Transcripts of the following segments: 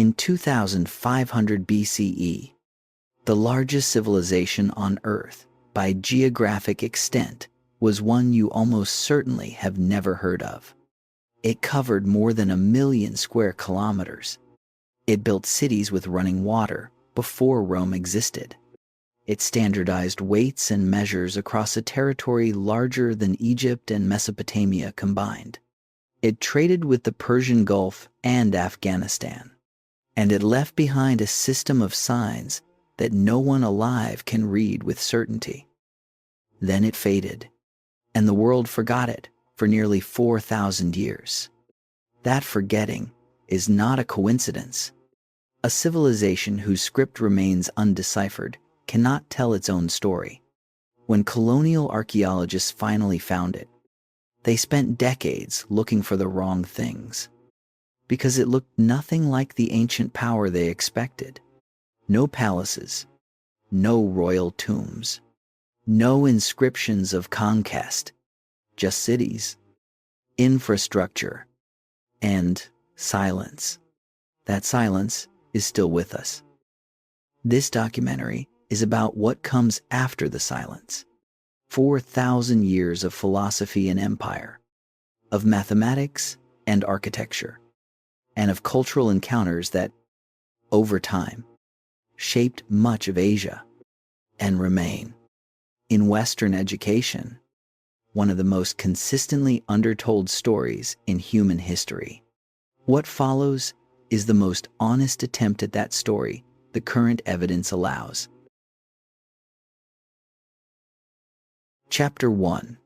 In 2500 BCE, the largest civilization on Earth, by geographic extent, was one you almost certainly have never heard of. It covered more than 1 million square kilometers. It built cities with running water before Rome existed. It standardized weights and measures across a territory larger than Egypt and Mesopotamia combined. It traded with the Persian Gulf and Afghanistan. And it left behind a system of signs that no one alive can read with certainty. Then it faded, and the world forgot it for nearly 4,000 years. That forgetting is not a coincidence. A civilization whose script remains undeciphered cannot tell its own story. When colonial archaeologists finally found it, they spent decades looking for the wrong things, because it looked nothing like the ancient power they expected. No palaces, no royal tombs, no inscriptions of conquest, just cities, infrastructure, and silence. That silence is still with us. This documentary is about what comes after the silence. 4,000 years of philosophy and empire, of mathematics and architecture, and of cultural encounters that, over time, shaped much of Asia and remain. In Western education, one of the most consistently undertold stories in human history. What follows is the most honest attempt at that story the current evidence allows. Chapter 1.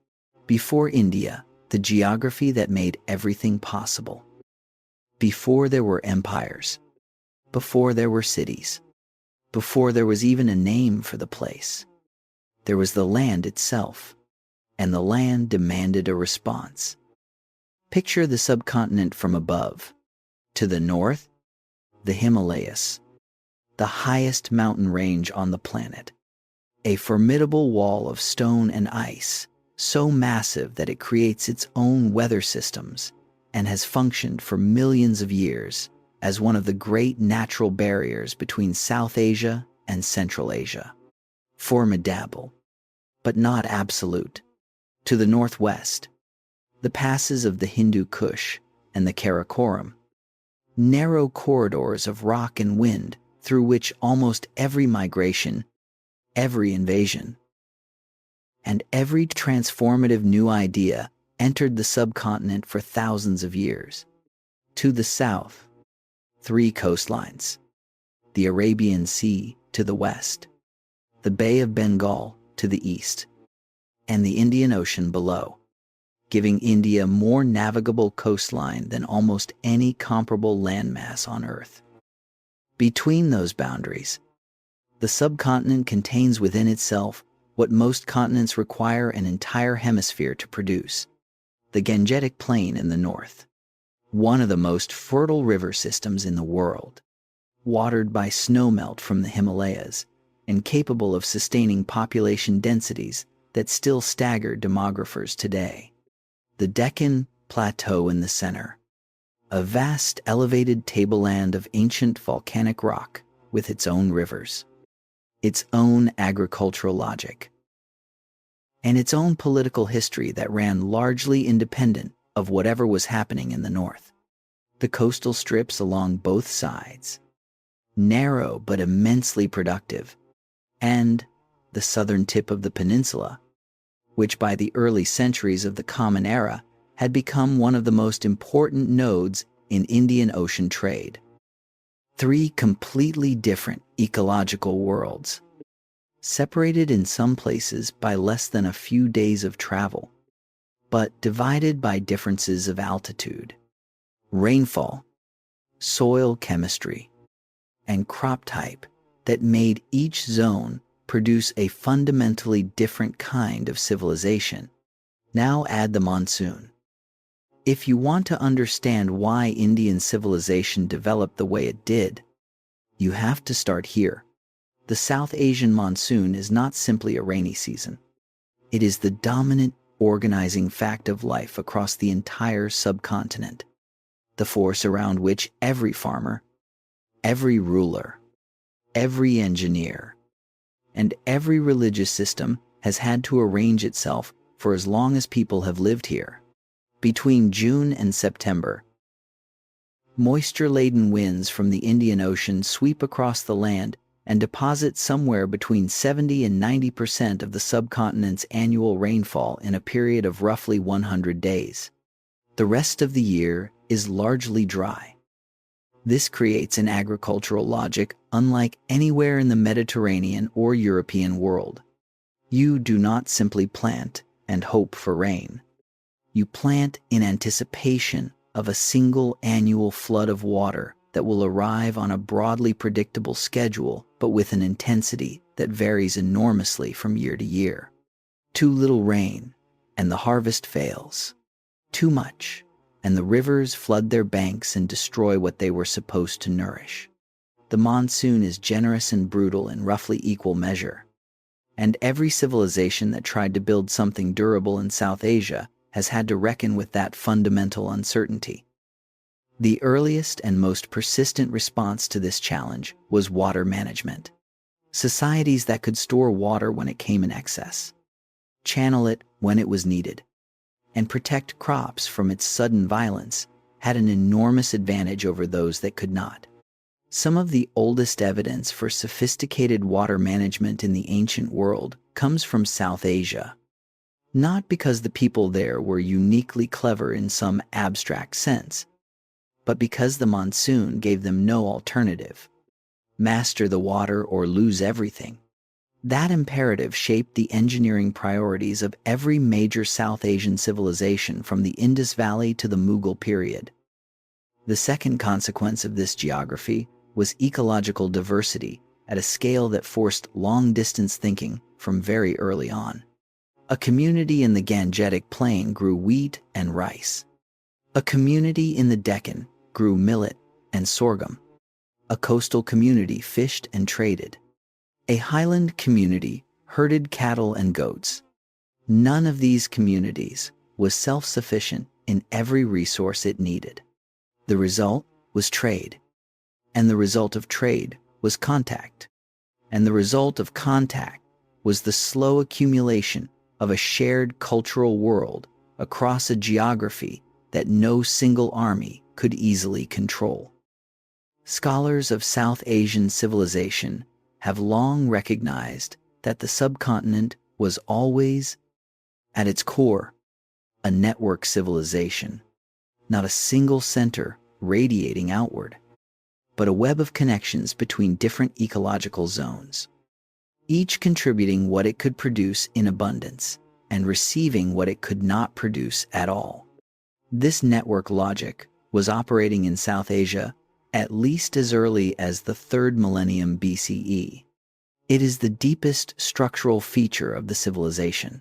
Before India, the geography that made everything possible. Before there were empires, before there were cities, before there was even a name for the place, there was the land itself, and the land demanded a response. Picture the subcontinent from above. To the north, the Himalayas, the highest mountain range on the planet. A formidable wall of stone and ice, so massive that it creates its own weather systems and has functioned for millions of years as one of the great natural barriers between South Asia and Central Asia. Formidable, but not absolute. To the northwest, the passes of the Hindu Kush and the Karakoram, narrow corridors of rock and wind through which almost every migration, every invasion, and every transformative new idea entered the subcontinent for thousands of years. To the south, 3 coastlines, the Arabian Sea to the west, the Bay of Bengal to the east, and the Indian Ocean below, giving India more navigable coastline than almost any comparable landmass on Earth. Between those boundaries, the subcontinent contains within itself what most continents require an entire hemisphere to produce: the Gangetic Plain in the north, one of the most fertile river systems in the world, watered by snowmelt from the Himalayas and capable of sustaining population densities that still stagger demographers today. The Deccan Plateau in the center, a vast elevated tableland of ancient volcanic rock with its own rivers, its own agricultural logic, and its own political history that ran largely independent of whatever was happening in the north. The coastal strips along both sides, narrow but immensely productive, and the southern tip of the peninsula, which by the early centuries of the Common Era had become one of the most important nodes in Indian Ocean trade. 3 completely different ecological worlds, separated in some places by less than a few days of travel, but divided by differences of altitude, rainfall, soil chemistry, and crop type that made each zone produce a fundamentally different kind of civilization. Now add the monsoon. If you want to understand why Indian civilization developed the way it did, you have to start here. The South Asian monsoon is not simply a rainy season. It is the dominant organizing fact of life across the entire subcontinent, the force around which every farmer, every ruler, every engineer, and every religious system has had to arrange itself for as long as people have lived here. Between June and September, moisture-laden winds from the Indian Ocean sweep across the land and deposit somewhere between 70 and 90% of the subcontinent's annual rainfall in a period of roughly 100 days. The rest of the year is largely dry. This creates an agricultural logic unlike anywhere in the Mediterranean or European world. You do not simply plant and hope for rain. You plant in anticipation of a single annual flood of water that will arrive on a broadly predictable schedule, but with an intensity that varies enormously from year to year. Too little rain, and the harvest fails. Too much, and the rivers flood their banks and destroy what they were supposed to nourish. The monsoon is generous and brutal in roughly equal measure. And every civilization that tried to build something durable in South Asia has had to reckon with that fundamental uncertainty. The earliest and most persistent response to this challenge was water management. Societies that could store water when it came in excess, channel it when it was needed, and protect crops from its sudden violence had an enormous advantage over those that could not. Some of the oldest evidence for sophisticated water management in the ancient world comes from South Asia. Not because the people there were uniquely clever in some abstract sense, but because the monsoon gave them no alternative. Master the water or lose everything. That imperative shaped the engineering priorities of every major South Asian civilization from the Indus Valley to the Mughal period. The second consequence of this geography was ecological diversity at a scale that forced long-distance thinking from very early on. A community in the Gangetic Plain grew wheat and rice. A community in the Deccan grew millet and sorghum. A coastal community fished and traded. A highland community herded cattle and goats. None of these communities was self-sufficient in every resource it needed. The result was trade. And the result of trade was contact. And the result of contact was the slow accumulation of a shared cultural world across a geography that no single army could easily control. Scholars of South Asian civilization have long recognized that the subcontinent was always, at its core, a network civilization, not a single center radiating outward, but a web of connections between different ecological zones, each contributing what it could produce in abundance and receiving what it could not produce at all. This network logic was operating in South Asia at least as early as the 3rd millennium BCE. It is the deepest structural feature of the civilization,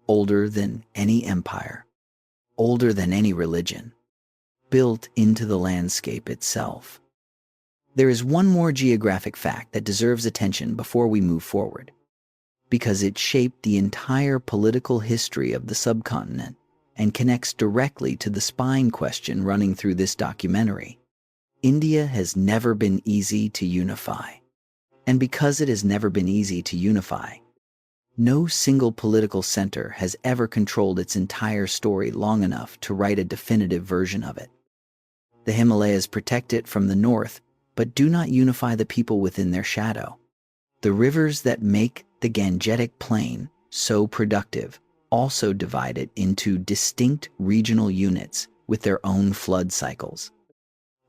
older than any empire, older than any religion, built into the landscape itself. There is one more geographic fact that deserves attention before we move forward, because it shaped the entire political history of the subcontinent and connects directly to the spine question running through this documentary. India has never been easy to unify. And because it has never been easy to unify, no single political center has ever controlled its entire story long enough to write a definitive version of it. The Himalayas protect it from the north, but do not unify the people within their shadow. The rivers that make the Gangetic Plain so productive also divide it into distinct regional units with their own flood cycles,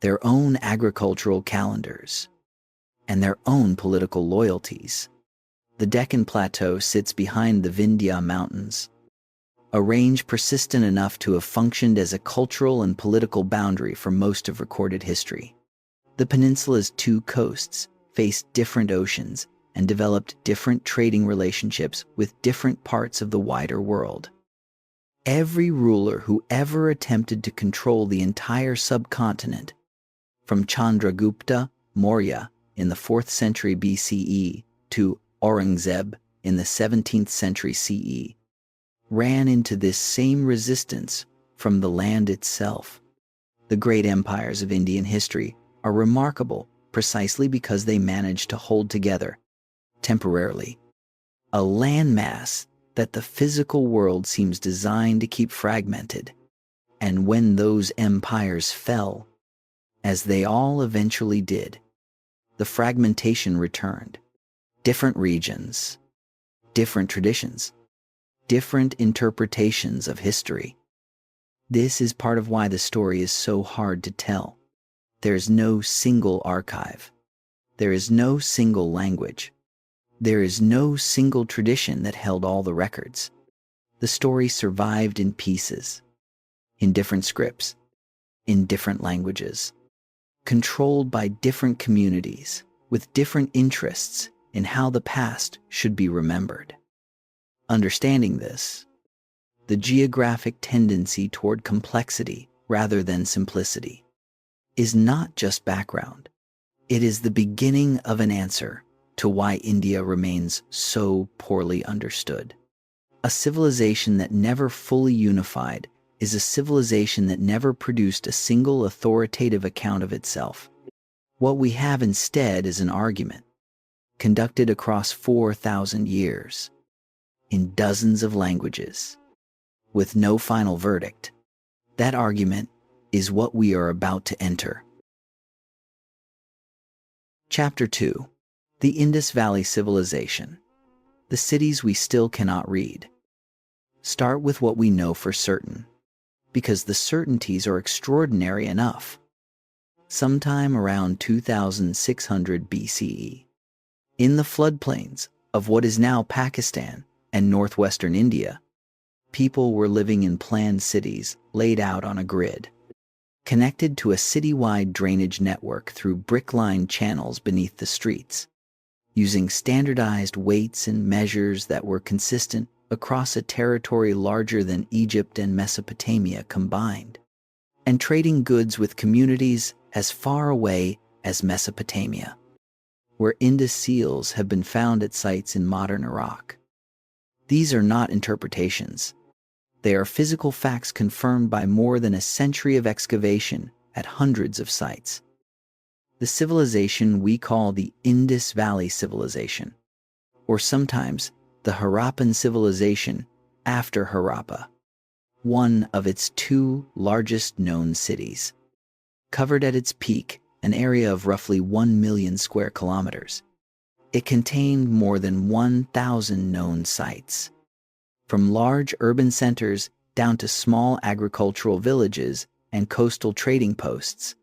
their own agricultural calendars, and their own political loyalties. The Deccan Plateau sits behind the Vindhya Mountains, a range persistent enough to have functioned as a cultural and political boundary for most of recorded history. The peninsula's 2 coasts faced different oceans and developed different trading relationships with different parts of the wider world. Every ruler who ever attempted to control the entire subcontinent, from Chandragupta Maurya in the 4th century BCE to Aurangzeb in the 17th century CE, ran into this same resistance from the land itself. The great empires of Indian history are remarkable precisely because they managed to hold together, temporarily, a landmass that the physical world seems designed to keep fragmented. And when those empires fell, as they all eventually did, the fragmentation returned. Different regions, different traditions, different interpretations of history. This is part of why the story is so hard to tell. There's no single archive. There is no single language. There is no single tradition that held all the records. The story survived in pieces, in different scripts, in different languages, controlled by different communities, with different interests in how the past should be remembered. Understanding this, the geographic tendency toward complexity rather than simplicity, is not just background. It is the beginning of an answer to why India remains so poorly understood. A civilization that never fully unified is a civilization that never produced a single authoritative account of itself. What we have instead is an argument, conducted across 4,000 years, in dozens of languages, with no final verdict. That argument is what we are about to enter. Chapter 2. The Indus Valley Civilization. The cities we still cannot read. Start with what we know for certain, because the certainties are extraordinary enough. Sometime around 2600 BCE, in the floodplains of what is now Pakistan and northwestern India, people were living in planned cities laid out on a grid, connected to a citywide drainage network through brick-lined channels beneath the streets, using standardized weights and measures that were consistent across a territory larger than Egypt and Mesopotamia combined, and trading goods with communities as far away as Mesopotamia, where Indus seals have been found at sites in modern Iraq. These are not interpretations. They are physical facts confirmed by more than a century of excavation at hundreds of sites. The civilization we call the Indus Valley Civilization, or sometimes the Harappan civilization after Harappa, one of its two largest known cities, covered at its peak an area of roughly 1 million square kilometers. It contained more than 1,000 known sites, from large urban centers down to small agricultural villages and coastal trading posts.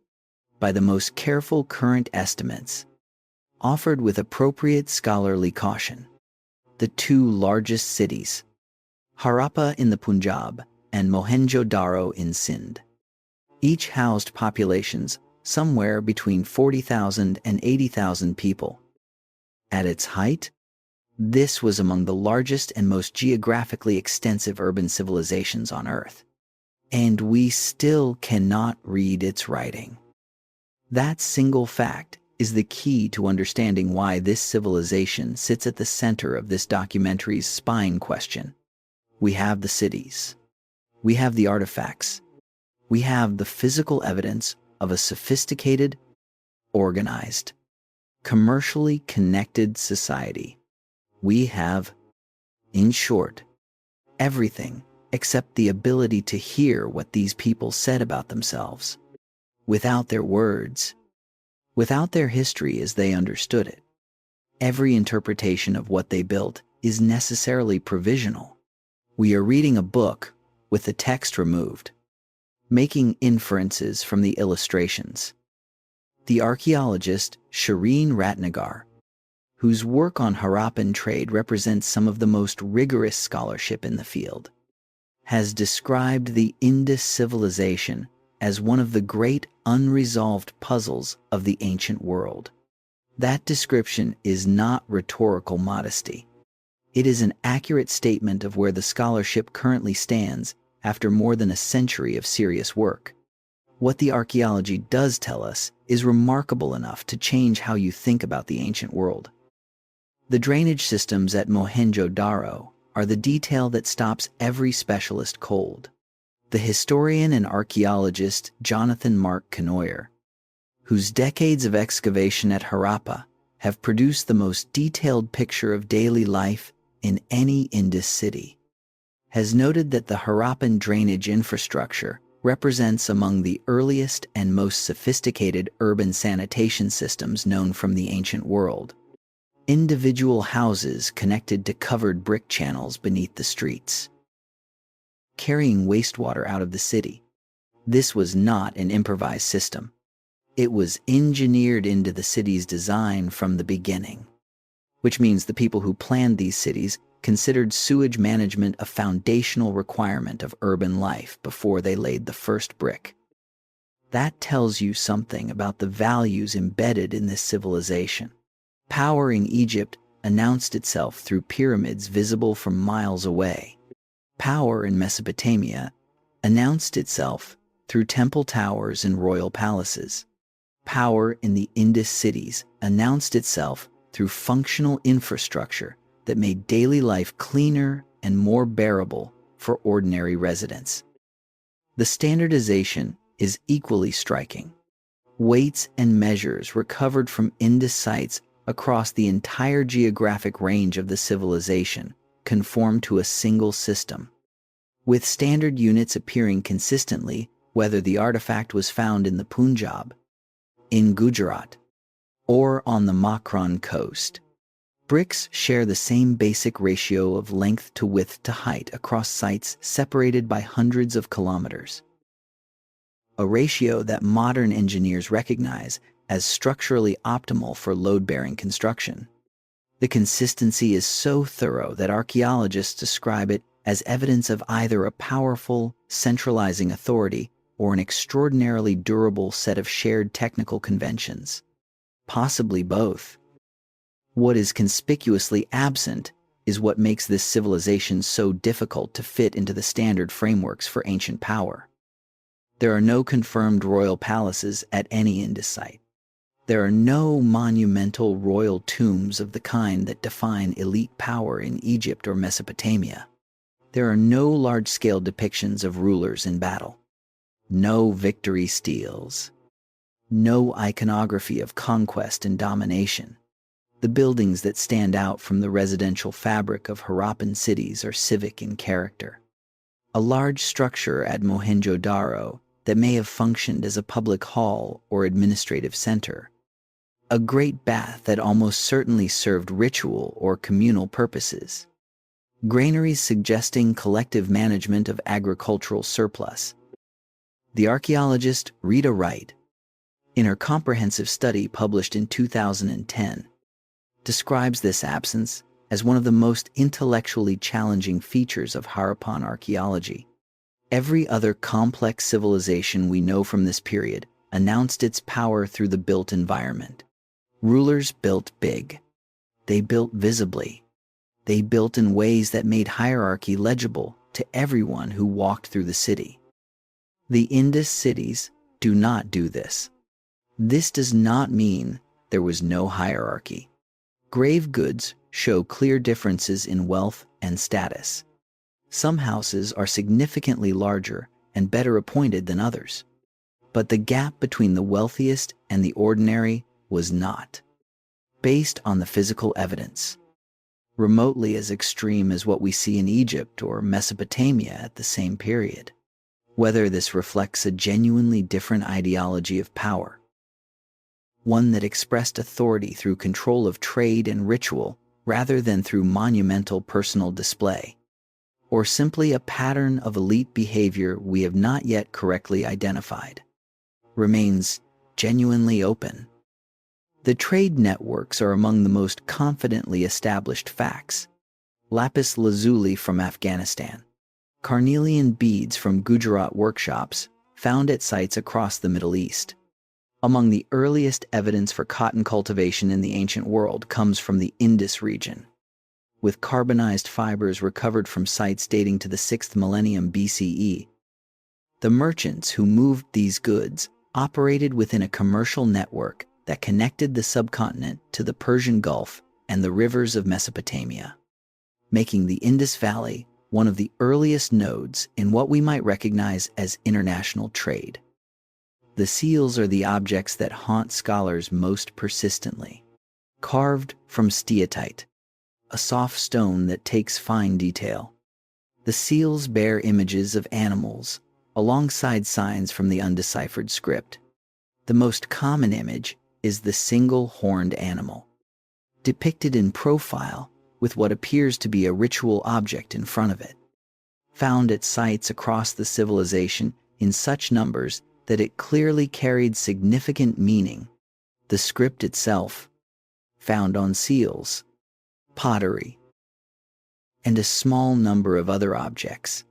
By the most careful current estimates, offered with appropriate scholarly caution, the two largest cities, Harappa in the Punjab and Mohenjo-Daro in Sindh, each housed populations somewhere between 40,000 and 80,000 people. At its height, this was among the largest and most geographically extensive urban civilizations on Earth, and we still cannot read its writing. That single fact is the key to understanding why this civilization sits at the center of this documentary's spine question. We have the cities. We have the artifacts. We have the physical evidence of a sophisticated, organized, commercially connected society. We have, in short, everything except the ability to hear what these people said about themselves. Without their words, without their history as they understood it, every interpretation of what they built is necessarily provisional. We are reading a book with the text removed, making inferences from the illustrations. The archaeologist Shireen Ratnagar, whose work on Harappan trade represents some of the most rigorous scholarship in the field, has described the Indus civilization as one of the great unresolved puzzles of the ancient world. That description is not rhetorical modesty. It is an accurate statement of where the scholarship currently stands after more than a century of serious work. What the archaeology does tell us is remarkable enough to change how you think about the ancient world. The drainage systems at Mohenjo-Daro are the detail that stops every specialist cold. The historian and archaeologist Jonathan Mark Canoyer, whose decades of excavation at Harappa have produced the most detailed picture of daily life in any Indus city, has noted that the Harappan drainage infrastructure represents among the earliest and most sophisticated urban sanitation systems known from the ancient world. Individual houses connected to covered brick channels beneath the streets, carrying wastewater out of the city. This was not an improvised system. It was engineered into the city's design from the beginning, which means the people who planned these cities considered sewage management a foundational requirement of urban life before they laid the first brick. That tells you something about the values embedded in this civilization. Power in Egypt announced itself through pyramids visible from miles away. Power in Mesopotamia announced itself through temple towers and royal palaces. Power in the Indus cities announced itself through functional infrastructure that made daily life cleaner and more bearable for ordinary residents. The standardization is equally striking. Weights and measures recovered from Indus sites across the entire geographic range of the civilization conform to a single system, with standard units appearing consistently whether the artifact was found in the Punjab, in Gujarat, or on the Makran coast. Bricks share the same basic ratio of length to width to height across sites separated by hundreds of kilometers, a ratio that modern engineers recognize as structurally optimal for load-bearing construction. The consistency is so thorough that archaeologists describe it as evidence of either a powerful, centralizing authority or an extraordinarily durable set of shared technical conventions. Possibly both. What is conspicuously absent is what makes this civilization so difficult to fit into the standard frameworks for ancient power. There are no confirmed royal palaces at any Indus site. There are no monumental royal tombs of the kind that define elite power in Egypt or Mesopotamia. There are no large-scale depictions of rulers in battle. No victory steels. No iconography of conquest and domination. The buildings that stand out from the residential fabric of Harappan cities are civic in character. A large structure at Mohenjo-Daro that may have functioned as a public hall or administrative center. A great bath that almost certainly served ritual or communal purposes. Granaries suggesting collective management of agricultural surplus. The archaeologist Rita Wright, in her comprehensive study published in 2010, describes this absence as one of the most intellectually challenging features of Harappan archaeology. Every other complex civilization we know from this period announced its power through the built environment. Rulers built big. They built visibly. They built in ways that made hierarchy legible to everyone who walked through the city. The Indus cities do not do this. This does not mean there was no hierarchy. Grave goods show clear differences in wealth and status. Some houses are significantly larger and better appointed than others. But the gap between the wealthiest and the ordinary was not, based on the physical evidence, remotely as extreme as what we see in Egypt or Mesopotamia at the same period. Whether this reflects a genuinely different ideology of power, one that expressed authority through control of trade and ritual rather than through monumental personal display, or simply a pattern of elite behavior we have not yet correctly identified, remains genuinely open. The trade networks are among the most confidently established facts. Lapis lazuli from Afghanistan, carnelian beads from Gujarat workshops found at sites across the Middle East. Among the earliest evidence for cotton cultivation in the ancient world comes from the Indus region, with carbonized fibers recovered from sites dating to the 6th millennium BCE. The merchants who moved these goods operated within a commercial network that connected the subcontinent to the Persian Gulf and the rivers of Mesopotamia, making the Indus Valley one of the earliest nodes in what we might recognize as international trade. The seals are the objects that haunt scholars most persistently. Carved from steatite, a soft stone that takes fine detail, the seals bear images of animals alongside signs from the undeciphered script. The most common image is the single horned animal, depicted in profile with what appears to be a ritual object in front of it, found at sites across the civilization in such numbers that it clearly carried significant meaning. The script itself, found on seals, pottery, and a small number of other objects,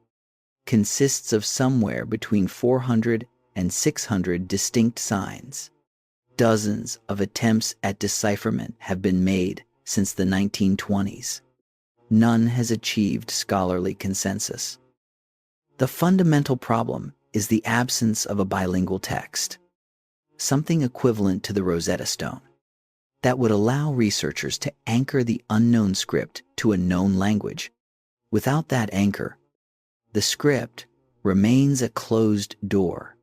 consists of somewhere between 400 and 600 distinct signs. Dozens of attempts at decipherment have been made since the 1920s. None has achieved scholarly consensus. The fundamental problem is the absence of a bilingual text, something equivalent to the Rosetta Stone, that would allow researchers to anchor the unknown script to a known language. Without that anchor, the script remains a closed door.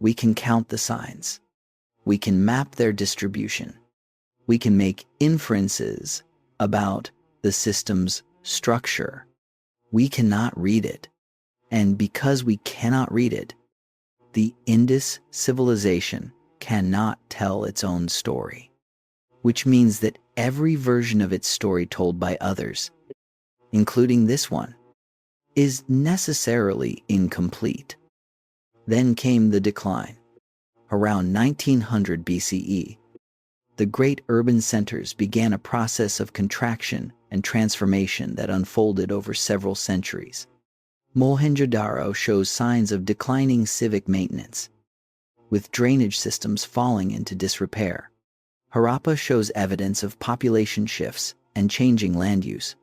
We can count the signs. We can map their distribution. We can make inferences about the system's structure. We cannot read it. And because we cannot read it, the Indus civilization cannot tell its own story, which means that every version of its story told by others, including this one, is necessarily incomplete. Then came the decline. Around 1900 BCE, the great urban centers began a process of contraction and transformation that unfolded over several centuries. Mohenjo-daro shows signs of declining civic maintenance, with drainage systems falling into disrepair. Harappa shows evidence of population shifts and changing land use.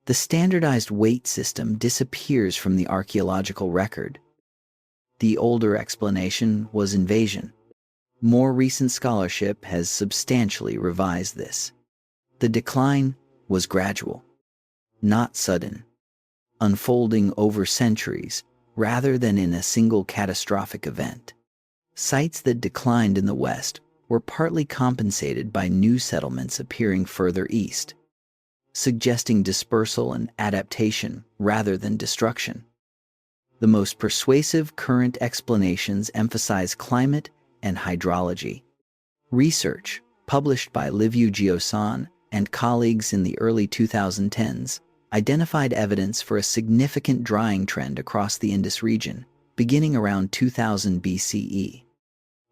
The standardized weight system disappears from the archaeological record. The older explanation was invasion. More recent scholarship has substantially revised this. The decline was gradual, not sudden, unfolding over centuries rather than in a single catastrophic event. Sites that declined in the West were partly compensated by new settlements appearing further east, suggesting dispersal and adaptation rather than destruction. The most persuasive current explanations emphasize climate and hydrology. Research, published by Liviu Giosan and colleagues in the early 2010s, identified evidence for a significant drying trend across the Indus region, beginning around 2000 BCE,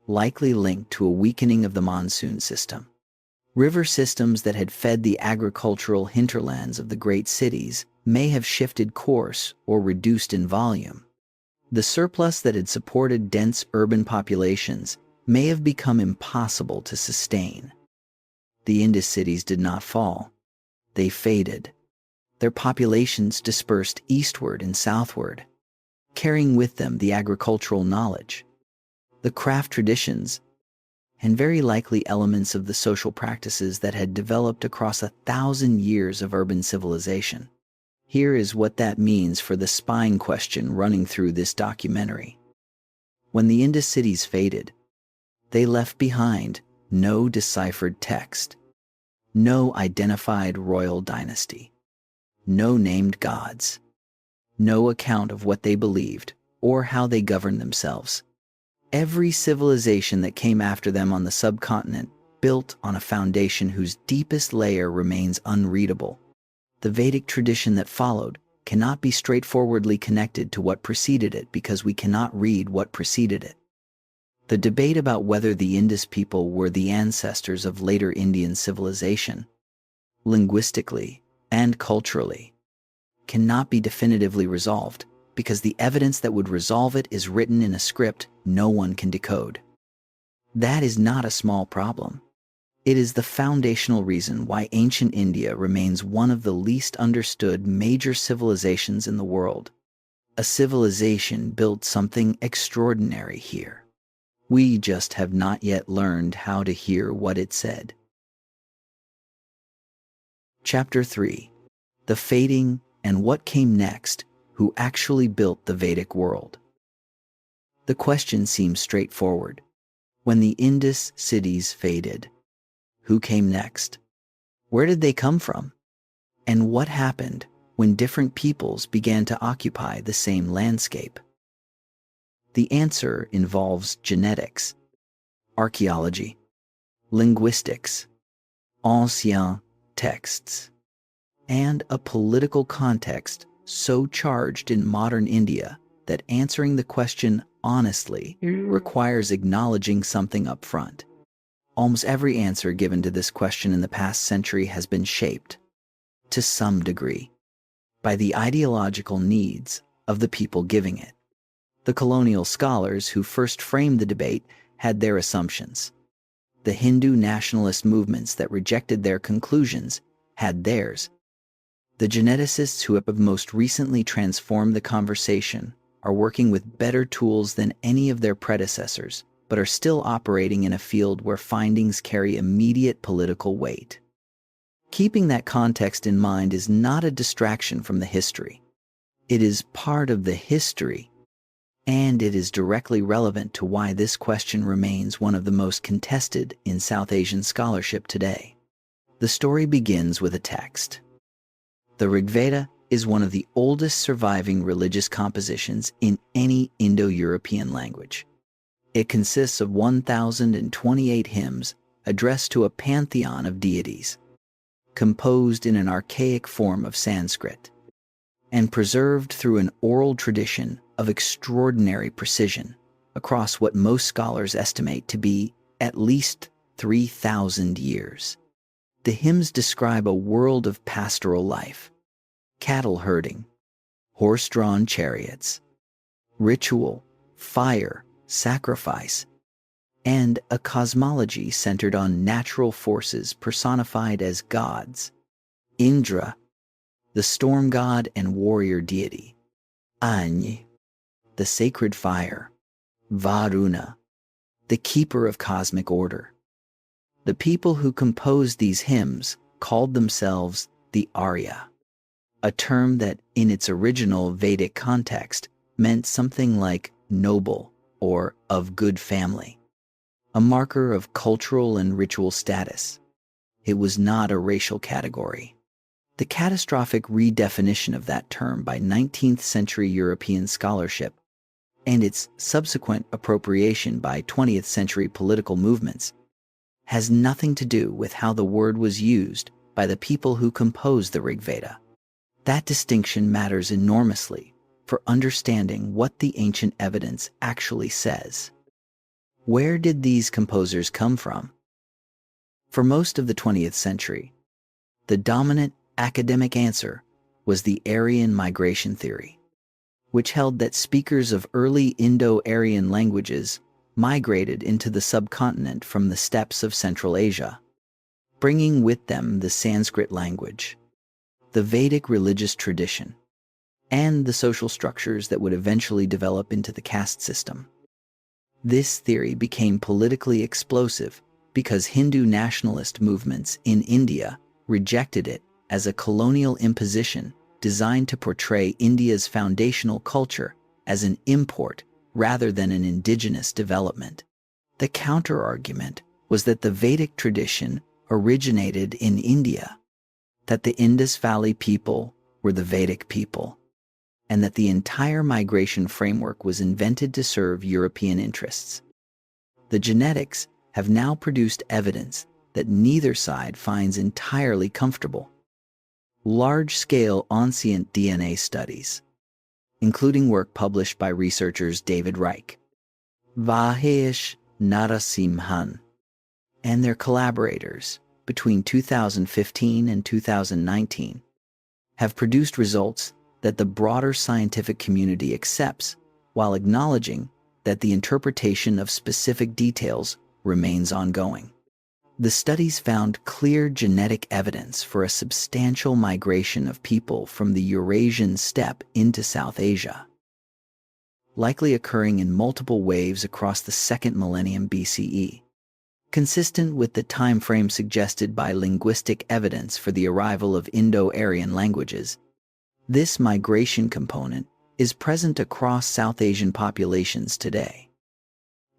likely linked to a weakening of the monsoon system. River systems that had fed the agricultural hinterlands of the great cities may have shifted course or reduced in volume. The surplus that had supported dense urban populations may have become impossible to sustain. The Indus cities did not fall. They faded. Their populations dispersed eastward and southward, carrying with them the agricultural knowledge, the craft traditions, and very likely elements of the social practices that had developed across 1,000 years of urban civilization. Here is what that means for the spine question running through this documentary. When the Indus cities faded, they left behind no deciphered text, no identified royal dynasty, no named gods, no account of what they believed or how they governed themselves. Every civilization that came after them on the subcontinent built on a foundation whose deepest layer remains unreadable. The Vedic tradition that followed cannot be straightforwardly connected to what preceded it because we cannot read what preceded it. The debate about whether the Indus people were the ancestors of later Indian civilization, linguistically and culturally, cannot be definitively resolved because the evidence that would resolve it is written in a script no one can decode. That is not a small problem. It is the foundational reason why ancient India remains one of the least understood major civilizations in the world. A civilization built something extraordinary here. We just have not yet learned how to hear what it said. Chapter 3. The Fading and What Came Next, Who Actually Built the Vedic World. The question seems straightforward. When the Indus cities faded, who came next? Where did they come from? And what happened when different peoples began to occupy the same landscape? The answer involves genetics, archaeology, linguistics, ancient texts, and a political context so charged in modern India that answering the question honestly requires acknowledging something up front. Almost every answer given to this question in the past century has been shaped, to some degree, by the ideological needs of the people giving it. The colonial scholars who first framed the debate had their assumptions. The Hindu nationalist movements that rejected their conclusions had theirs. The geneticists who have most recently transformed the conversation are working with better tools than any of their predecessors, but are still operating in a field where findings carry immediate political weight. Keeping that context in mind is not a distraction from the history. It is part of the history, and it is directly relevant to why this question remains one of the most contested in South Asian scholarship today. The story begins with a text. The Rig Veda is one of the oldest surviving religious compositions in any Indo-European language. It consists of 1,028 hymns addressed to a pantheon of deities, composed in an archaic form of Sanskrit, and preserved through an oral tradition of extraordinary precision across what most scholars estimate to be at least 3,000 years. The hymns describe a world of pastoral life, cattle herding, horse-drawn chariots, ritual, fire, sacrifice, and a cosmology centered on natural forces personified as gods: Indra, the storm god and warrior deity; Agni, the sacred fire; Varuna, the keeper of cosmic order. The people who composed these hymns called themselves the Arya, a term that, in its original Vedic context, meant something like noble or of good family, a marker of cultural and ritual status. It was not a racial category. The catastrophic redefinition of that term by 19th century European scholarship and its subsequent appropriation by 20th century political movements has nothing to do with how the word was used by the people who composed the Rig Veda. That distinction matters enormously for understanding what the ancient evidence actually says. Where did these composers come from? For most of the 20th century, the dominant academic answer was the Aryan migration theory, which held that speakers of early Indo-Aryan languages migrated into the subcontinent from the steppes of Central Asia, bringing with them the Sanskrit language, the Vedic religious tradition, and the social structures that would eventually develop into the caste system. This theory became politically explosive because Hindu nationalist movements in India rejected it as a colonial imposition designed to portray India's foundational culture as an import rather than an indigenous development. The counterargument was that the Vedic tradition originated in India, that the Indus Valley people were the Vedic people, and that the entire migration framework was invented to serve European interests. The genetics have now produced evidence that neither side finds entirely comfortable. Large-scale ancient DNA studies, including work published by researchers David Reich, Vahesh Narasimhan, and their collaborators between 2015 and 2019, have produced results that the broader scientific community accepts while acknowledging that the interpretation of specific details remains ongoing. The studies found clear genetic evidence for a substantial migration of people from the Eurasian steppe into South Asia, likely occurring in multiple waves across the second millennium BCE, consistent with the time frame suggested by linguistic evidence for the arrival of Indo-Aryan languages. This migration component is present across South Asian populations today.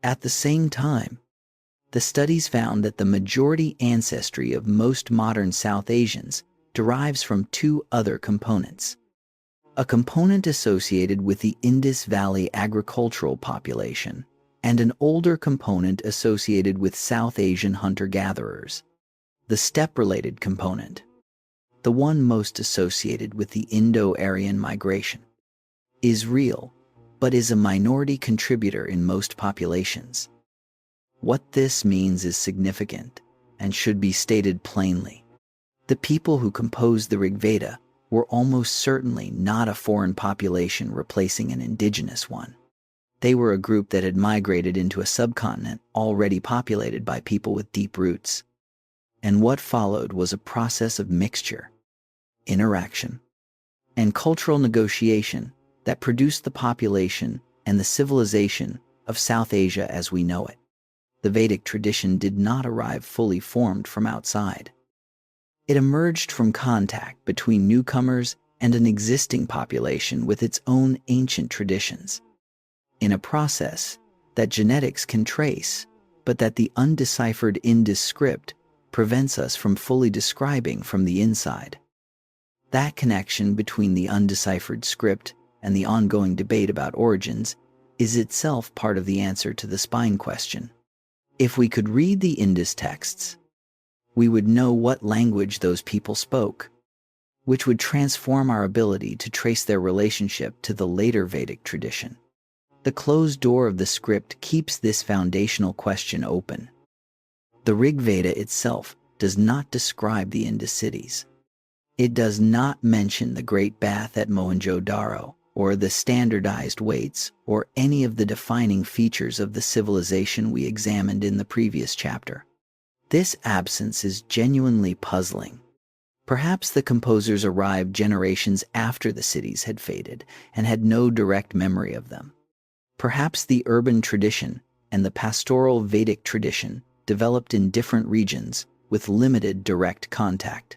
At the same time, The studies found that the majority ancestry of most modern South Asians derives from two other components. A component associated with the Indus Valley agricultural population, and an older component associated with South Asian hunter-gatherers. The steppe-related component, the one most associated with the Indo-Aryan migration, is real, but is a minority contributor in most populations. What this means is significant and should be stated plainly. The people who composed the Rig Veda were almost certainly not a foreign population replacing an indigenous one. They were a group that had migrated into a subcontinent already populated by people with deep roots. And what followed was a process of mixture, interaction, and cultural negotiation that produced the population and the civilization of South Asia as we know it. The Vedic tradition did not arrive fully formed from outside. It emerged from contact between newcomers and an existing population with its own ancient traditions, in a process that genetics can trace, but that the undeciphered Indus script prevents us from fully describing from the inside. That connection between the undeciphered script and the ongoing debate about origins is itself part of the answer to the spine question. If we could read the Indus texts, we would know what language those people spoke, which would transform our ability to trace their relationship to the later Vedic tradition. The closed door of the script keeps this foundational question open. The Rig Veda itself does not describe the Indus cities. It does not mention the Great Bath at Mohenjo-daro, or the standardized weights, or any of the defining features of the civilization we examined in the previous chapter. This absence is genuinely puzzling. Perhaps the composers arrived generations after the cities had faded and had no direct memory of them. Perhaps the urban tradition and the pastoral Vedic tradition developed in different regions with limited direct contact.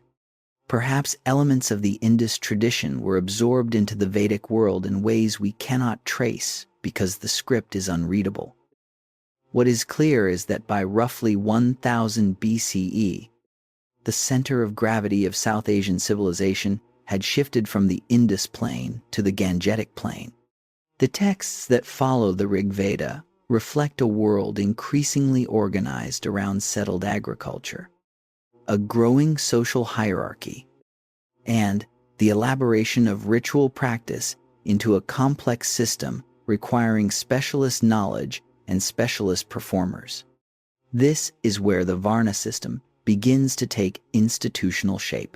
Perhaps elements of the Indus tradition were absorbed into the Vedic world in ways we cannot trace because the script is unreadable. What is clear is that by roughly 1000 BCE, the center of gravity of South Asian civilization had shifted from the Indus plain to the Gangetic plain. The texts that follow the Rig Veda reflect a world increasingly organized around settled agriculture, a growing social hierarchy, and the elaboration of ritual practice into a complex system requiring specialist knowledge and specialist performers. This is where the Varna system begins to take institutional shape.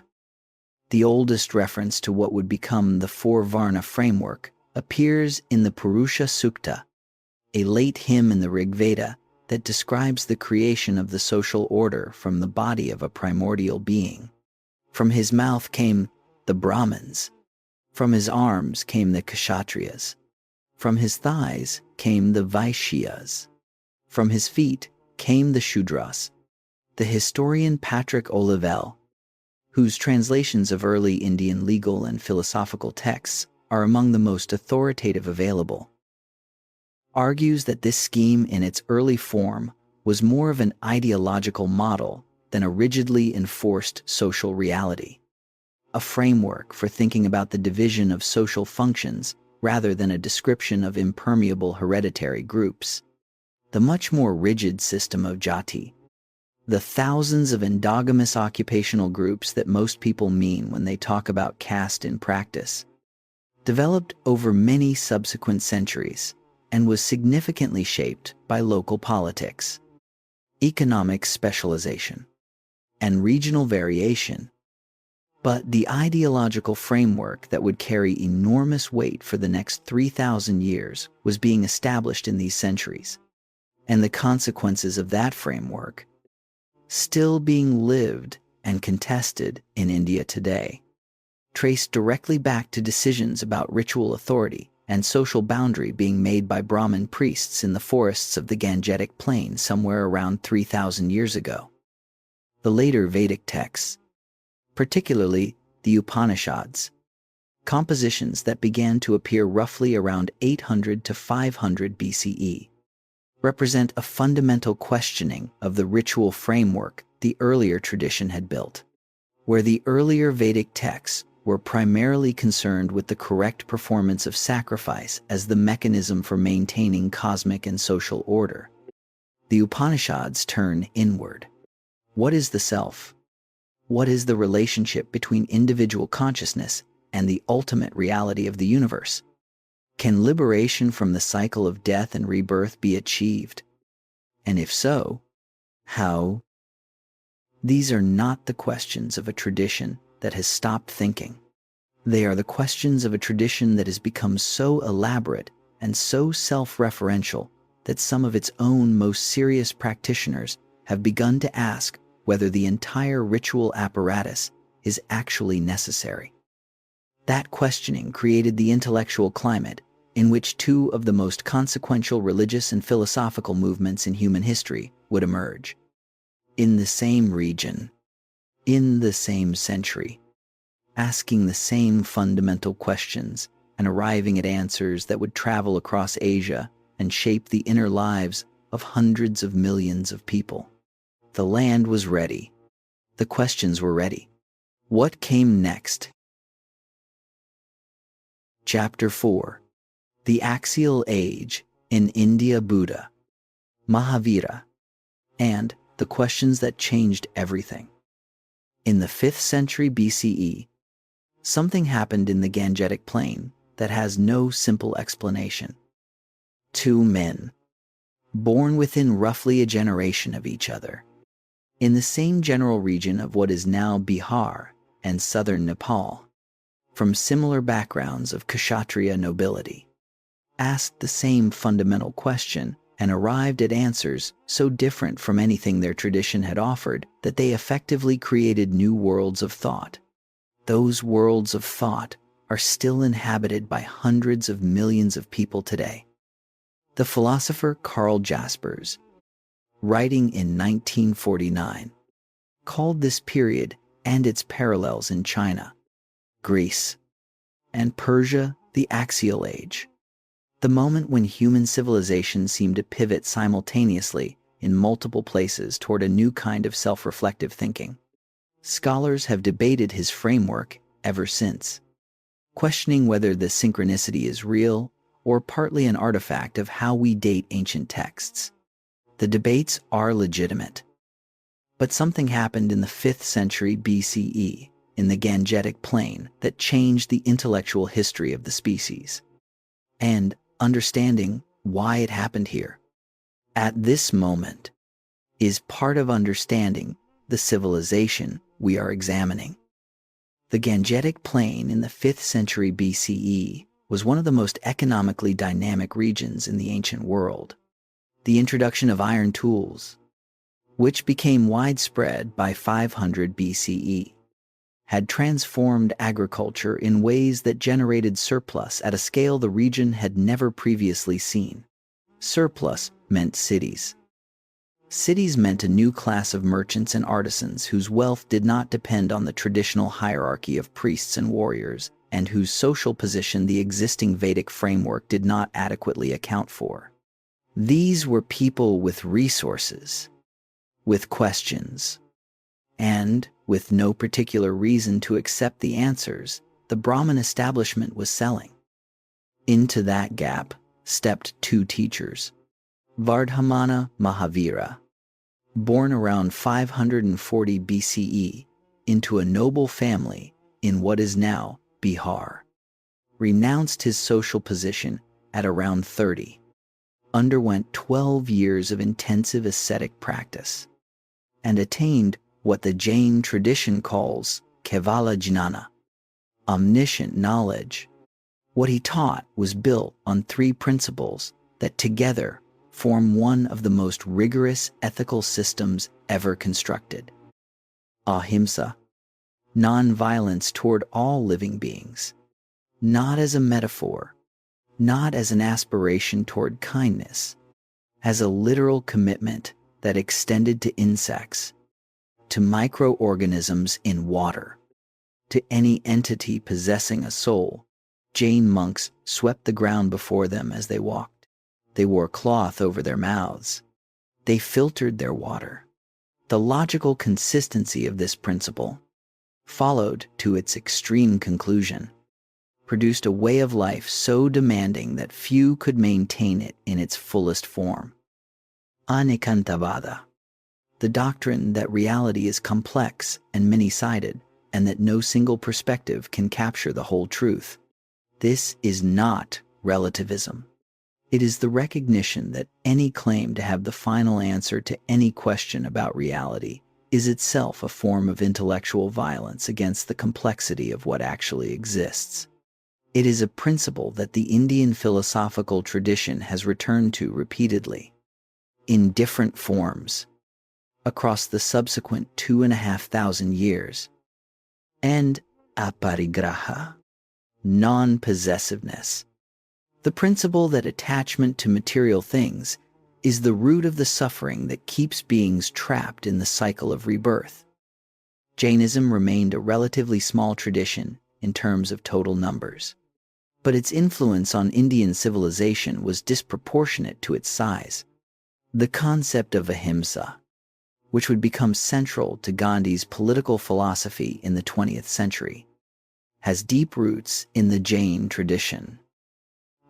The oldest reference to what would become the four Varna framework appears in the Purusha Sukta, a late hymn in the Rig Veda that describes the creation of the social order from the body of a primordial being. From his mouth came the Brahmins. From his arms came the Kshatriyas. From his thighs came the Vaishyas. From his feet came the Shudras. The historian Patrick Olivelle, whose translations of early Indian legal and philosophical texts are among the most authoritative available, argues that this scheme in its early form was more of an ideological model than a rigidly enforced social reality, a framework for thinking about the division of social functions rather than a description of impermeable hereditary groups. The much more rigid system of jati, the thousands of endogamous occupational groups that most people mean when they talk about caste in practice, developed over many subsequent centuries and was significantly shaped by local politics, economic specialization, and regional variation. But the ideological framework that would carry enormous weight for the next 3,000 years was being established in these centuries, and the consequences of that framework still being lived and contested in India today, traced directly back to decisions about ritual authority and social boundary being made by Brahmin priests in the forests of the Gangetic plain somewhere around 3,000 years ago. The later Vedic texts, particularly the Upanishads, compositions that began to appear roughly around 800 to 500 BCE, represent a fundamental questioning of the ritual framework the earlier tradition had built. Where the earlier Vedic texts were primarily concerned with the correct performance of sacrifice as the mechanism for maintaining cosmic and social order, the Upanishads turn inward. What is the self? What is the relationship between individual consciousness and the ultimate reality of the universe? Can liberation from the cycle of death and rebirth be achieved? And if so, how? These are not the questions of a tradition that has stopped thinking. They are the questions of a tradition that has become so elaborate and so self-referential that some of its own most serious practitioners have begun to ask whether the entire ritual apparatus is actually necessary. That questioning created the intellectual climate in which two of the most consequential religious and philosophical movements in human history would emerge. In the same region, in the same century, asking the same fundamental questions and arriving at answers that would travel across Asia and shape the inner lives of hundreds of millions of people. The land was ready. The questions were ready. What came next? Chapter 4. The Axial Age in India, Buddha, Mahavira, and the questions that changed everything. In the 5th century BCE, something happened in the Gangetic Plain that has no simple explanation. Two men, born within roughly a generation of each other, in the same general region of what is now Bihar and southern Nepal, from similar backgrounds of Kshatriya nobility, asked the same fundamental question and arrived at answers so different from anything their tradition had offered that they effectively created new worlds of thought. Those worlds of thought are still inhabited by hundreds of millions of people today. The philosopher Karl Jaspers, writing in 1949, called this period and its parallels in China, Greece, and Persia the Axial Age, the moment when human civilization seemed to pivot simultaneously in multiple places toward a new kind of self-reflective thinking. Scholars have debated his framework ever since, questioning whether the synchronicity is real or partly an artifact of how we date ancient texts. The debates are legitimate. But something happened in the 5th century BCE in the Gangetic Plain that changed the intellectual history of the species. And understanding why it happened here, at this moment, is part of understanding the civilization we are examining. The Gangetic Plain in the 5th century BCE was one of the most economically dynamic regions in the ancient world. The introduction of iron tools, which became widespread by 500 BCE, had transformed agriculture in ways that generated surplus at a scale the region had never previously seen. Surplus meant cities. Cities meant a new class of merchants and artisans whose wealth did not depend on the traditional hierarchy of priests and warriors, and whose social position the existing Vedic framework did not adequately account for. These were people with resources, with questions, and, with no particular reason to accept the answers the Brahmin establishment was selling. Into that gap stepped two teachers, Vardhamana Mahavira, born around 540 BCE into a noble family in what is now Bihar, renounced his social position at around 30, underwent 12 years of intensive ascetic practice, and attained what the Jain tradition calls Kevala Jnana, omniscient knowledge. What he taught was built on three principles that together form one of the most rigorous ethical systems ever constructed. Ahimsa, non-violence toward all living beings, not as a metaphor, not as an aspiration toward kindness, as a literal commitment that extended to insects, to microorganisms in water, to any entity possessing a soul. Jain monks swept the ground before them as they walked. They wore cloth over their mouths. They filtered their water. The logical consistency of this principle, followed to its extreme conclusion, produced a way of life so demanding that few could maintain it in its fullest form. Anikantavada, the doctrine that reality is complex and many-sided, and that no single perspective can capture the whole truth. This is not relativism. It is the recognition that any claim to have the final answer to any question about reality is itself a form of intellectual violence against the complexity of what actually exists. It is a principle that the Indian philosophical tradition has returned to repeatedly, in different forms, across the subsequent 2,500 years. And aparigraha, non-possessiveness, the principle that attachment to material things is the root of the suffering that keeps beings trapped in the cycle of rebirth. Jainism remained a relatively small tradition in terms of total numbers, but its influence on Indian civilization was disproportionate to its size. The concept of ahimsa, which would become central to Gandhi's political philosophy in the 20th century, has deep roots in the Jain tradition.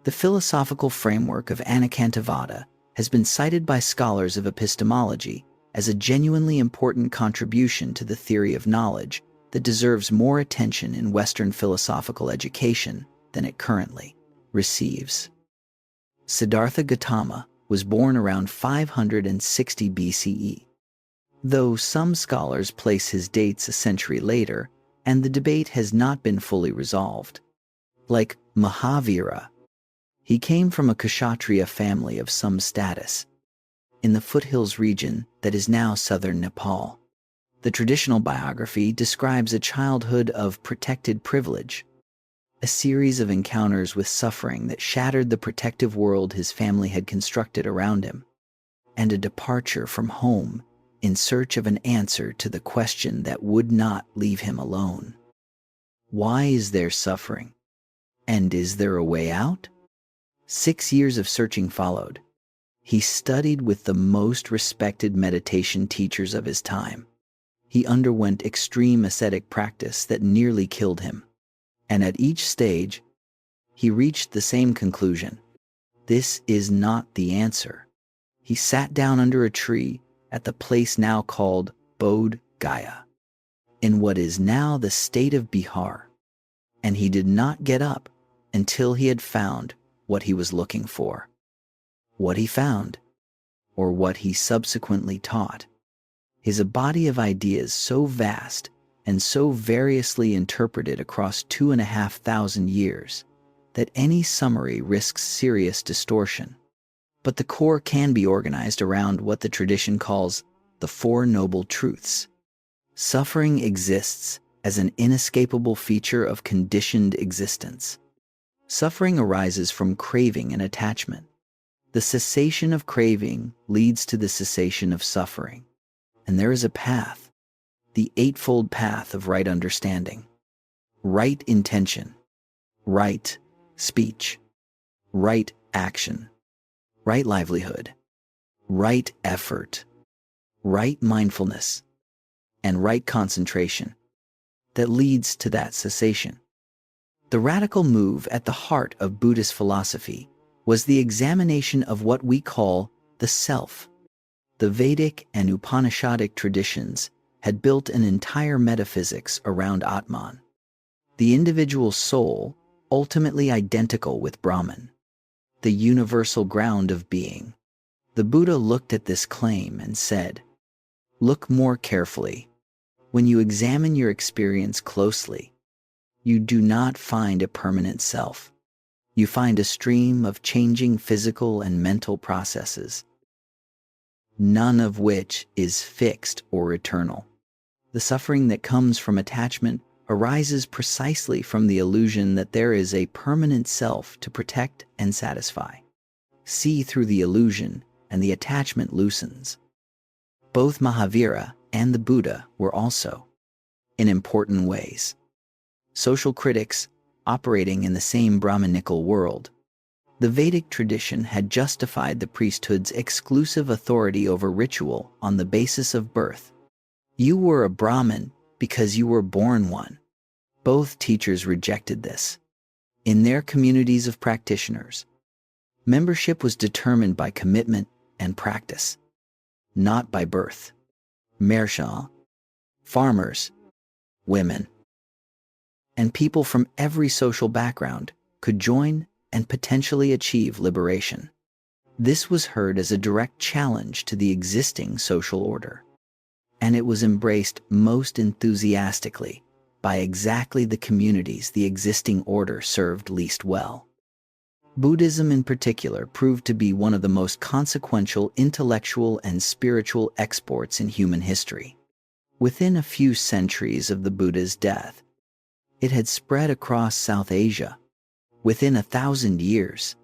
The philosophical framework of Anikantavada has been cited by scholars of epistemology as a genuinely important contribution to the theory of knowledge that deserves more attention in Western philosophical education than it currently receives. Siddhartha Gautama was born around 560 BCE, though some scholars place his dates a century later, and the debate has not been fully resolved. Like Mahavira, he came from a Kshatriya family of some status in the foothills region that is now southern Nepal. The traditional biography describes a childhood of protected privilege, a series of encounters with suffering that shattered the protective world his family had constructed around him, and a departure from home in search of an answer to the question that would not leave him alone. Why is there suffering? And is there a way out? 6 years of searching followed. He studied with the most respected meditation teachers of his time. He underwent extreme ascetic practice that nearly killed him. And at each stage, he reached the same conclusion. This is not the answer. He sat down under a tree at the place now called Bodh Gaya, in what is now the state of Bihar, and he did not get up until he had found what he was looking for. What he found, or what he subsequently taught, is a body of ideas so vast and so variously interpreted across 2,500 years that any summary risks serious distortion. But the core can be organized around what the tradition calls the Four Noble Truths. Suffering exists as an inescapable feature of conditioned existence. Suffering arises from craving and attachment. The cessation of craving leads to the cessation of suffering. And there is a path, the eightfold path of right understanding, right intention, right speech, right action, right livelihood, right effort, right mindfulness, and right concentration that leads to that cessation. The radical move at the heart of Buddhist philosophy was the examination of what we call the self. The Vedic and Upanishadic traditions had built an entire metaphysics around Atman, the individual soul ultimately identical with Brahman, the universal ground of being. The Buddha looked at this claim and said, "Look more carefully. When you examine your experience closely, you do not find a permanent self. You find a stream of changing physical and mental processes, none of which is fixed or eternal. The suffering that comes from attachment arises precisely from the illusion that there is a permanent self to protect and satisfy. See through the illusion, and the attachment loosens." Both Mahavira and the Buddha were also, in important ways, social critics operating in the same Brahmanical world. The Vedic tradition had justified the priesthood's exclusive authority over ritual on the basis of birth. You were a Brahmin because you were born one. Both teachers rejected this. In their communities of practitioners, membership was determined by commitment and practice, not by birth. Merchants, farmers, women, and people from every social background could join and potentially achieve liberation. This was heard as a direct challenge to the existing social order, and it was embraced most enthusiastically by exactly the communities the existing order served least well. Buddhism in particular proved to be one of the most consequential intellectual and spiritual exports in human history. Within a few centuries of the Buddha's death, it had spread across South Asia. Within 1,000 years,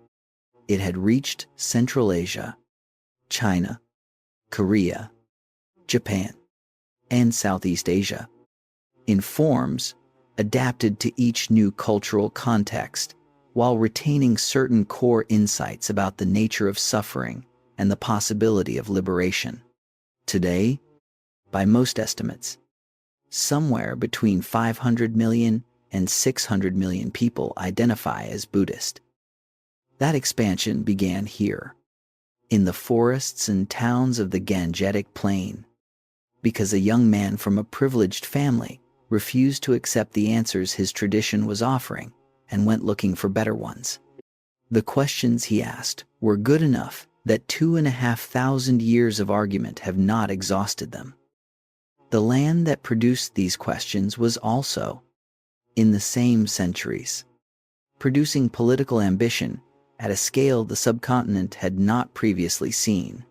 it had reached Central Asia, China, Korea, Japan, and Southeast Asia, in forms adapted to each new cultural context, while retaining certain core insights about the nature of suffering and the possibility of liberation. Today, by most estimates, somewhere between 500 million and 600 million people identify as Buddhist. That expansion began here, in the forests and towns of the Gangetic Plain, because a young man from a privileged family refused to accept the answers his tradition was offering and went looking for better ones. The questions he asked were good enough that 2,500 years of argument have not exhausted them. The land that produced these questions was also, in the same centuries, producing political ambition at a scale the subcontinent had not previously seen.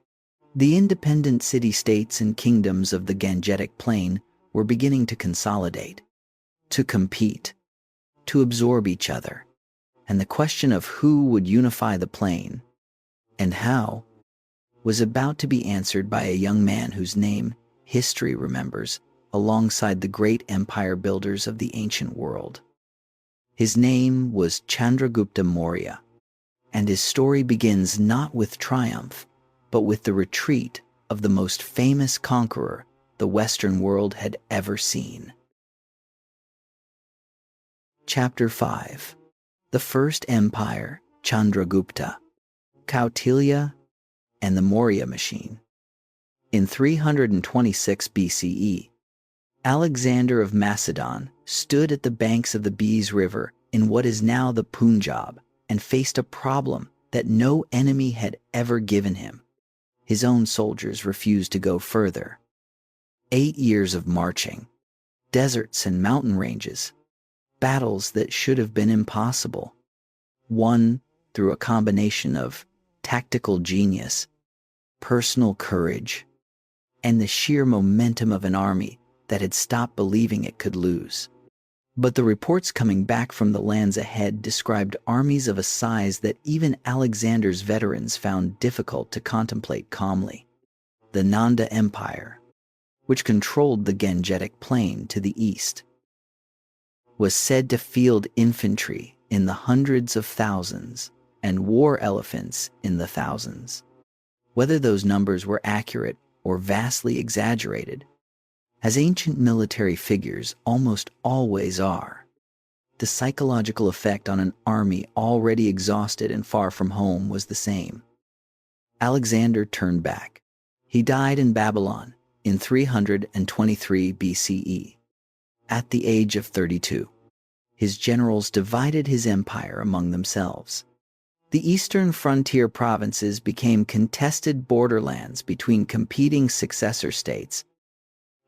The independent city-states and kingdoms of the Gangetic Plain were beginning to consolidate, to compete, to absorb each other, and the question of who would unify the plain, and how, was about to be answered by a young man whose name history remembers alongside the great empire builders of the ancient world. His name was Chandragupta Maurya, and his story begins not with triumph, but with the retreat of the most famous conqueror the Western world had ever seen. Chapter 5. The First Empire, Chandragupta, Kautilya, and the Maurya machine. In 326 BCE, Alexander of Macedon stood at the banks of the Beas River in what is now the Punjab and faced a problem that no enemy had ever given him. His own soldiers refused to go further. 8 years of marching, deserts and mountain ranges, battles that should have been impossible, won through a combination of tactical genius, personal courage, and the sheer momentum of an army that had stopped believing it could lose. But the reports coming back from the lands ahead described armies of a size that even Alexander's veterans found difficult to contemplate calmly. The Nanda Empire, which controlled the Gangetic Plain to the east, was said to field infantry in the hundreds of thousands and war elephants in the thousands. Whether those numbers were accurate or vastly exaggerated, as ancient military figures almost always are, the psychological effect on an army already exhausted and far from home was the same. Alexander turned back. He died in Babylon in 323 BCE, at the age of 32. His generals divided his empire among themselves. The eastern frontier provinces became contested borderlands between competing successor states.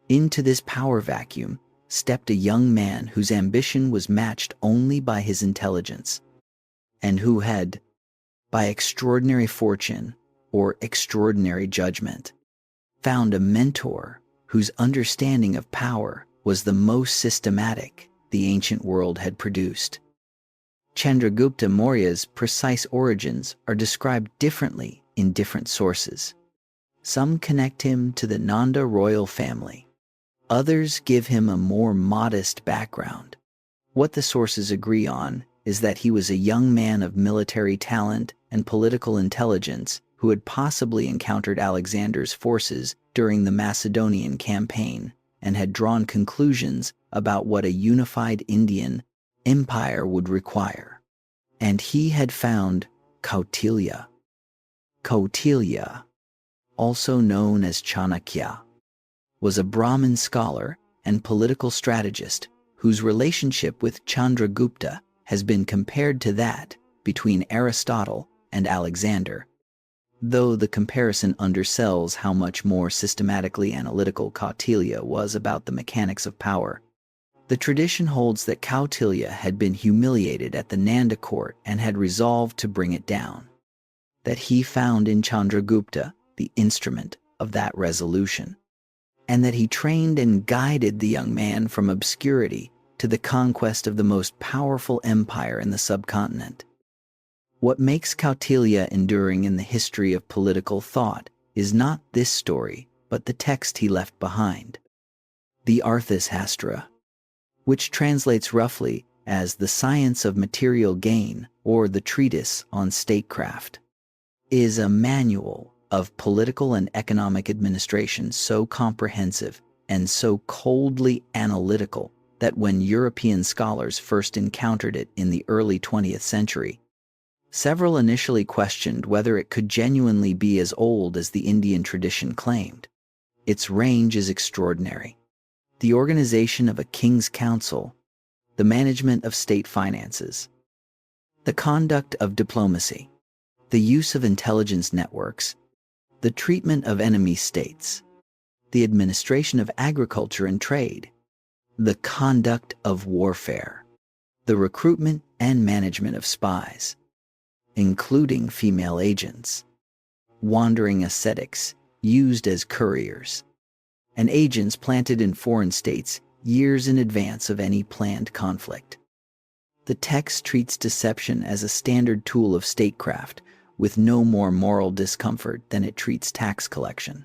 Into this power vacuum stepped a young man whose ambition was matched only by his intelligence, and who had, by extraordinary fortune or extraordinary judgment, found a mentor whose understanding of power was the most systematic the ancient world had produced. Chandragupta Maurya's precise origins are described differently in different sources. Some connect him to the Nanda royal family. Others give him a more modest background. What the sources agree on is that he was a young man of military talent and political intelligence who had possibly encountered Alexander's forces during the Macedonian campaign and had drawn conclusions about what a unified Indian empire would require. And he had found Kautilya. Kautilya, also known as Chanakya, was a Brahmin scholar and political strategist whose relationship with Chandragupta has been compared to that between Aristotle and Alexander, though the comparison undersells how much more systematically analytical Kautilya was about the mechanics of power. The tradition holds that Kautilya had been humiliated at the Nanda court and had resolved to bring it down, that he found in Chandragupta the instrument of that resolution, and that he trained and guided the young man from obscurity to the conquest of the most powerful empire in the subcontinent. What makes Kautilya enduring in the history of political thought is not this story, but the text he left behind. The Arthashastra, which translates roughly as the science of material gain or the treatise on statecraft, is a manual of political and economic administration so comprehensive and so coldly analytical that when European scholars first encountered it in the early 20th century, several initially questioned whether it could genuinely be as old as the Indian tradition claimed. Its range is extraordinary. The organization of a king's council, the management of state finances, the conduct of diplomacy, the use of intelligence networks, the treatment of enemy states, the administration of agriculture and trade, the conduct of warfare, the recruitment and management of spies, including female agents, wandering ascetics used as couriers, and agents planted in foreign states years in advance of any planned conflict. The text treats deception as a standard tool of statecraft with no more moral discomfort than it treats tax collection.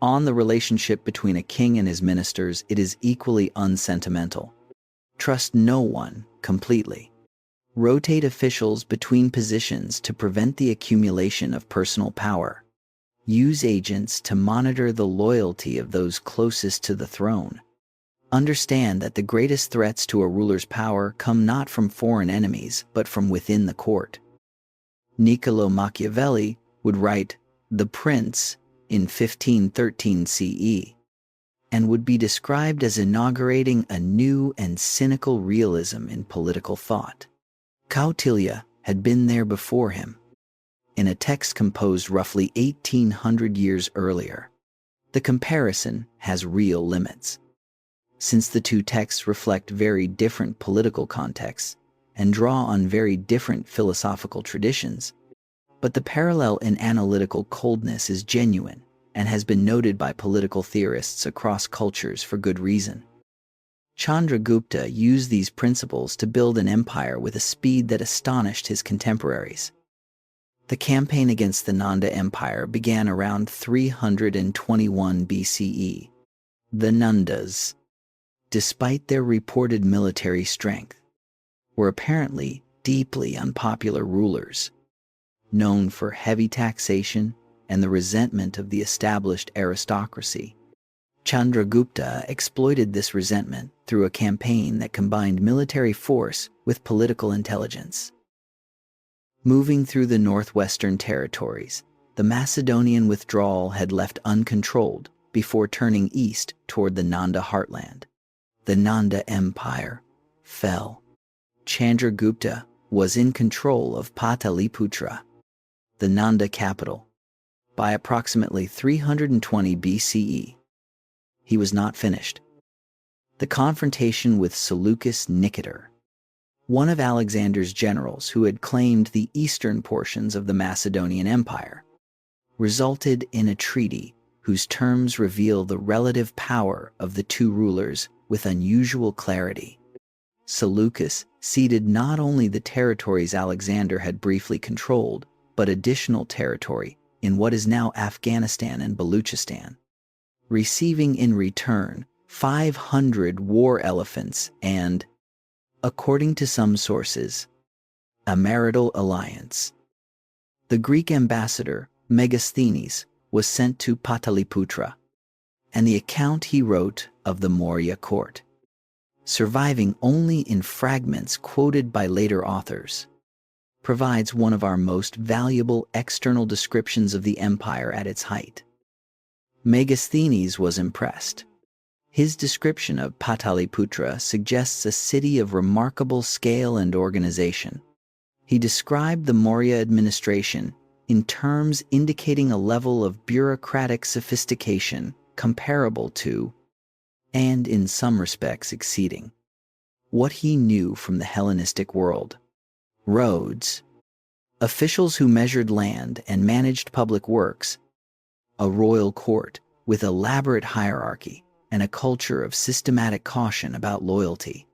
On the relationship between a king and his ministers, it is equally unsentimental. Trust no one completely. Rotate officials between positions to prevent the accumulation of personal power. Use agents to monitor the loyalty of those closest to the throne. Understand that the greatest threats to a ruler's power come not from foreign enemies, but from within the court. Niccolò Machiavelli would write The Prince in 1513 CE, and would be described as inaugurating a new and cynical realism in political thought. Kautilya had been there before him, in a text composed roughly 1800 years earlier. The comparison has real limits, since the two texts reflect very different political contexts and draw on very different philosophical traditions, but the parallel in analytical coldness is genuine and has been noted by political theorists across cultures for good reason. Chandragupta used these principles to build an empire with a speed that astonished his contemporaries. The campaign against the Nanda Empire began around 321 BCE. The Nandas, despite their reported military strength, were apparently deeply unpopular rulers, known for heavy taxation and the resentment of the established aristocracy. Chandragupta exploited this resentment through a campaign that combined military force with political intelligence. Moving through the northwestern territories, the Macedonian withdrawal had left uncontrolled before turning east toward the Nanda heartland. The Nanda Empire fell. Chandragupta was in control of Pataliputra, the Nanda capital, by approximately 320 BCE. He was not finished. The confrontation with Seleucus Nicator, one of Alexander's generals who had claimed the eastern portions of the Macedonian Empire, resulted in a treaty whose terms reveal the relative power of the two rulers with unusual clarity. Seleucus ceded not only the territories Alexander had briefly controlled, but additional territory in what is now Afghanistan and Baluchistan, receiving in return 500 war elephants and, according to some sources, A marital alliance. The Greek ambassador, Megasthenes, was sent to Pataliputra, and the account he wrote of the Maurya court, surviving only in fragments quoted by later authors, provides one of our most valuable external descriptions of the empire at its height. Megasthenes was impressed. His description of Pataliputra suggests a city of remarkable scale and organization. He described the Maurya administration in terms indicating a level of bureaucratic sophistication comparable to, and in some respects exceeding, what he knew from the Hellenistic world. Roads, officials who measured land and managed public works, a royal court with elaborate hierarchy and a culture of systematic caution about loyalty.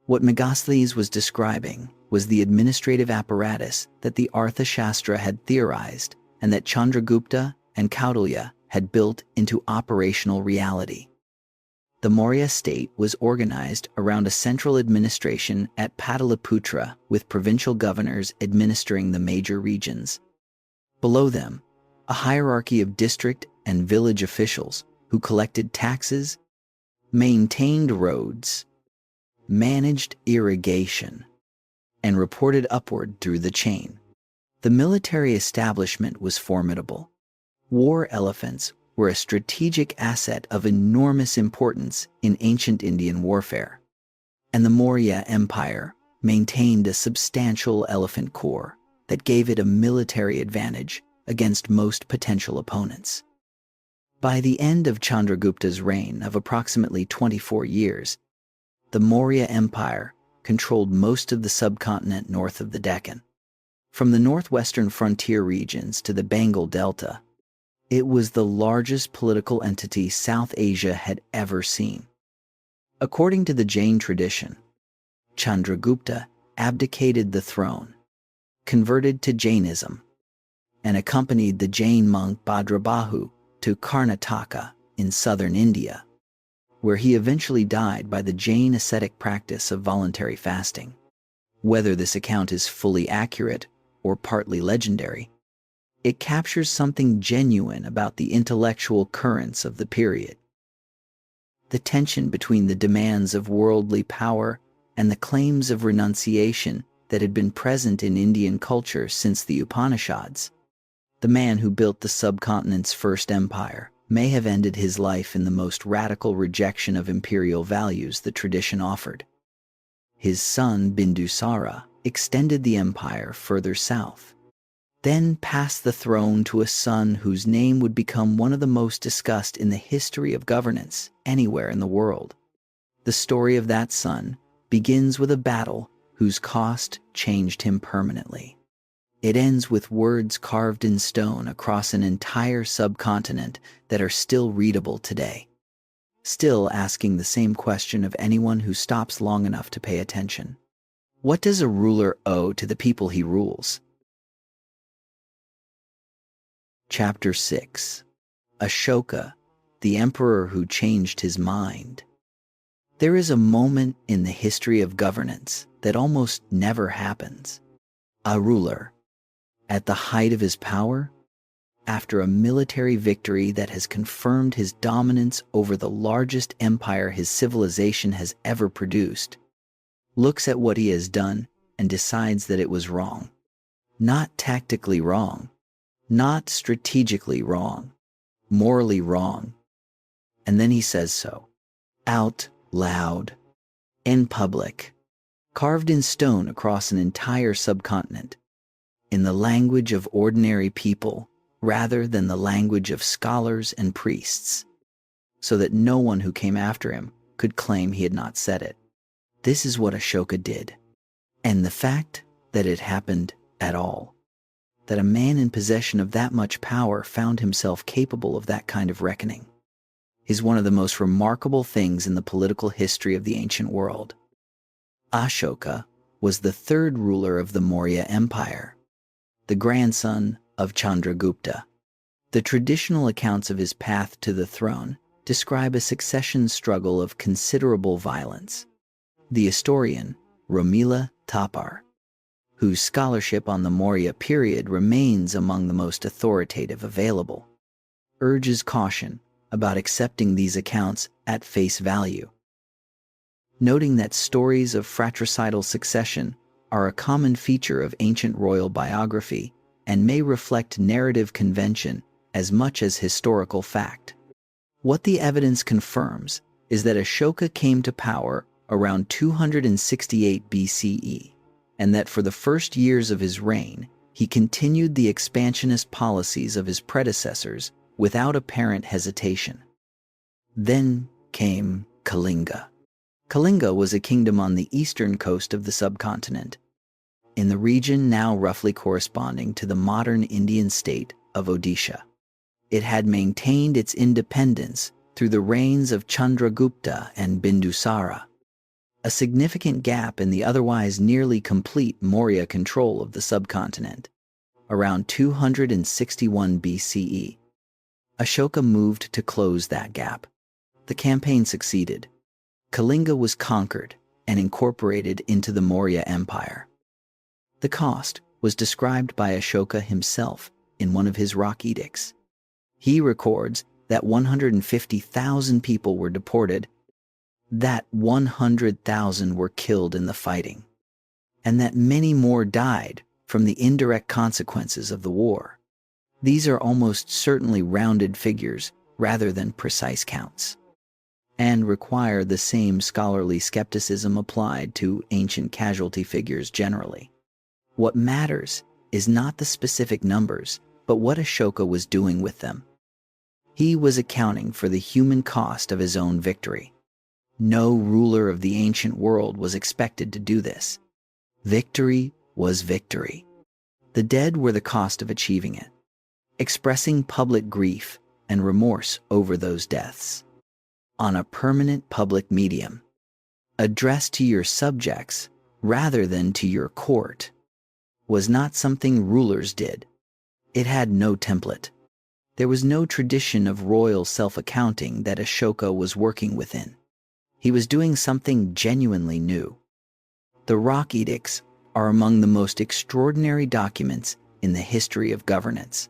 What Megasthenes was describing was the administrative apparatus that the Arthashastra had theorized and that Chandragupta and Kautilya had built into operational reality. The Maurya state was organized around a central administration at Pataliputra with provincial governors administering the major regions. Below them, a hierarchy of district and village officials who collected taxes, maintained roads, managed irrigation, and reported upward through the chain. The military establishment was formidable. War elephants were a strategic asset of enormous importance in ancient Indian warfare, and the Maurya Empire maintained a substantial elephant corps that gave it a military advantage against most potential opponents. By the end of Chandragupta's reign of approximately 24 years, the Maurya Empire controlled most of the subcontinent north of the Deccan. From the northwestern frontier regions to the Bengal Delta, it was the largest political entity South Asia had ever seen. According to the Jain tradition, Chandragupta abdicated the throne, converted to Jainism, and accompanied the Jain monk Bhadrabahu to Karnataka in southern India, where he eventually died by the Jain ascetic practice of voluntary fasting. Whether this account is fully accurate or partly legendary, it captures something genuine about the intellectual currents of the period. The tension between the demands of worldly power and the claims of renunciation that had been present in Indian culture since the Upanishads. The man who built the subcontinent's first empire may have ended his life in the most radical rejection of imperial values the tradition offered. His son Bindusara extended the empire further south, then passed the throne to a son whose name would become one of the most discussed in the history of governance anywhere in the world. The story of that son begins with a battle whose cost changed him permanently. It ends with words carved in stone across an entire subcontinent that are still readable today, still asking the same question of anyone who stops long enough to pay attention. What does a ruler owe to the people he rules? Chapter 6. Ashoka, the emperor who changed his mind. There is a moment in the history of governance that almost never happens. A ruler, at the height of his power, after a military victory that has confirmed his dominance over the largest empire his civilization has ever produced, looks at what he has done and decides that it was wrong. Not tactically wrong, not strategically wrong, morally wrong. And then he says so, out loud, in public, carved in stone across an entire subcontinent, in the language of ordinary people rather than the language of scholars and priests, so that no one who came after him could claim he had not said it. This is what Ashoka did, and the fact that it happened at all, that a man in possession of that much power found himself capable of that kind of reckoning, is one of the most remarkable things in the political history of the ancient world. Ashoka was the third ruler of the Maurya Empire, the grandson of Chandragupta. The traditional accounts of his path to the throne describe a succession struggle of considerable violence. The historian Romila Thapar, whose scholarship on the Maurya period remains among the most authoritative available, urges caution about accepting these accounts at face value, noting that stories of fratricidal succession are a common feature of ancient royal biography and may reflect narrative convention as much as historical fact. What the evidence confirms is that Ashoka came to power around 268 BCE, and that for the first years of his reign, he continued the expansionist policies of his predecessors without apparent hesitation. Then came Kalinga. Kalinga was a kingdom on the eastern coast of the subcontinent, in the region now roughly corresponding to the modern Indian state of Odisha. It had maintained its independence through the reigns of Chandragupta and Bindusara, a significant gap in the otherwise nearly complete Maurya control of the subcontinent. Around 261 BCE, Ashoka moved to close that gap. The campaign succeeded. Kalinga was conquered and incorporated into the Maurya Empire. The cost was described by Ashoka himself in one of his rock edicts. He records that 150,000 people were deported, that 100,000 were killed in the fighting, and that many more died from the indirect consequences of the war. These are almost certainly rounded figures rather than precise counts, and require the same scholarly skepticism applied to ancient casualty figures generally. What matters is not the specific numbers, but what Ashoka was doing with them. He was accounting for the human cost of his own victory. No ruler of the ancient world was expected to do this. Victory was victory. The dead were the cost of achieving it, expressing public grief and remorse over those deaths on a permanent public medium, addressed to your subjects rather than to your court, was not something rulers did. It had no template. There was no tradition of royal self-accounting that Ashoka was working within. He was doing something genuinely new. The rock edicts are among the most extraordinary documents in the history of governance.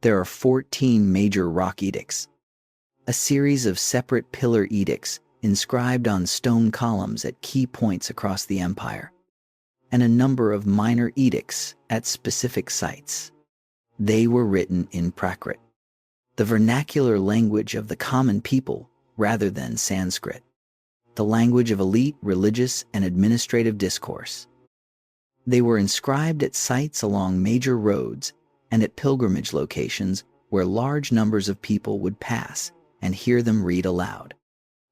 There are 14 major rock edicts, a series of separate pillar edicts inscribed on stone columns at key points across the empire, and a number of minor edicts at specific sites. They were written in Prakrit, the vernacular language of the common people rather than Sanskrit, the language of elite religious and administrative discourse. They were inscribed at sites along major roads and at pilgrimage locations where large numbers of people would pass and hear them read aloud.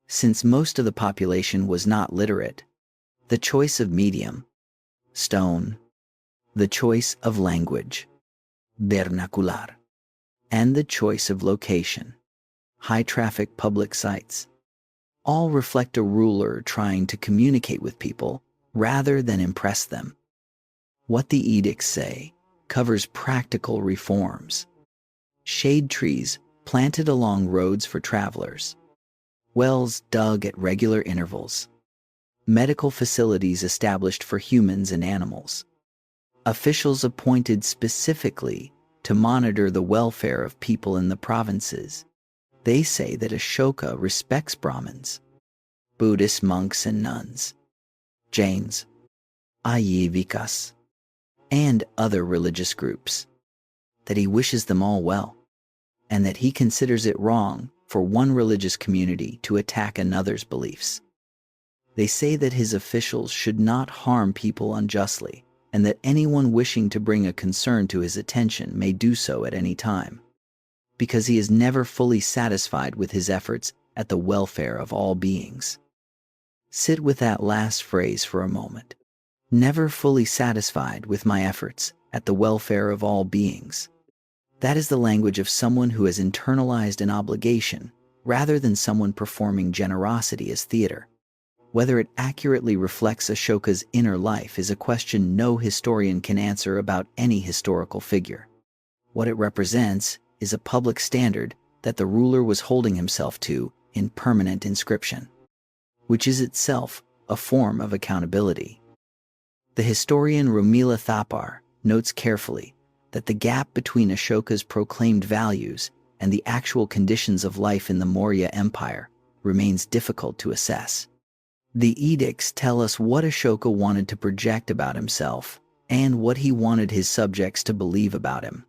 Since most of the population was not literate, the choice of medium, stone, the choice of language, vernacular, and the choice of location, high-traffic public sites, all reflect a ruler trying to communicate with people rather than impress them. What the edicts say covers practical reforms: shade trees planted along roads for travelers, wells dug at regular intervals, medical facilities established for humans and animals, officials appointed specifically to monitor the welfare of people in the provinces. They say that Ashoka respects Brahmins, Buddhist monks and nuns, Jains, Ayyavikas, and other religious groups, that he wishes them all well, and that he considers it wrong for one religious community to attack another's beliefs. They say that his officials should not harm people unjustly, and that anyone wishing to bring a concern to his attention may do so at any time, because he is never fully satisfied with his efforts at the welfare of all beings. Sit with that last phrase for a moment. Never fully satisfied with my efforts at the welfare of all beings. That is the language of someone who has internalized an obligation rather than someone performing generosity as theater. Whether it accurately reflects Ashoka's inner life is a question no historian can answer about any historical figure. What it represents is a public standard that the ruler was holding himself to in permanent inscription, which is itself a form of accountability. The historian Romila Thapar notes carefully that the gap between Ashoka's proclaimed values and the actual conditions of life in the Maurya Empire remains difficult to assess. The edicts tell us what Ashoka wanted to project about himself and what he wanted his subjects to believe about him.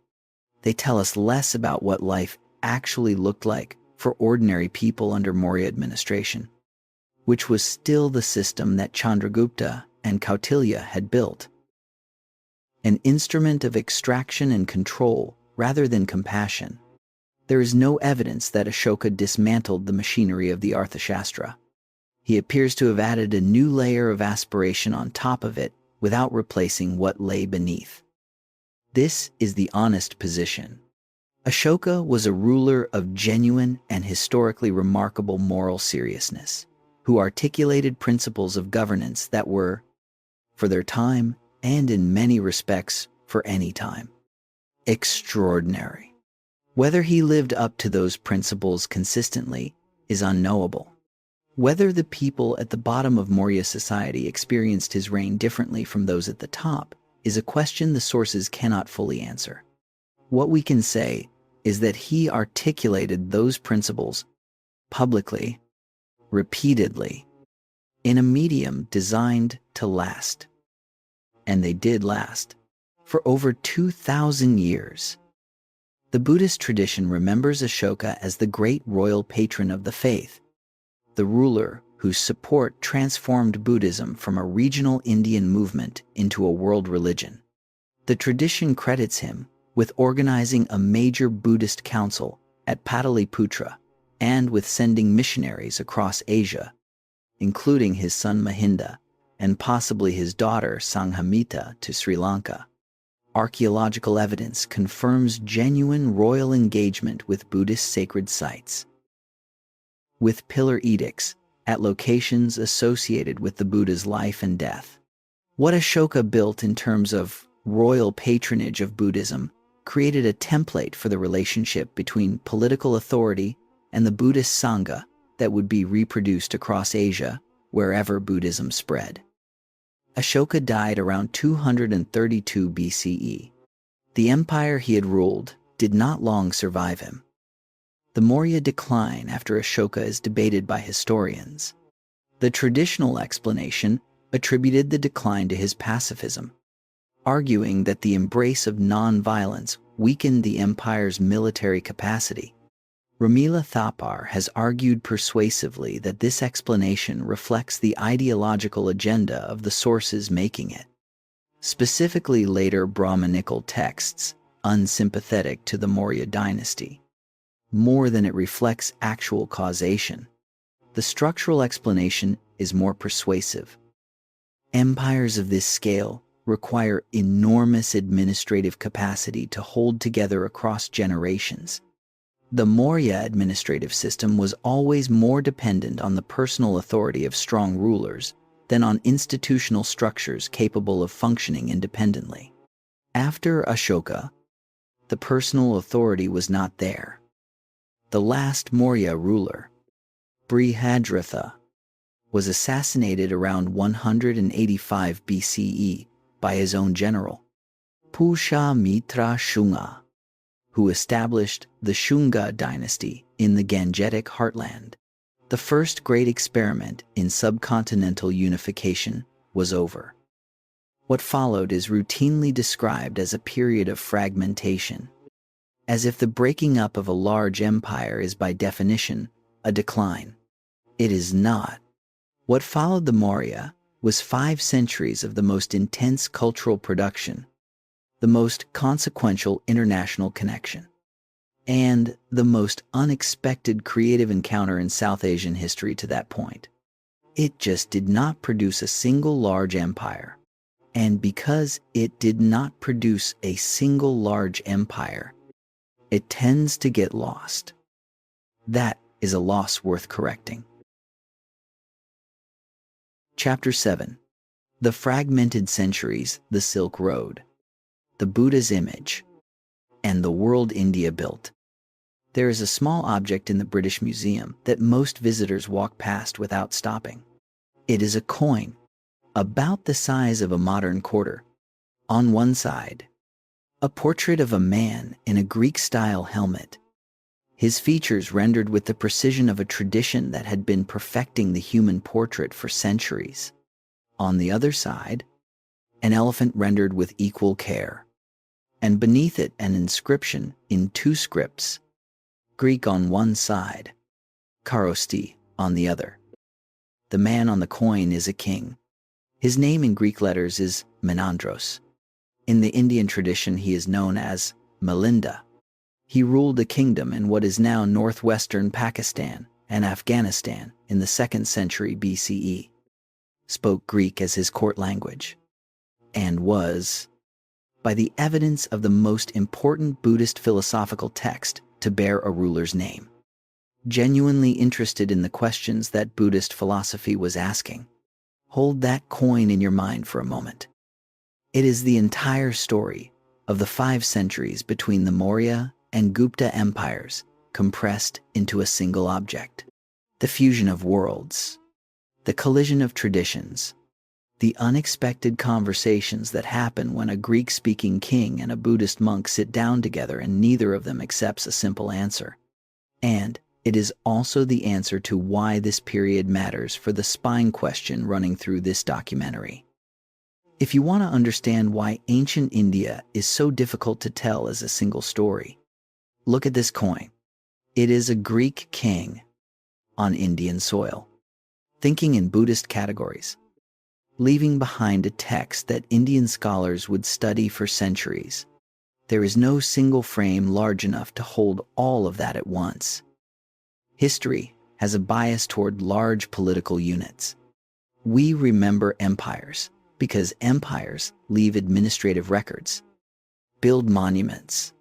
They tell us less about what life actually looked like for ordinary people under Maurya administration, which was still the system that Chandragupta and Kautilya had built. An instrument of extraction and control rather than compassion. There is no evidence that Ashoka dismantled the machinery of the Arthashastra. He appears to have added a new layer of aspiration on top of it without replacing what lay beneath. This is the honest position. Ashoka was a ruler of genuine and historically remarkable moral seriousness, who articulated principles of governance that were, for their time and in many respects for any time, extraordinary. Whether he lived up to those principles consistently is unknowable. Whether the people at the bottom of Maurya society experienced his reign differently from those at the top is a question the sources cannot fully answer. What we can say is that he articulated those principles publicly, repeatedly, in a medium designed to last. And they did last for over 2,000 years. The Buddhist tradition remembers Ashoka as the great royal patron of the faith, the ruler whose support transformed Buddhism from a regional Indian movement into a world religion. The tradition credits him with organizing a major Buddhist council at Pataliputra and with sending missionaries across Asia, including his son Mahinda and possibly his daughter Sanghamita to Sri Lanka. Archaeological evidence confirms genuine royal engagement with Buddhist sacred sites, with pillar edicts at locations associated with the Buddha's life and death. What Ashoka built in terms of royal patronage of Buddhism created a template for the relationship between political authority and the Buddhist Sangha that would be reproduced across Asia wherever Buddhism spread. Ashoka died around 232 BCE. The empire he had ruled did not long survive him. The Maurya decline after Ashoka is debated by historians. The traditional explanation attributed the decline to his pacifism, arguing that the embrace of non-violence weakened the empire's military capacity. Romila Thapar has argued persuasively that this explanation reflects the ideological agenda of the sources making it, specifically later Brahmanical texts, unsympathetic to the Maurya dynasty, more than it reflects actual causation. The structural explanation is more persuasive. Empires of this scale require enormous administrative capacity to hold together across generations. The Maurya administrative system was always more dependent on the personal authority of strong rulers than on institutional structures capable of functioning independently. After Ashoka, the personal authority was not there. The last Maurya ruler, Brihadratha, was assassinated around 185 BCE by his own general, Pushyamitra Shunga, who established the Shunga dynasty in the Gangetic heartland. The first great experiment in subcontinental unification was over. What followed is routinely described as a period of fragmentation, as if the breaking up of a large empire is by definition a decline. It is not. What followed the Maurya was 5 centuries of the most intense cultural production, the most consequential international connection, and the most unexpected creative encounter in South Asian history to that point. It just did not produce a single large empire. And because it did not produce a single large empire, it tends to get lost. That is a loss worth correcting. Chapter 7. The Fragmented Centuries, the Silk Road, the Buddha's Image, and the World India Built. There is a small object in the British Museum that most visitors walk past without stopping. It is a coin, about the size of a modern quarter. On one side, a portrait of a man in a Greek-style helmet, his features rendered with the precision of a tradition that had been perfecting the human portrait for centuries. On the other side, an elephant rendered with equal care, and beneath it an inscription in two scripts, Greek on one side, Karosti on the other. The man on the coin is a king. His name in Greek letters is Menandros. In the Indian tradition, he is known as Milinda. He ruled a kingdom in what is now northwestern Pakistan and Afghanistan in the 2nd century BCE, spoke Greek as his court language, and was, by the evidence of the most important Buddhist philosophical text to bear a ruler's name, genuinely interested in the questions that Buddhist philosophy was asking. Hold that coin in your mind for a moment. It is the entire story of the 5 centuries between the Maurya and Gupta empires compressed into a single object. The fusion of worlds, the collision of traditions, the unexpected conversations that happen when a Greek-speaking king and a Buddhist monk sit down together and neither of them accepts a simple answer. And it is also the answer to why this period matters for the spine question running through this documentary. If you want to understand why ancient India is so difficult to tell as a single story, look at this coin. It is a Greek king on Indian soil, thinking in Buddhist categories, leaving behind a text that Indian scholars would study for centuries. There is no single frame large enough to hold all of that at once. History has a bias toward large political units. We remember empires because empires leave administrative records, build monuments,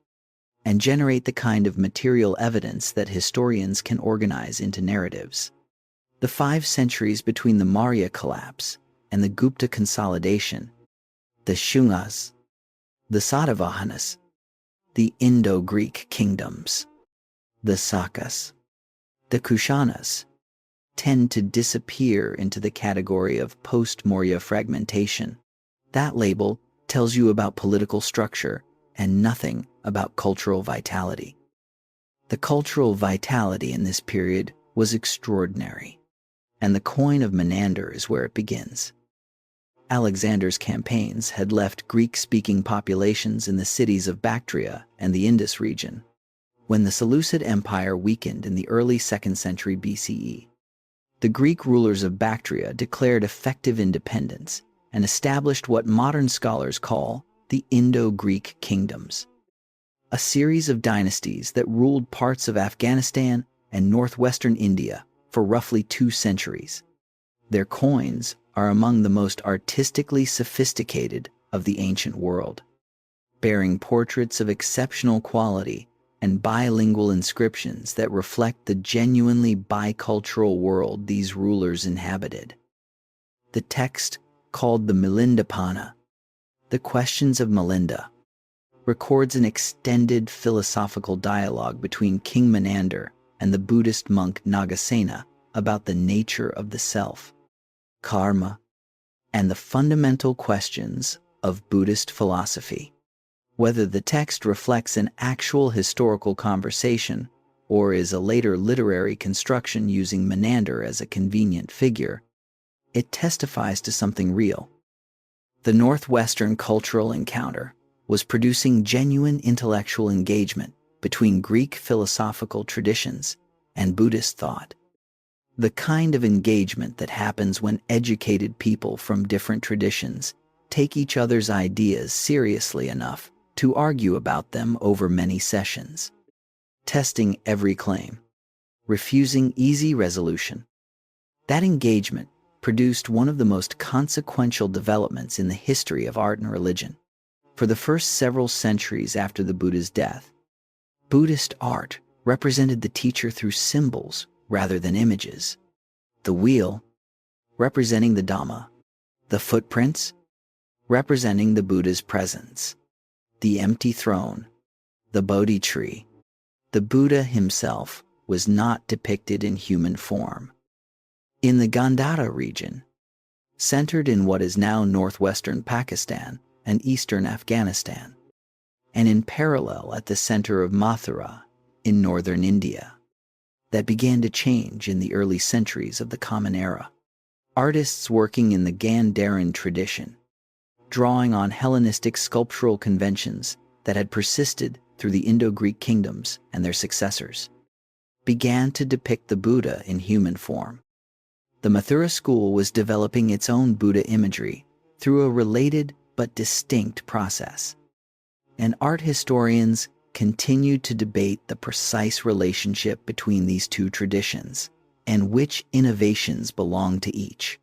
and generate the kind of material evidence that historians can organize into narratives. The 5 centuries between the Maurya collapse and the Gupta consolidation, the Shungas, the Satavahanas, the Indo-Greek kingdoms, the Sakas, the Kushanas, tend to disappear into the category of post-Maurya fragmentation. That label tells you about political structure and nothing about cultural vitality. The cultural vitality in this period was extraordinary, and the coin of Menander is where it begins. Alexander's campaigns had left Greek-speaking populations in the cities of Bactria and the Indus region. When the Seleucid Empire weakened in the early 2nd century BCE, the Greek rulers of Bactria declared effective independence and established what modern scholars call the Indo-Greek kingdoms, a series of dynasties that ruled parts of Afghanistan and northwestern India for roughly 2 centuries. Their coins are among the most artistically sophisticated of the ancient world, bearing portraits of exceptional quality and bilingual inscriptions that reflect the genuinely bicultural world these rulers inhabited. The text, called the Milindapana, the Questions of Milinda, records an extended philosophical dialogue between King Menander and the Buddhist monk Nagasena about the nature of the self, karma, and the fundamental questions of Buddhist philosophy. Whether the text reflects an actual historical conversation or is a later literary construction using Menander as a convenient figure, it testifies to something real. The Northwestern cultural encounter was producing genuine intellectual engagement between Greek philosophical traditions and Buddhist thought. The kind of engagement that happens when educated people from different traditions take each other's ideas seriously enough to argue about them over many sessions, testing every claim, refusing easy resolution. That engagement produced one of the most consequential developments in the history of art and religion. For the first several centuries after the Buddha's death, Buddhist art represented the teacher through symbols rather than images. The wheel, representing the Dhamma, the footprints, representing the Buddha's presence, the empty throne, the Bodhi tree. The Buddha himself was not depicted in human form. In the Gandhara region, centered in what is now northwestern Pakistan and eastern Afghanistan, and in parallel at the center of Mathura in northern India, that began to change in the early centuries of the Common Era. Artists working in the Gandharan tradition, drawing on Hellenistic sculptural conventions that had persisted through the Indo-Greek kingdoms and their successors, began to depict the Buddha in human form. The Mathura school was developing its own Buddha imagery through a related but distinct process, and art historians continued to debate the precise relationship between these two traditions and which innovations belong to each.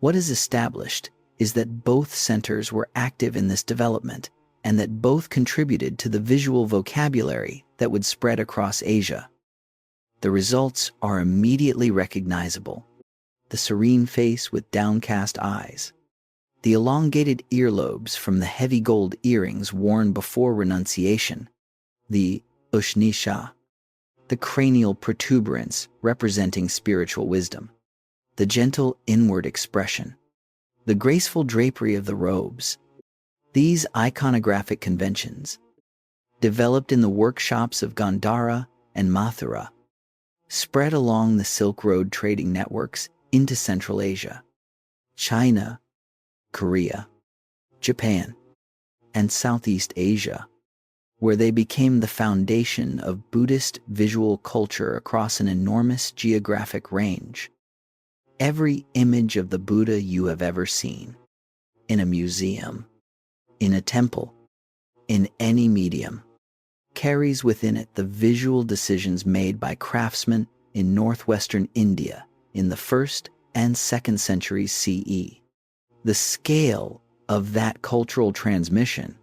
What is established is that both centers were active in this development and that both contributed to the visual vocabulary that would spread across Asia. The results are immediately recognizable: the serene face with downcast eyes, the elongated earlobes from the heavy gold earrings worn before renunciation, the ushnisha, the cranial protuberance representing spiritual wisdom, the gentle inward expression, the graceful drapery of the robes. These iconographic conventions, developed in the workshops of Gandhara and Mathura, spread along the Silk Road trading networks into Central Asia, China, Korea, Japan, and Southeast Asia, where they became the foundation of Buddhist visual culture across an enormous geographic range. Every image of the Buddha you have ever seen, in a museum, in a temple, in any medium, carries within it the visual decisions made by craftsmen in northwestern India in the 1st and 2nd centuries CE. The scale of that cultural transmission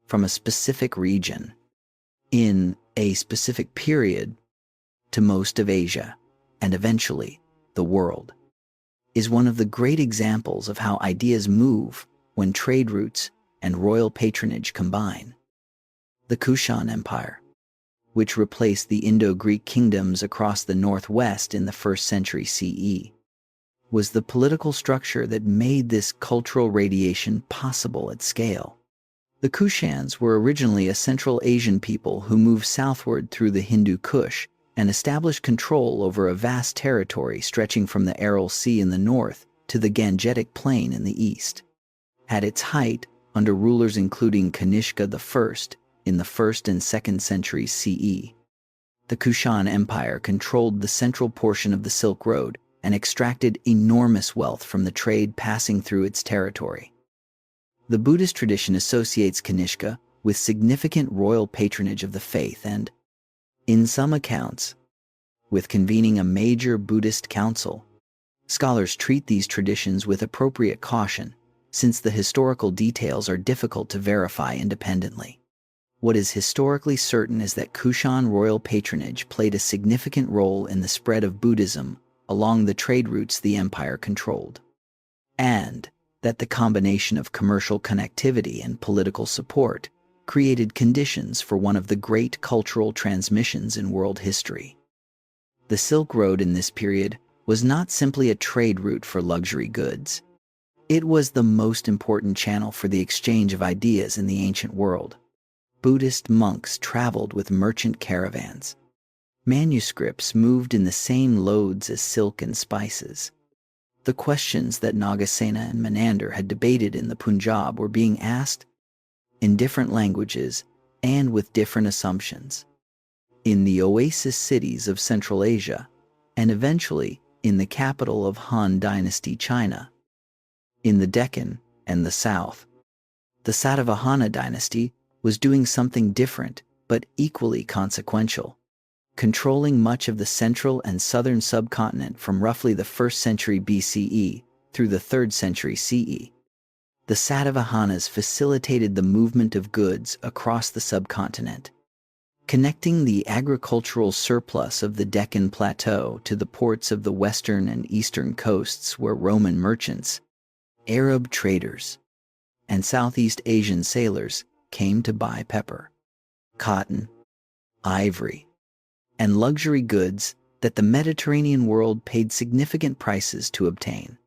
from a specific region in a specific period to most of Asia and eventually the world is one of the great examples of how ideas move when trade routes and royal patronage combine. The Kushan Empire, which replaced the Indo-Greek kingdoms across the northwest in the 1st century CE, was the political structure that made this cultural radiation possible at scale. The Kushans were originally a Central Asian people who moved southward through the Hindu Kush and established control over a vast territory stretching from the Aral Sea in the north to the Gangetic Plain in the east. At its height, under rulers including Kanishka I in the 1st and 2nd centuries CE, the Kushan Empire controlled the central portion of the Silk Road and extracted enormous wealth from the trade passing through its territory. The Buddhist tradition associates Kanishka with significant royal patronage of the faith and, in some accounts, with convening a major Buddhist council. Scholars treat these traditions with appropriate caution, since the historical details are difficult to verify independently. What is historically certain is that Kushan royal patronage played a significant role in the spread of Buddhism along the trade routes the empire controlled, and that the combination of commercial connectivity and political support created conditions for one of the great cultural transmissions in world history. The Silk Road in this period was not simply a trade route for luxury goods. It was the most important channel for the exchange of ideas in the ancient world. Buddhist monks traveled with merchant caravans. Manuscripts moved in the same loads as silk and spices. The questions that Nagasena and Menander had debated in the Punjab were being asked in different languages and with different assumptions in the oasis cities of Central Asia and eventually in the capital of Han Dynasty China. In the Deccan and the South, the Satavahana dynasty was doing something different but equally consequential, controlling much of the central and southern subcontinent from roughly the 1st century BCE through the 3rd century CE. The Satavahanas facilitated the movement of goods across the subcontinent, connecting the agricultural surplus of the Deccan Plateau to the ports of the western and eastern coasts where Roman merchants, Arab traders, and Southeast Asian sailors came to buy pepper, cotton, ivory, and luxury goods that the Mediterranean world paid significant prices to obtain.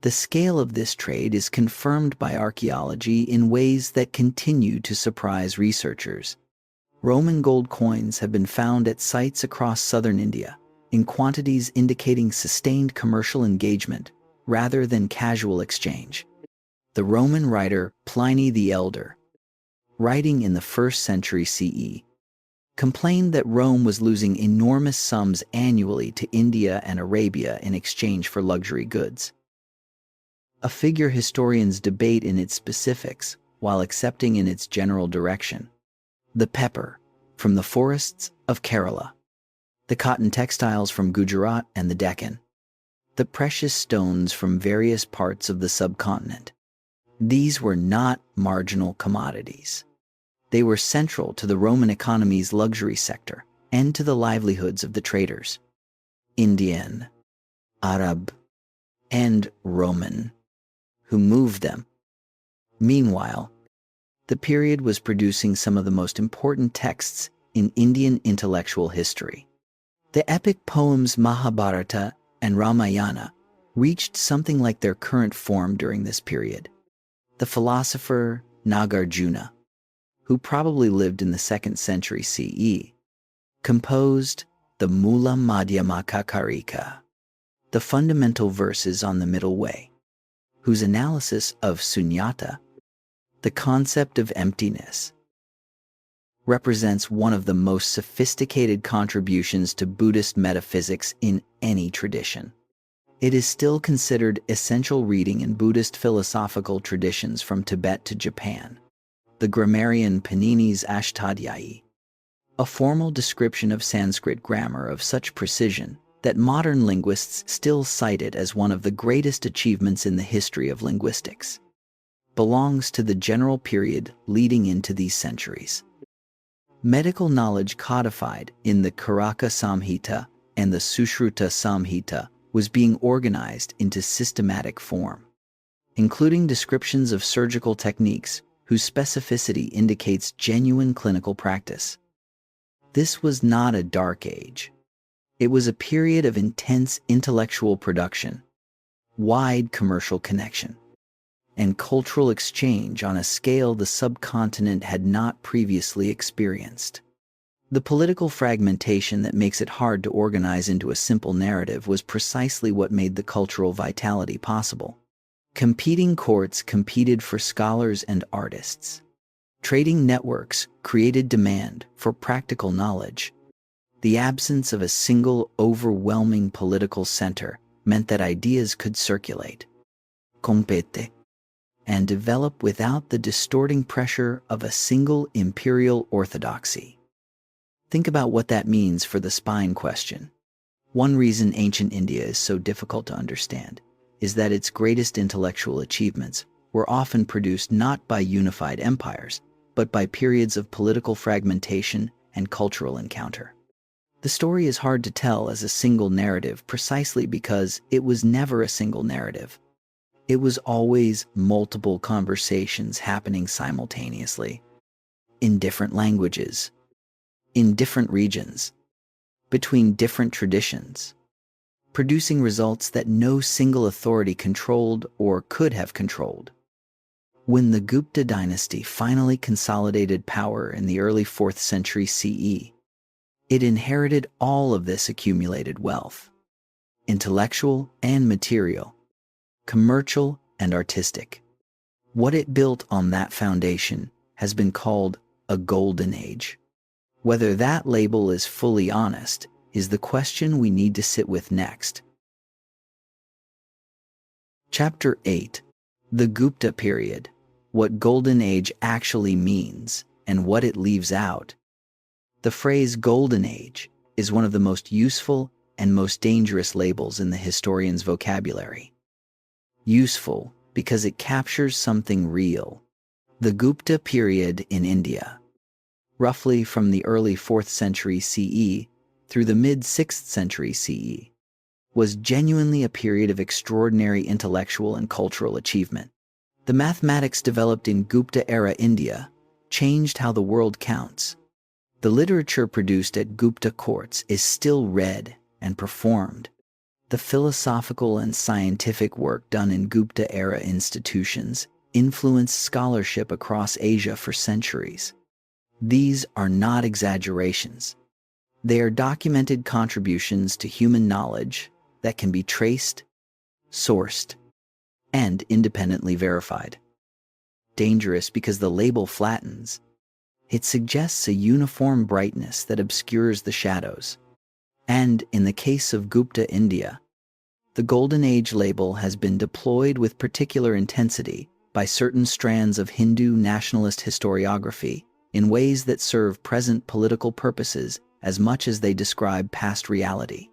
The scale of this trade is confirmed by archaeology in ways that continue to surprise researchers. Roman gold coins have been found at sites across southern India, in quantities indicating sustained commercial engagement rather than casual exchange. The Roman writer Pliny the Elder, writing in the 1st century CE, complained that Rome was losing enormous sums annually to India and Arabia in exchange for luxury goods. A figure historians debate in its specifics while accepting in its general direction. The pepper from the forests of Kerala, the cotton textiles from Gujarat and the Deccan, the precious stones from various parts of the subcontinent. These were not marginal commodities. They were central to the Roman economy's luxury sector and to the livelihoods of the traders. Indian, Arab, and Roman, who moved them. Meanwhile, the period was producing some of the most important texts in Indian intellectual history. The epic poems Mahabharata and Ramayana reached something like their current form during this period. The philosopher Nagarjuna, who probably lived in the 2nd century CE, composed the Mula Madhyamaka Karika, the fundamental verses on the middle way, whose analysis of sunyata, the concept of emptiness, represents one of the most sophisticated contributions to Buddhist metaphysics in any tradition. It is still considered essential reading in Buddhist philosophical traditions from Tibet to Japan. The grammarian Panini's Ashtadhyayi, a formal description of Sanskrit grammar of such precision that modern linguists still cite it as one of the greatest achievements in the history of linguistics, belongs to the general period leading into these centuries. Medical knowledge codified in the Karaka Samhita and the Sushruta Samhita was being organized into systematic form, including descriptions of surgical techniques whose specificity indicates genuine clinical practice. This was not a dark age. It was a period of intense intellectual production, wide commercial connection, and cultural exchange on a scale the subcontinent had not previously experienced. The political fragmentation that makes it hard to organize into a simple narrative was precisely what made the cultural vitality possible. Competing courts competed for scholars and artists. Trading networks created demand for practical knowledge. The absence of a single overwhelming political center meant that ideas could circulate, compete, and develop without the distorting pressure of a single imperial orthodoxy. Think about what that means for the spine question. One reason ancient India is so difficult to understand is that its greatest intellectual achievements were often produced not by unified empires, but by periods of political fragmentation and cultural encounter. The story is hard to tell as a single narrative precisely because it was never a single narrative. It was always multiple conversations happening simultaneously, in different languages, in different regions, between different traditions, producing results that no single authority controlled or could have controlled. When the Gupta dynasty finally consolidated power in the early 4th century CE, it inherited all of this accumulated wealth, intellectual and material, commercial and artistic. What it built on that foundation has been called a golden age. Whether that label is fully honest is the question we need to sit with next. Chapter 8. The Gupta period. What Golden Age actually means and what it leaves out. The phrase Golden Age is one of the most useful and most dangerous labels in the historian's vocabulary. Useful because it captures something real. The Gupta period in India, roughly from the early 4th century CE through the mid-6th century CE, was genuinely a period of extraordinary intellectual and cultural achievement. The mathematics developed in Gupta-era India changed how the world counts. The literature produced at Gupta courts is still read and performed. The philosophical and scientific work done in Gupta-era institutions influenced scholarship across Asia for centuries. These are not exaggerations. They are documented contributions to human knowledge that can be traced, sourced, and independently verified. Dangerous because the label flattens. It suggests a uniform brightness that obscures the shadows. And in the case of Gupta India, the Golden Age label has been deployed with particular intensity by certain strands of Hindu nationalist historiography in ways that serve present political purposes as much as they describe past reality.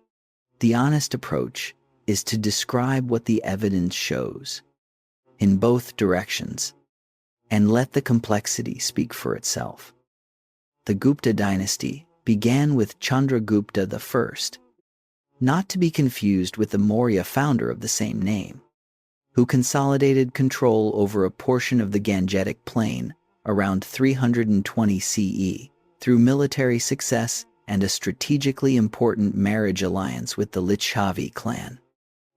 The honest approach is to describe what the evidence shows, in both directions, and let the complexity speak for itself. The Gupta dynasty began with Chandragupta I, not to be confused with the Maurya founder of the same name, who consolidated control over a portion of the Gangetic Plain around 320 CE through military success and a strategically important marriage alliance with the Licchavi clan.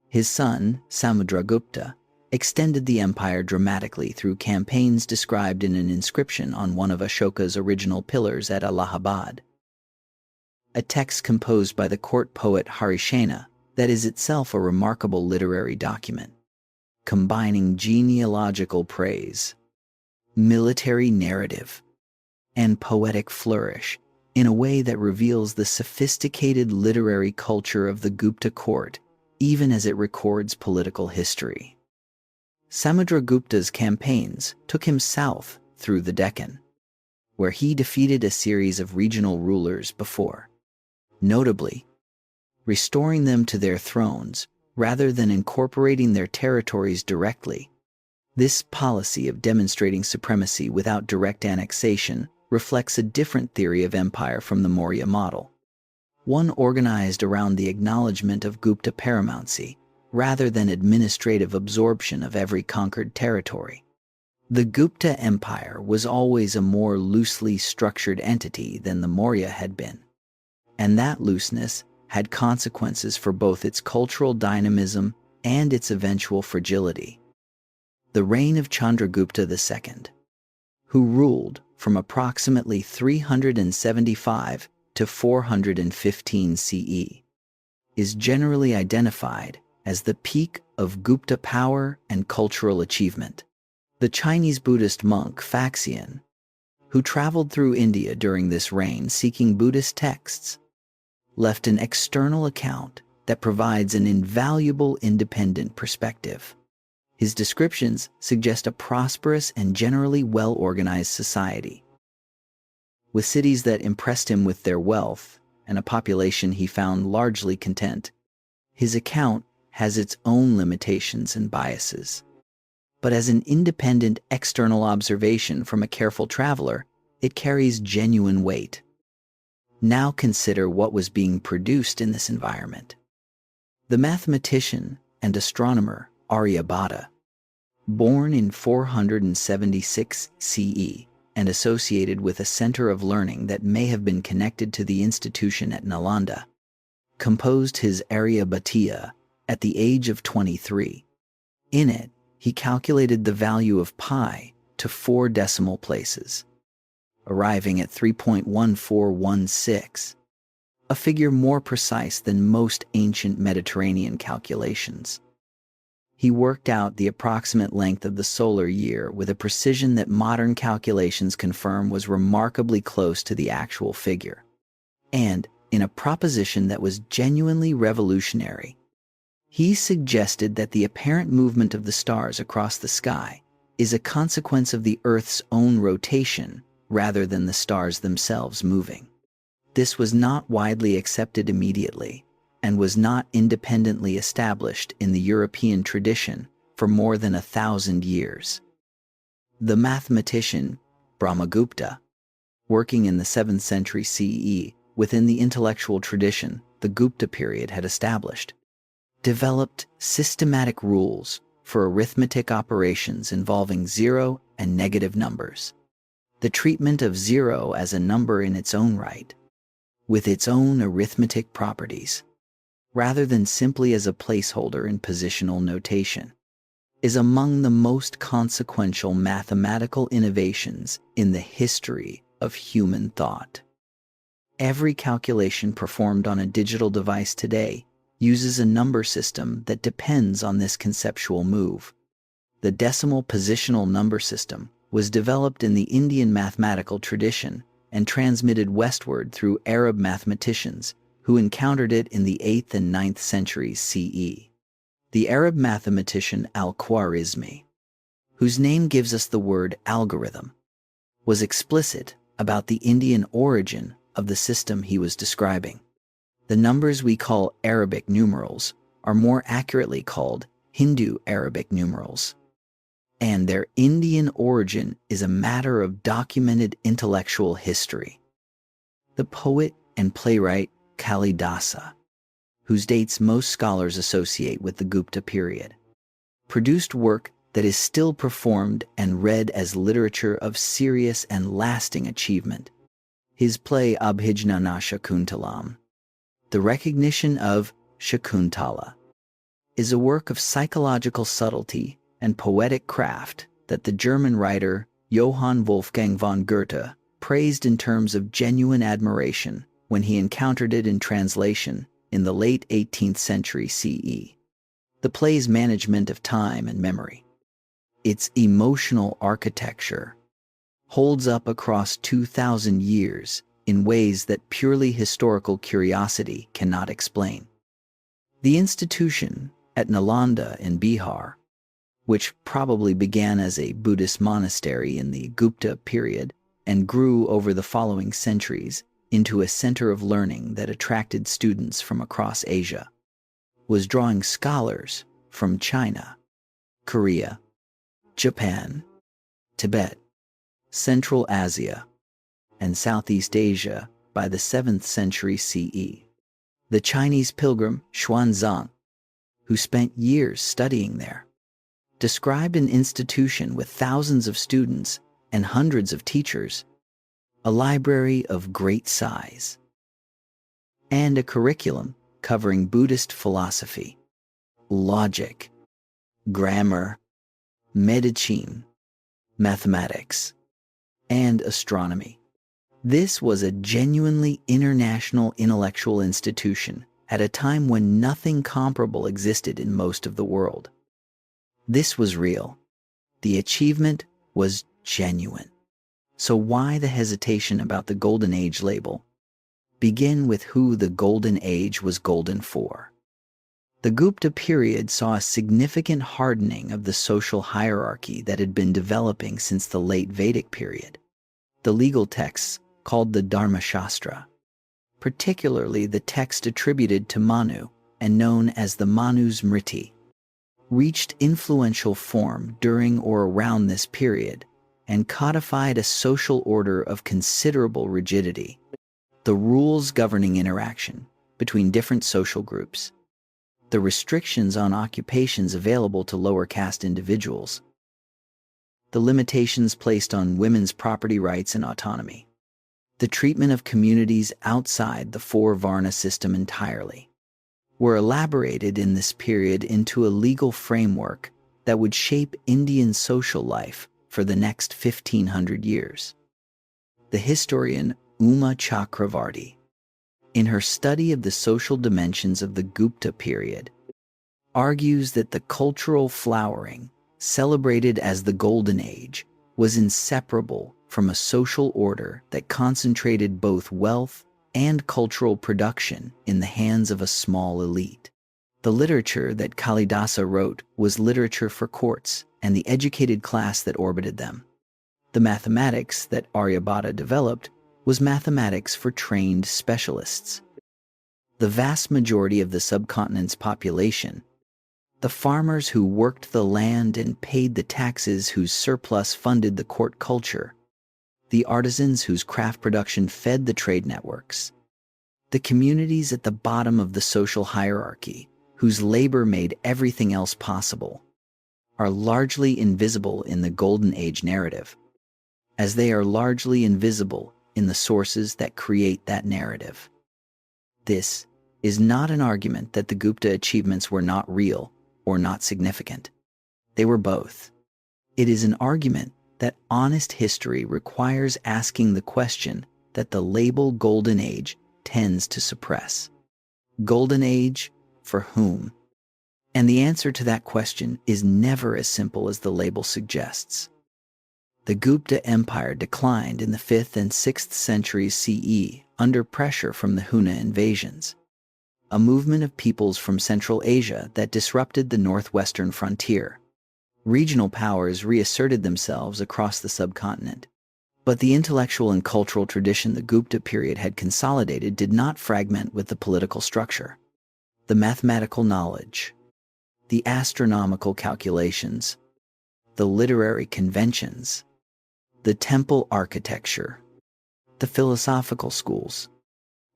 His son, Samudragupta, extended the empire dramatically through campaigns described in an inscription on one of Ashoka's original pillars at Allahabad. A text composed by the court poet Harishena that is itself a remarkable literary document, combining genealogical praise, military narrative, and poetic flourish in a way that reveals the sophisticated literary culture of the Gupta court, even as it records political history. Samudragupta's campaigns took him south through the Deccan, where he defeated a series of regional rulers before, notably, restoring them to their thrones rather than incorporating their territories directly. This policy of demonstrating supremacy without direct annexation reflects a different theory of empire from the Maurya model, one organized around the acknowledgement of Gupta paramountcy rather than administrative absorption of every conquered territory. The Gupta Empire was always a more loosely structured entity than the Maurya had been, and that looseness had consequences for both its cultural dynamism and its eventual fragility. The reign of Chandragupta II, who ruled from approximately 375 to 415 CE, is generally identified as the peak of Gupta power and cultural achievement. The Chinese Buddhist monk Faxian, who traveled through India during this reign seeking Buddhist texts, left an external account that provides an invaluable independent perspective. His descriptions suggest a prosperous and generally well-organized society, with cities that impressed him with their wealth and a population he found largely content. His account has its own limitations and biases, but as an independent external observation from a careful traveler, it carries genuine weight. Now consider what was being produced in this environment. The mathematician and astronomer Aryabhata, born in 476 CE and associated with a center of learning that may have been connected to the institution at Nalanda, composed his Aryabhatiya at the age of 23. In it, he calculated the value of pi to 4 decimal places, arriving at 3.1416, a figure more precise than most ancient Mediterranean calculations. He worked out the approximate length of the solar year with a precision that modern calculations confirm was remarkably close to the actual figure. And, in a proposition that was genuinely revolutionary, he suggested that the apparent movement of the stars across the sky is a consequence of the Earth's own rotation rather than the stars themselves moving. This was not widely accepted immediately and was not independently established in the European tradition for more than 1,000 years. The mathematician Brahmagupta, working in the 7th century CE within the intellectual tradition the Gupta period had established, developed systematic rules for arithmetic operations involving zero and negative numbers. The treatment of zero as a number in its own right, with its own arithmetic properties, rather than simply as a placeholder in positional notation, is among the most consequential mathematical innovations in the history of human thought. Every calculation performed on a digital device today uses a number system that depends on this conceptual move. The decimal positional number system was developed in the Indian mathematical tradition and transmitted westward through Arab mathematicians who encountered it in the 8th and 9th centuries CE. The Arab mathematician al-Khwarizmi, whose name gives us the word algorithm, was explicit about the Indian origin of the system he was describing. The numbers we call Arabic numerals are more accurately called Hindu-Arabic numerals, and their Indian origin is a matter of documented intellectual history. The poet and playwright Kalidasa, whose dates most scholars associate with the Gupta period, produced work that is still performed and read as literature of serious and lasting achievement. His play Abhijnana Shakuntalam, The Recognition of Shakuntala, is a work of psychological subtlety and poetic craft that the German writer Johann Wolfgang von Goethe praised in terms of genuine admiration when he encountered it in translation in the late 18th century CE. The play's management of time and memory, its emotional architecture, holds up across 2,000 years in ways that purely historical curiosity cannot explain. The institution at Nalanda in Bihar, which probably began as a Buddhist monastery in the Gupta period and grew over the following centuries into a center of learning that attracted students from across Asia, was drawing scholars from China, Korea, Japan, Tibet, Central Asia, and Southeast Asia by the 7th century CE. The Chinese pilgrim Xuanzang, who spent years studying there, described an institution with thousands of students and hundreds of teachers, a library of great size, and a curriculum covering Buddhist philosophy, logic, grammar, medicine, mathematics, and astronomy. This was a genuinely international intellectual institution at a time when nothing comparable existed in most of the world. This was real. The achievement was genuine. So why the hesitation about the Golden Age label? Begin with who the Golden Age was golden for. The Gupta period saw a significant hardening of the social hierarchy that had been developing since the late Vedic period. The legal texts, called the Dharmashastra, particularly the text attributed to Manu and known as the Manusmriti, reached influential form during or around this period and codified a social order of considerable rigidity, the rules governing interaction between different social groups, the restrictions on occupations available to lower caste individuals, the limitations placed on women's property rights and autonomy, the treatment of communities outside the four Varna system entirely, were elaborated in this period into a legal framework that would shape Indian social life for the next 1,500 years. The historian Uma Chakravarti, in her study of the social dimensions of the Gupta period, argues that the cultural flowering celebrated as the Golden Age was inseparable from a social order that concentrated both wealth and cultural production in the hands of a small elite. The literature that Kalidasa wrote was literature for courts and the educated class that orbited them. The mathematics that Aryabhata developed was mathematics for trained specialists. The vast majority of the subcontinent's population, the farmers who worked the land and paid the taxes whose surplus funded the court culture, the artisans whose craft production fed the trade networks, the communities at the bottom of the social hierarchy whose labor made everything else possible, are largely invisible in the Golden Age narrative, as they are largely invisible in the sources that create that narrative. This is not an argument that the Gupta achievements were not real or not significant. They were both. It is an argument that honest history requires asking the question that the label Golden Age tends to suppress. Golden Age for whom? And the answer to that question is never as simple as the label suggests. The Gupta Empire declined in the 5th and 6th centuries CE under pressure from the Hunna invasions, a movement of peoples from Central Asia that disrupted the northwestern frontier. Regional powers reasserted themselves across the subcontinent, but the intellectual and cultural tradition the Gupta period had consolidated did not fragment with the political structure. The mathematical knowledge, the astronomical calculations, the literary conventions, the temple architecture, the philosophical schools.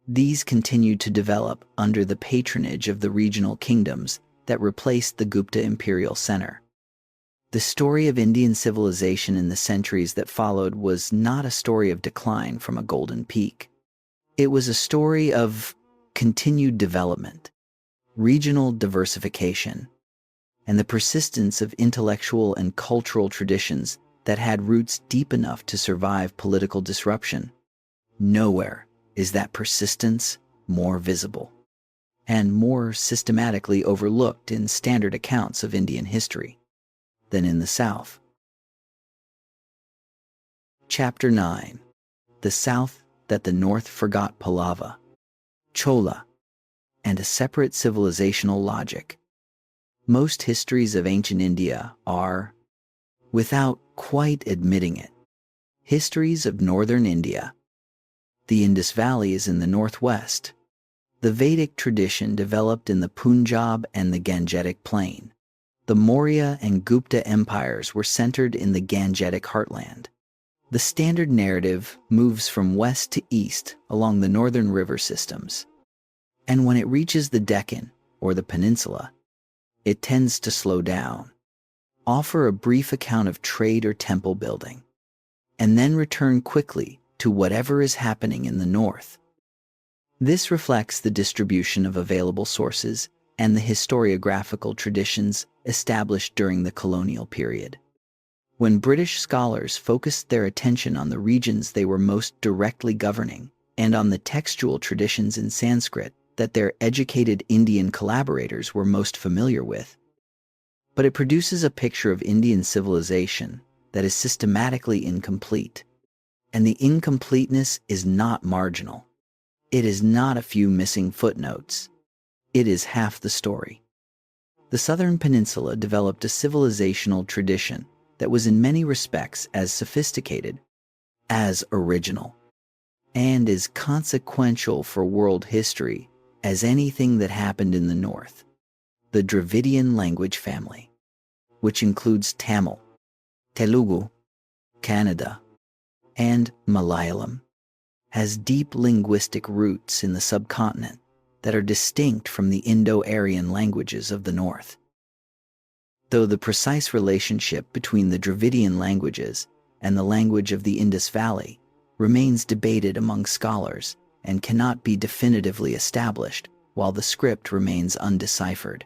These continued to develop under the patronage of the regional kingdoms that replaced the Gupta imperial center. The story of Indian civilization in the centuries that followed was not a story of decline from a golden peak. It was a story of continued development, regional diversification, and the persistence of intellectual and cultural traditions that had roots deep enough to survive political disruption. Nowhere is that persistence more visible and more systematically overlooked in standard accounts of Indian history than in the South. Chapter 9. The South that the North forgot Pallava, Chola, and a separate civilizational logic. Most histories of ancient India are, without quite admitting it, histories of northern India. The Indus Valley is in the northwest. The Vedic tradition developed in the Punjab and the Gangetic Plain. The Maurya and Gupta empires were centered in the Gangetic heartland. The standard narrative moves from west to east along the northern river systems, and when it reaches the Deccan, or the peninsula, it tends to slow down, offer a brief account of trade or temple building, and then return quickly to whatever is happening in the north. This reflects the distribution of available sources and the historiographical traditions established during the colonial period. When British scholars focused their attention on the regions they were most directly governing and on the textual traditions in Sanskrit that their educated Indian collaborators were most familiar with, but it produces a picture of Indian civilization that is systematically incomplete. And the incompleteness is not marginal. It is not a few missing footnotes. It is half the story. The Southern Peninsula developed a civilizational tradition that was in many respects as sophisticated, as original, and as consequential for world history as anything that happened in the North. The Dravidian language family, which includes Tamil, Telugu, Kannada, and Malayalam, has deep linguistic roots in the subcontinent that are distinct from the Indo-Aryan languages of the North. Though the precise relationship between the Dravidian languages and the language of the Indus Valley remains debated among scholars and cannot be definitively established while the script remains undeciphered.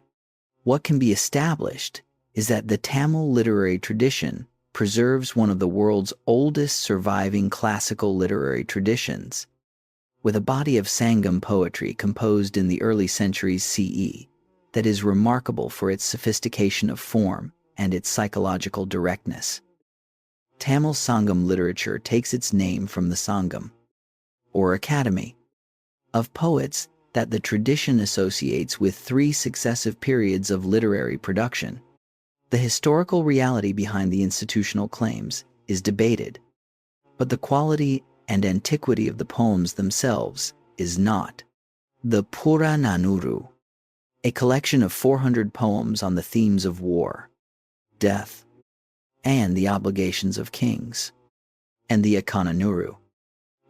What can be established is that the Tamil literary tradition preserves one of the world's oldest surviving classical literary traditions, with a body of Sangam poetry composed in the early centuries CE that is remarkable for its sophistication of form and its psychological directness. Tamil Sangam literature takes its name from the Sangam, or academy, of poets that the tradition associates with 3 successive periods of literary production. The historical reality behind the institutional claims is debated, but the quality and antiquity of the poems themselves is not. The Purananuru, a collection of 400 poems on the themes of war, death, and the obligations of kings, and the Akananuru,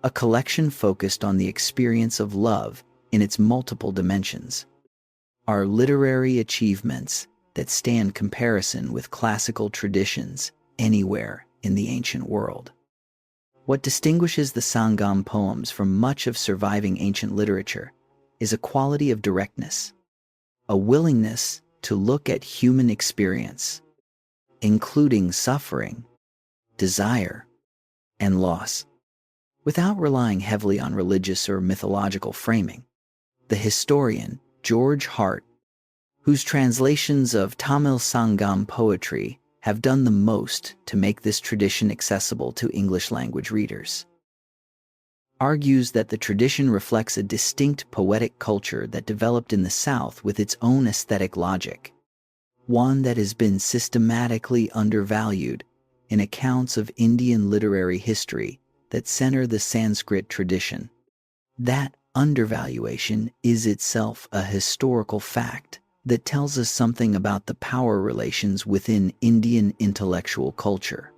a collection focused on the experience of love in its multiple dimensions, are literary achievements that stand comparison with classical traditions anywhere in the ancient world. What distinguishes the Sangam poems from much of surviving ancient literature is a quality of directness, a willingness to look at human experience, including suffering, desire, and loss, without relying heavily on religious or mythological framing. The historian George Hart, whose translations of Tamil Sangam poetry have done the most to make this tradition accessible to English-language readers, argues that the tradition reflects a distinct poetic culture that developed in the South with its own aesthetic logic, one that has been systematically undervalued in accounts of Indian literary history that center the Sanskrit tradition. That undervaluation is itself a historical fact that tells us something about the power relations within Indian intellectual culture.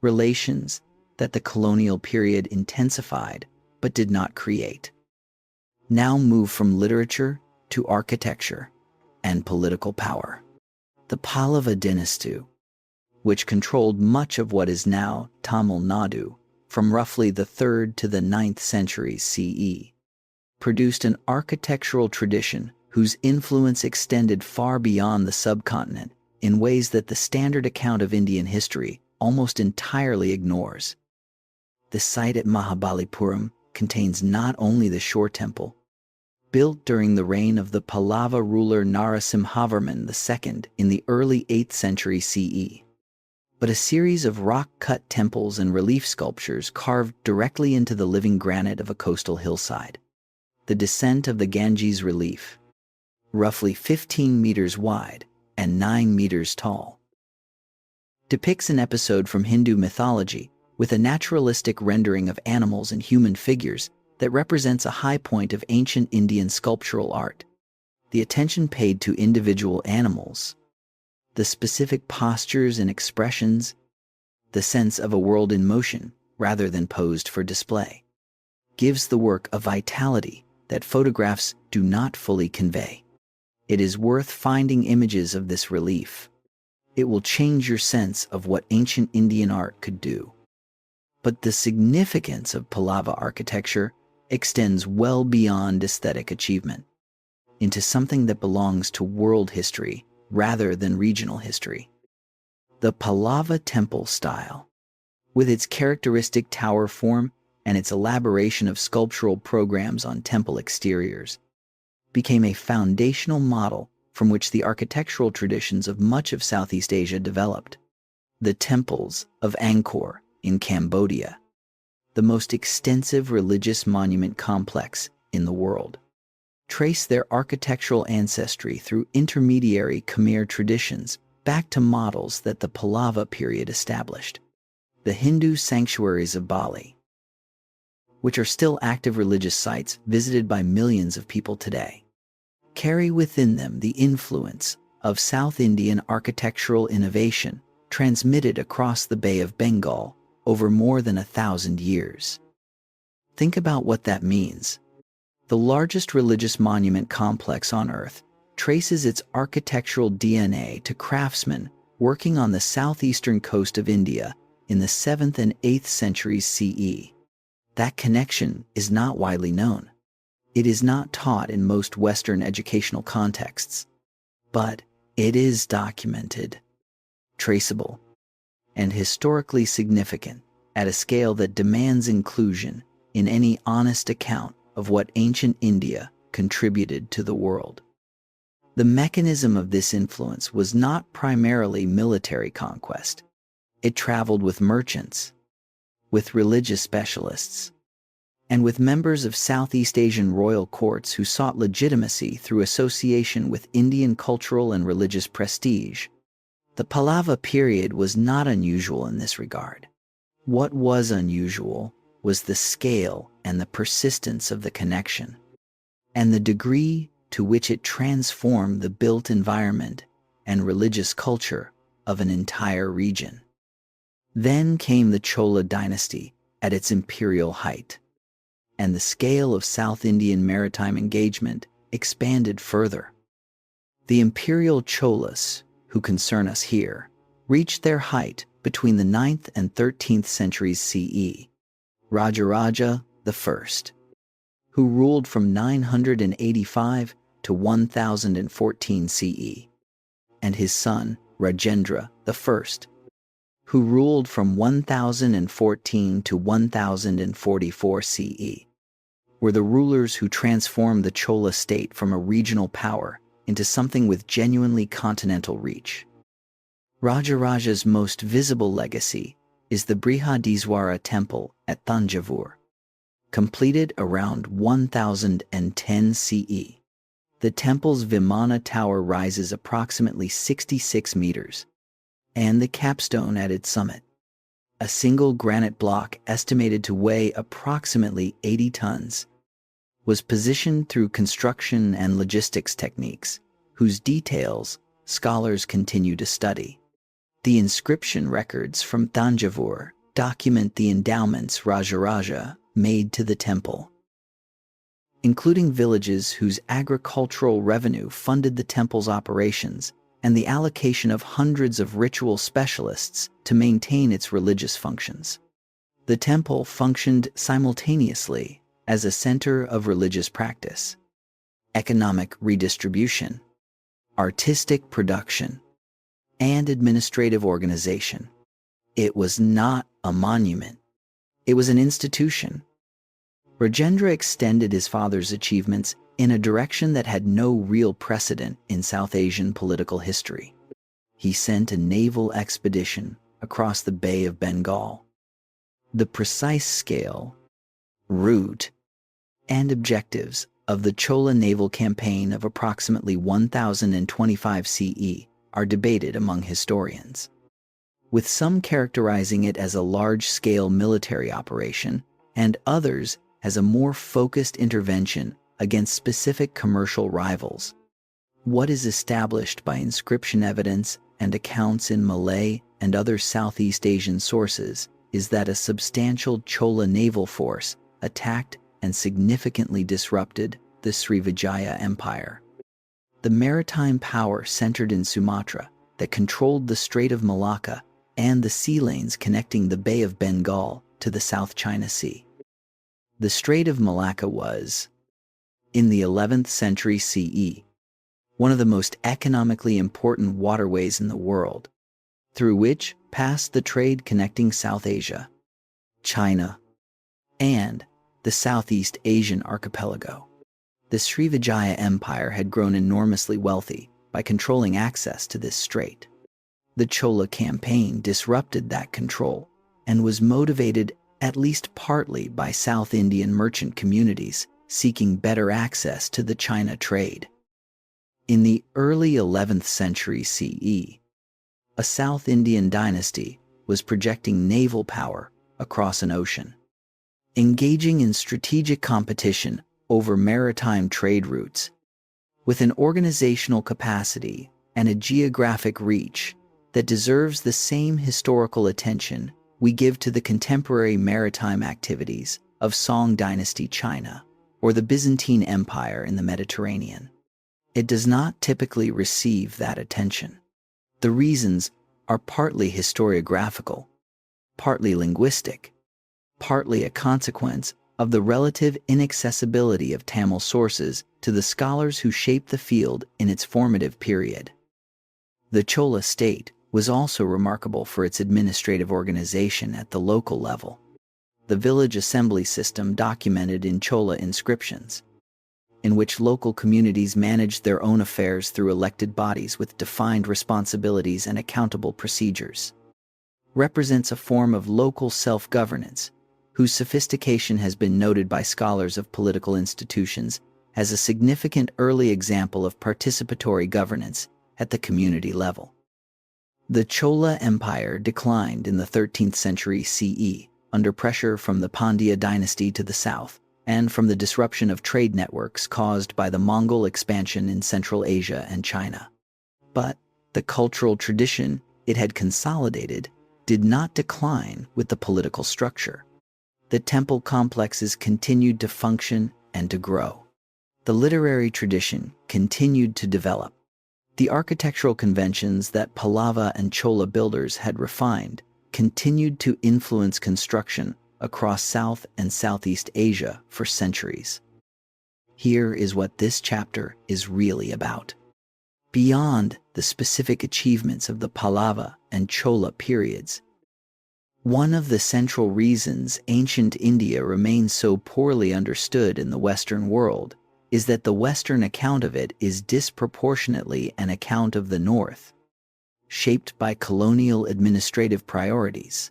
Relations that the colonial period intensified but did not create, now move from literature to architecture and political power. The Pallava dynasty, which controlled much of what is now Tamil Nadu from roughly the 3rd to the 9th centuries CE, produced an architectural tradition whose influence extended far beyond the subcontinent in ways that the standard account of Indian history almost entirely ignores. The site at Mahabalipuram contains not only the shore temple, built during the reign of the Pallava ruler Narasimhavarman II in the early 8th century CE, but a series of rock-cut temples and relief sculptures carved directly into the living granite of a coastal hillside. The descent of the Ganges relief, roughly 15 meters wide and 9 meters tall, depicts an episode from Hindu mythology with a naturalistic rendering of animals and human figures that represents a high point of ancient Indian sculptural art. The attention paid to individual animals, the specific postures and expressions, the sense of a world in motion rather than posed for display, gives the work a vitality that photographs do not fully convey. It is worth finding images of this relief. It will change your sense of what ancient Indian art could do. But the significance of Pallava architecture extends well beyond aesthetic achievement into something that belongs to world history rather than regional history. The Pallava temple style, with its characteristic tower form and its elaboration of sculptural programs on temple exteriors, became a foundational model from which the architectural traditions of much of Southeast Asia developed. The temples of Angkor in Cambodia, the most extensive religious monument complex in the world, trace their architectural ancestry through intermediary Khmer traditions back to models that the Pallava period established. The Hindu sanctuaries of Bali, which are still active religious sites visited by millions of people today, carry within them the influence of South Indian architectural innovation transmitted across the Bay of Bengal over more than 1,000 years. Think about what that means. The largest religious monument complex on Earth traces its architectural DNA to craftsmen working on the southeastern coast of India in the 7th and 8th centuries CE. That connection is not widely known. It is not taught in most Western educational contexts, but it is documented, traceable, and historically significant at a scale that demands inclusion in any honest account of what ancient India contributed to the world. The mechanism of this influence was not primarily military conquest. It traveled with merchants, with religious specialists, and with members of Southeast Asian royal courts who sought legitimacy through association with Indian cultural and religious prestige. The Pallava period was not unusual in this regard. What was unusual was the scale and the persistence of the connection, and the degree to which it transformed the built environment and religious culture of an entire region. Then came the Chola dynasty at its imperial height, and the scale of South Indian maritime engagement expanded further. The imperial Cholas, who concern us here, reached their height between the 9th and 13th centuries CE. Rajaraja I, who ruled from 985 to 1014 CE, and his son, Rajendra I, who ruled from 1014 to 1044 CE, were the rulers who transformed the Chola state from a regional power into something with genuinely continental reach. Rajaraja's most visible legacy is the Brihadiswara temple at Thanjavur, completed around 1010 CE. The temple's Vimana tower rises approximately 66 meters, and the capstone at its summit, a single granite block estimated to weigh approximately 80 tons, was positioned through construction and logistics techniques whose details scholars continue to study. The inscription records from Thanjavur document the endowments Rajaraja made to the temple, including villages whose agricultural revenue funded the temple's operations and the allocation of hundreds of ritual specialists to maintain its religious functions. The temple functioned simultaneously as a center of religious practice, economic redistribution, artistic production, and administrative organization. It was not a monument. It was an institution. Rajendra extended his father's achievements in a direction that had no real precedent in South Asian political history. He sent a naval expedition across the Bay of Bengal. The precise scale, route, and objectives of the Chola naval campaign of approximately 1025 CE are debated among historians, with some characterizing it as a large-scale military operation and others as a more focused intervention against specific commercial rivals. What is established by inscription evidence and accounts in Malay and other Southeast Asian sources is that a substantial Chola naval force attacked and significantly disrupted the Srivijaya Empire, the maritime power centered in Sumatra that controlled the Strait of Malacca and the sea lanes connecting the Bay of Bengal to the South China Sea. The Strait of Malacca was, in the 11th century CE, one of the most economically important waterways in the world, through which passed the trade connecting South Asia, China, and the Southeast Asian archipelago. The Srivijaya Empire had grown enormously wealthy by controlling access to this strait. The Chola campaign disrupted that control and was motivated at least partly by South Indian merchant communities seeking better access to the China trade. In the early 11th century CE, a South Indian dynasty was projecting naval power across an ocean, engaging in strategic competition over maritime trade routes, with an organizational capacity and a geographic reach that deserves the same historical attention we give to the contemporary maritime activities of Song Dynasty China or the Byzantine Empire in the Mediterranean. It does not typically receive that attention. The reasons are partly historiographical, partly linguistic, partly a consequence of the relative inaccessibility of Tamil sources to the scholars who shaped the field in its formative period. The Chola state was also remarkable for its administrative organization at the local level. The village assembly system documented in Chola inscriptions, in which local communities managed their own affairs through elected bodies with defined responsibilities and accountable procedures, represents a form of local self-governance whose sophistication has been noted by scholars of political institutions as a significant early example of participatory governance at the community level. The Chola Empire declined in the 13th century CE under pressure from the Pandya dynasty to the south and from the disruption of trade networks caused by the Mongol expansion in Central Asia and China. But the cultural tradition it had consolidated did not decline with the political structure. The temple complexes continued to function and to grow. The literary tradition continued to develop. The architectural conventions that Pallava and Chola builders had refined continued to influence construction across South and Southeast Asia for centuries. Here is what this chapter is really about. Beyond the specific achievements of the Pallava and Chola periods, one of the central reasons ancient India remains so poorly understood in the Western world is that the Western account of it is disproportionately an account of the North, shaped by colonial administrative priorities,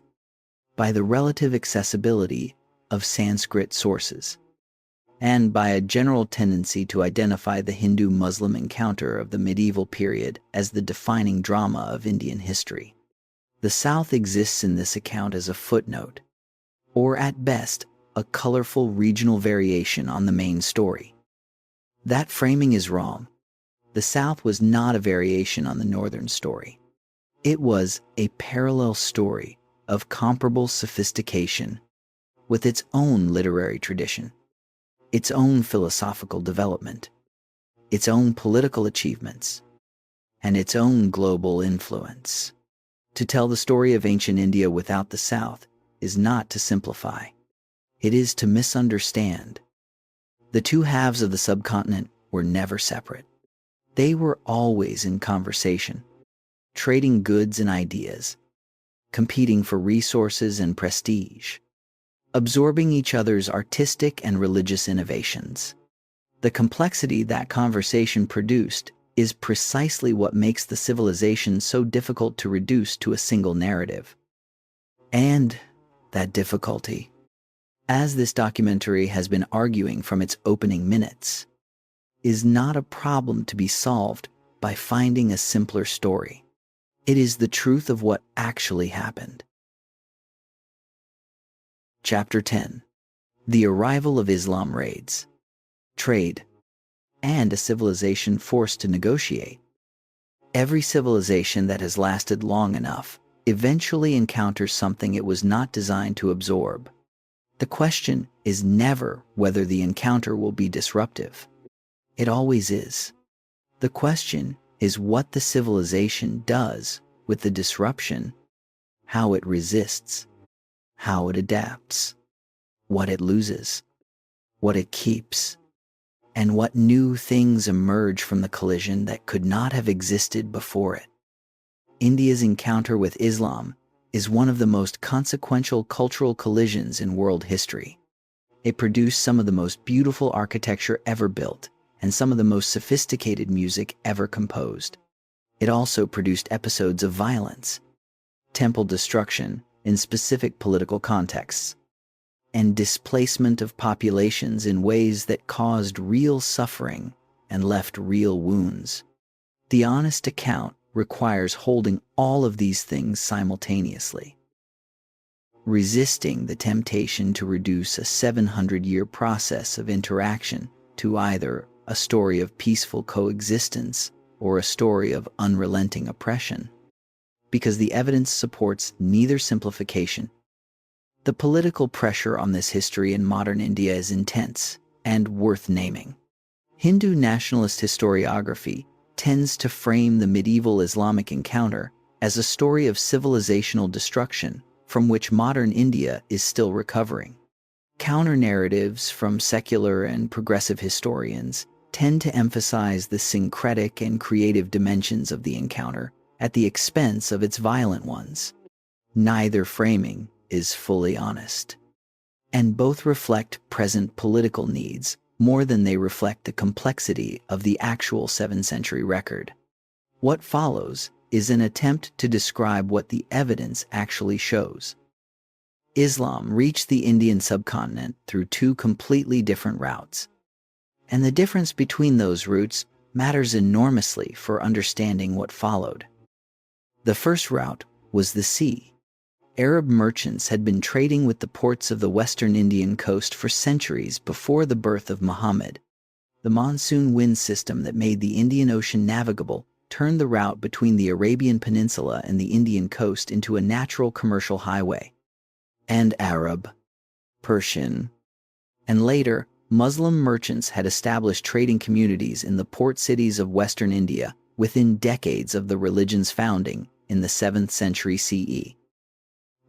by the relative accessibility of Sanskrit sources, and by a general tendency to identify the Hindu-Muslim encounter of the medieval period as the defining drama of Indian history. The South exists in this account as a footnote, or at best, a colorful regional variation on the main story. That framing is wrong. The South was not a variation on the Northern story. It was a parallel story of comparable sophistication with its own literary tradition, its own philosophical development, its own political achievements, and its own global influence. To tell the story of ancient India without the South is not to simplify. It is to misunderstand. The two halves of the subcontinent were never separate. They were always in conversation, trading goods and ideas, competing for resources and prestige, absorbing each other's artistic and religious innovations. The complexity that conversation produced is precisely what makes the civilization so difficult to reduce to a single narrative. And that difficulty, as this documentary has been arguing from its opening minutes, is not a problem to be solved by finding a simpler story. It is the truth of what actually happened. Chapter 10. The arrival of Islam raids, trade, and a civilization forced to negotiate. Every civilization that has lasted long enough eventually encounters something it was not designed to absorb. The question is never whether the encounter will be disruptive. It always is. The question is what the civilization does with the disruption, how it resists, how it adapts, what it loses, what it keeps, and what new things emerge from the collision that could not have existed before it. India's encounter with Islam is one of the most consequential cultural collisions in world history. It produced some of the most beautiful architecture ever built and some of the most sophisticated music ever composed. It also produced episodes of violence, temple destruction in specific political contexts, and displacement of populations in ways that caused real suffering and left real wounds. The honest account requires holding all of these things simultaneously. Resisting the temptation to reduce a 700-year process of interaction to either a story of peaceful coexistence or a story of unrelenting oppression, because the evidence supports neither simplification. The political pressure on this history in modern India is intense and worth naming. Hindu nationalist historiography tends to frame the medieval Islamic encounter as a story of civilizational destruction from which modern India is still recovering. Counter-narratives from secular and progressive historians tend to emphasize the syncretic and creative dimensions of the encounter at the expense of its violent ones. Neither framing is fully honest, and both reflect present political needs more than they reflect the complexity of the actual 7th century record. What follows is an attempt to describe what the evidence actually shows. Islam reached the Indian subcontinent through two completely different routes, and the difference between those routes matters enormously for understanding what followed. The first route was the sea. Arab merchants had been trading with the ports of the western Indian coast for centuries before the birth of Muhammad. The monsoon wind system that made the Indian Ocean navigable turned the route between the Arabian Peninsula and the Indian coast into a natural commercial highway. And Arab, Persian, and later Muslim merchants had established trading communities in the port cities of western India within decades of the religion's founding in the 7th century CE.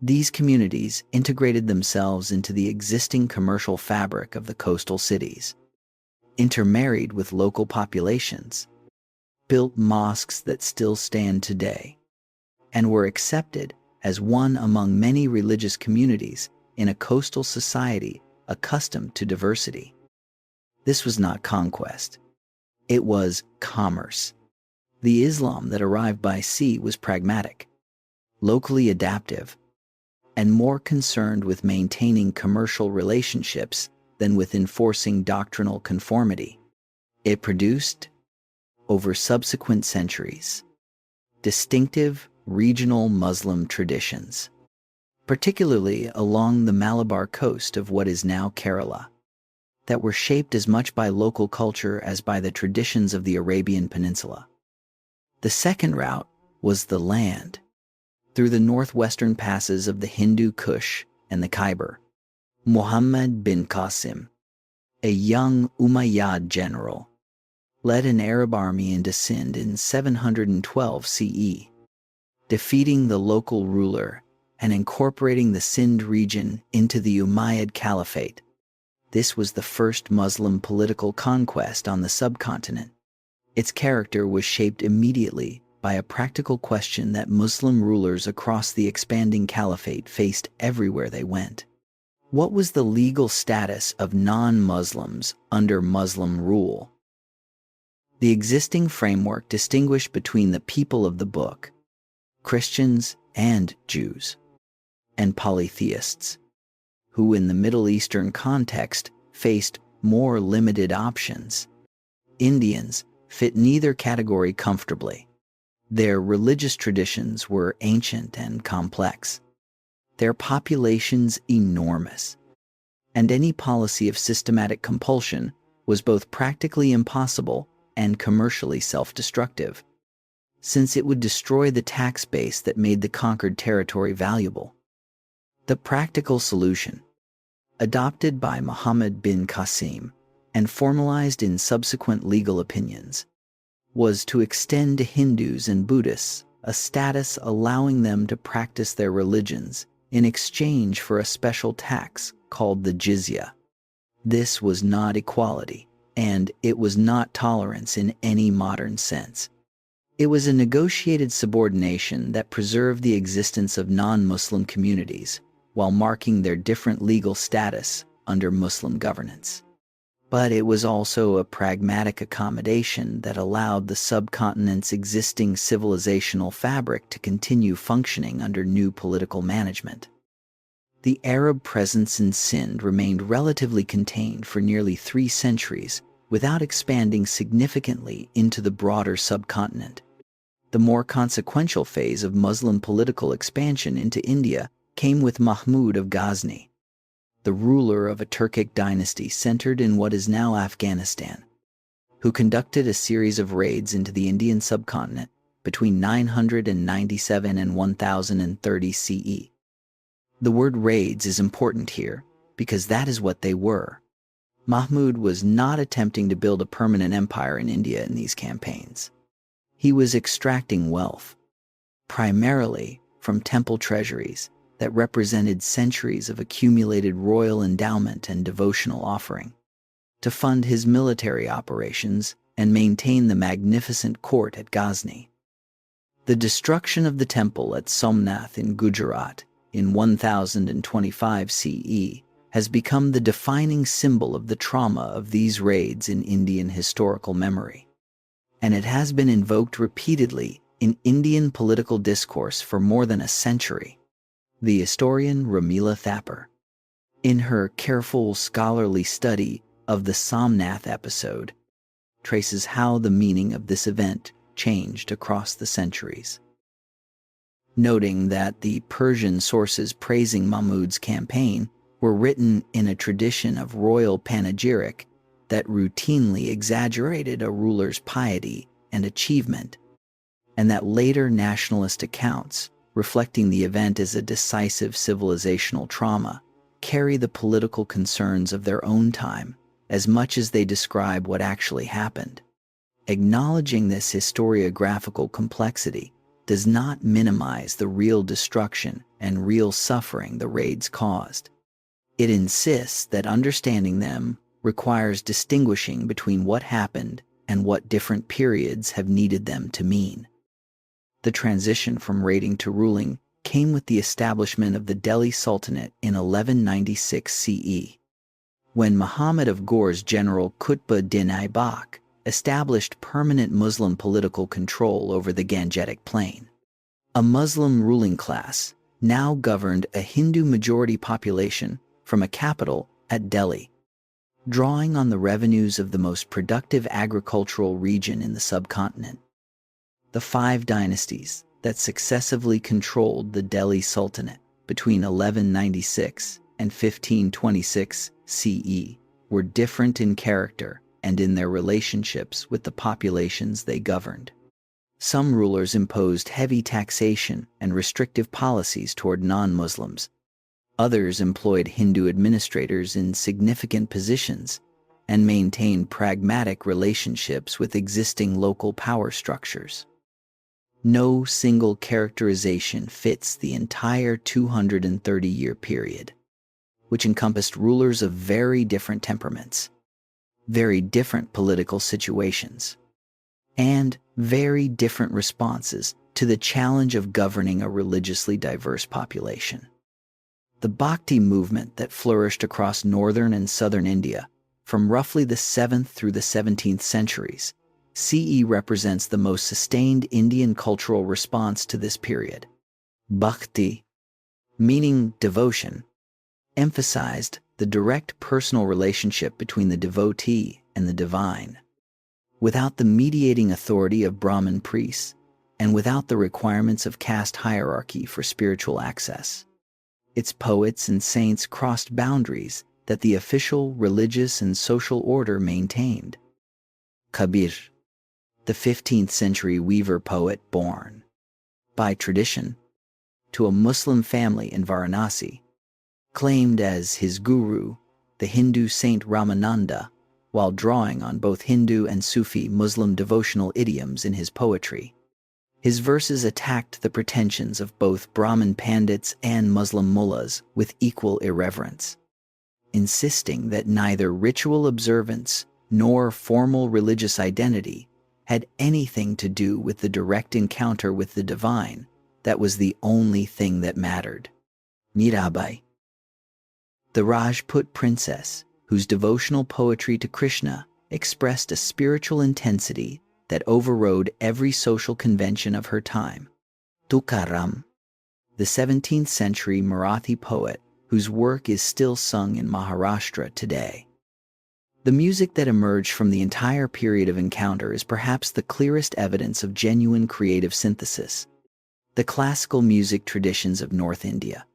These communities integrated themselves into the existing commercial fabric of the coastal cities. intermarried with local populations, built mosques that still stand today, and were accepted as one among many religious communities in a coastal society accustomed to diversity. This was not conquest. It was commerce. The Islam that arrived by sea was pragmatic, locally adaptive, and more concerned with maintaining commercial relationships than with enforcing doctrinal conformity. It produced, over subsequent centuries, distinctive regional Muslim traditions, particularly along the Malabar coast of what is now Kerala, that were shaped as much by local culture as by the traditions of the Arabian Peninsula. The second route was the land, through the northwestern passes of the Hindu Kush and the Khyber. Muhammad bin Qasim, a young Umayyad general, led an Arab army into Sindh in 712 CE, defeating the local ruler and incorporating the Sindh region into the Umayyad Caliphate. This was the first Muslim political conquest on the subcontinent. Its character was shaped immediately by a practical question that Muslim rulers across the expanding caliphate faced everywhere they went. What was the legal status of non-Muslims under Muslim rule? The existing framework distinguished between the people of the book, Christians and Jews, and polytheists, who in the Middle Eastern context faced more limited options. Indians fit neither category comfortably. Their religious traditions were ancient and complex, their populations enormous, and any policy of systematic compulsion was both practically impossible and commercially self-destructive, since it would destroy the tax base that made the conquered territory valuable. The practical solution, adopted by Muhammad bin Qasim and formalized in subsequent legal opinions, was to extend to Hindus and Buddhists a status allowing them to practice their religions in exchange for a special tax called the jizya. This was not equality, and it was not tolerance in any modern sense. It was a negotiated subordination that preserved the existence of non-Muslim communities while marking their different legal status under Muslim governance. But it was also a pragmatic accommodation that allowed the subcontinent's existing civilizational fabric to continue functioning under new political management. The Arab presence in Sindh remained relatively contained for nearly 3 centuries without expanding significantly into the broader subcontinent. The more consequential phase of Muslim political expansion into India came with Mahmud of Ghazni, the ruler of a Turkic dynasty centered in what is now Afghanistan, who conducted a series of raids into the Indian subcontinent between 997 and 1030 CE. The word raids is important here because that is what they were. Mahmud was not attempting to build a permanent empire in India in these campaigns. He was extracting wealth, primarily from temple treasuries that represented centuries of accumulated royal endowment and devotional offering, to fund his military operations and maintain the magnificent court at Ghazni. The destruction of the temple at Somnath in Gujarat in 1025 CE has become the defining symbol of the trauma of these raids in Indian historical memory, and it has been invoked repeatedly in Indian political discourse for more than a century. The historian Ramila Thapar, in her careful scholarly study of the Somnath episode, traces how the meaning of this event changed across the centuries. Noting that the Persian sources praising Mahmud's campaign were written in a tradition of royal panegyric that routinely exaggerated a ruler's piety and achievement, and that later nationalist accounts, reflecting the event as a decisive civilizational trauma, carry the political concerns of their own time as much as they describe what actually happened. Acknowledging this historiographical complexity does not minimize the real destruction and real suffering the raids caused. It insists that understanding them requires distinguishing between what happened and what different periods have needed them to mean. The transition from raiding to ruling came with the establishment of the Delhi Sultanate in 1196 CE, when Muhammad of Ghor's general Qutb-ud-Din Aibak established permanent Muslim political control over the Gangetic Plain. A Muslim ruling class now governed a Hindu-majority population from a capital at Delhi, drawing on the revenues of the most productive agricultural region in the subcontinent. The 5 dynasties that successively controlled the Delhi Sultanate between 1196 and 1526 CE were different in character and in their relationships with the populations they governed. Some rulers imposed heavy taxation and restrictive policies toward non-Muslims. Others employed Hindu administrators in significant positions and maintained pragmatic relationships with existing local power structures. No single characterization fits the entire 230-year period, which encompassed rulers of very different temperaments, very different political situations, and very different responses to the challenge of governing a religiously diverse population. The Bhakti movement that flourished across northern and southern India from roughly the 7th through the 17th centuries CE represents the most sustained Indian cultural response to this period. Bhakti, meaning devotion, emphasized the direct personal relationship between the devotee and the divine, without the mediating authority of Brahmin priests and without the requirements of caste hierarchy for spiritual access. Its poets and saints crossed boundaries that the official religious and social order maintained. Kabir, the 15th century weaver poet born, by tradition, to a Muslim family in Varanasi, claimed as his guru the Hindu saint Ramananda, while drawing on both Hindu and Sufi Muslim devotional idioms in his poetry. His verses attacked the pretensions of both Brahmin pandits and Muslim mullahs with equal irreverence, insisting that neither ritual observance nor formal religious identity had anything to do with the direct encounter with the divine that was the only thing that mattered. Mirabai, the Rajput princess whose devotional poetry to Krishna expressed a spiritual intensity that overrode every social convention of her time. Tukaram, the 17th century Marathi poet whose work is still sung in Maharashtra today. The music that emerged from the entire period of encounter is perhaps the clearest evidence of genuine creative synthesis. The classical music traditions of North India,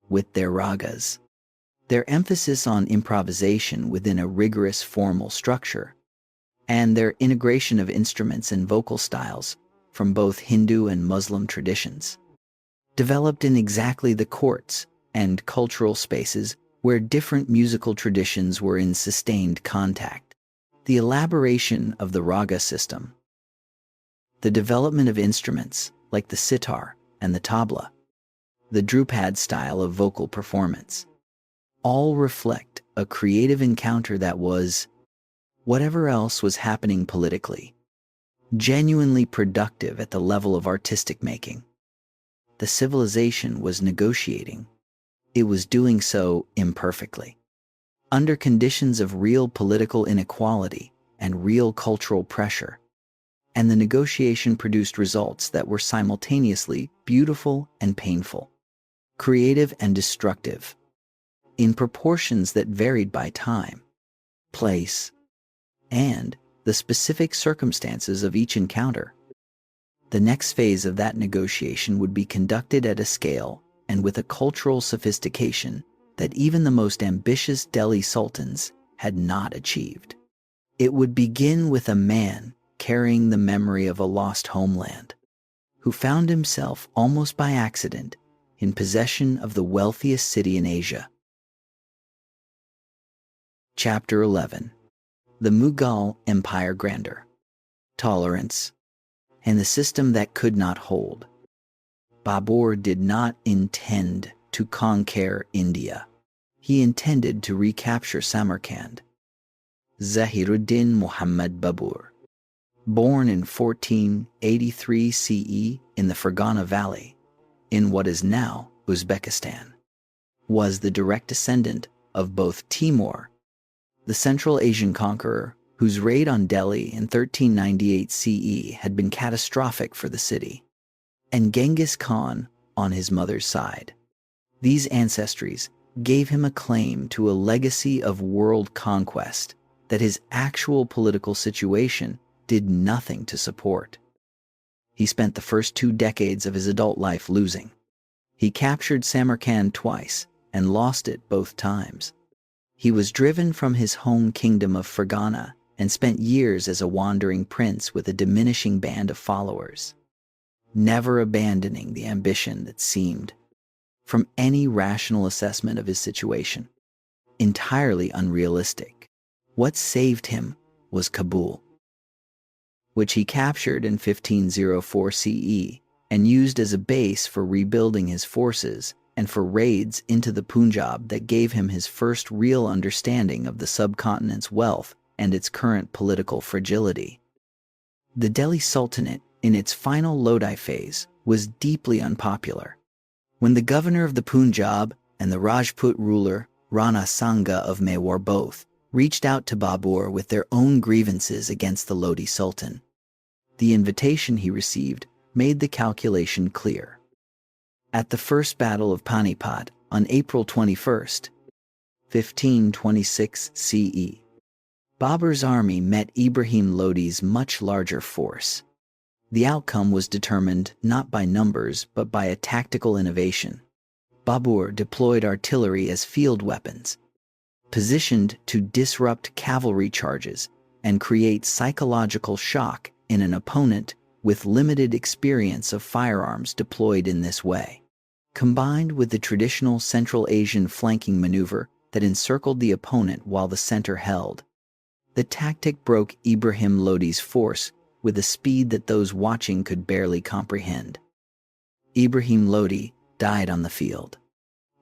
with their ragas, their emphasis on improvisation within a rigorous formal structure, and their integration of instruments and vocal styles from both Hindu and Muslim traditions, developed in exactly the courts and cultural spaces where different musical traditions were in sustained contact. The elaboration of the raga system, the development of instruments like the sitar and the tabla, the Drupad style of vocal performance, all reflect a creative encounter that was, whatever else was happening politically, genuinely productive at the level of artistic making. The civilization was negotiating. It was doing so imperfectly, under conditions of real political inequality and real cultural pressure, and the negotiation produced results that were simultaneously beautiful and painful, creative and destructive, in proportions that varied by time, place, and the specific circumstances of each encounter. The next phase of that negotiation would be conducted at a scale and with a cultural sophistication that even the most ambitious Delhi sultans had not achieved. It would begin with a man carrying the memory of a lost homeland, who found himself almost by accident in possession of the wealthiest city in Asia. Chapter 11. The Mughal Empire Grandeur, Tolerance, and the System That Could Not Hold. Babur did not intend to conquer India. He intended to recapture Samarkand. Zahiruddin Muhammad Babur, born in 1483 CE in the Fergana Valley, in what is now Uzbekistan, was the direct descendant of both Timur, the Central Asian conqueror whose raid on Delhi in 1398 CE had been catastrophic for the city, and Genghis Khan on his mother's side. These ancestries gave him a claim to a legacy of world conquest that his actual political situation did nothing to support. He spent the first 2 decades of his adult life losing. He captured Samarkand twice and lost it both times. He was driven from his home kingdom of Fergana and spent years as a wandering prince with a diminishing band of followers, never abandoning the ambition that seemed, from any rational assessment of his situation, entirely unrealistic. What saved him was Kabul, which he captured in 1504 CE and used as a base for rebuilding his forces and for raids into the Punjab that gave him his first real understanding of the subcontinent's wealth and its current political fragility. The Delhi Sultanate, in its final Lodi phase, was deeply unpopular. When the governor of the Punjab and the Rajput ruler Rana Sanga of Mewar both reached out to Babur with their own grievances against the Lodi Sultan, the invitation he received made the calculation clear. At the First Battle of Panipat on April 21, 1526 CE, Babur's army met Ibrahim Lodi's much larger force. The outcome was determined not by numbers but by a tactical innovation. Babur deployed artillery as field weapons, positioned to disrupt cavalry charges and create psychological shock in an opponent with limited experience of firearms deployed in this way. Combined with the traditional Central Asian flanking maneuver that encircled the opponent while the center held, the tactic broke Ibrahim Lodi's force with a speed that those watching could barely comprehend. Ibrahim Lodi died on the field.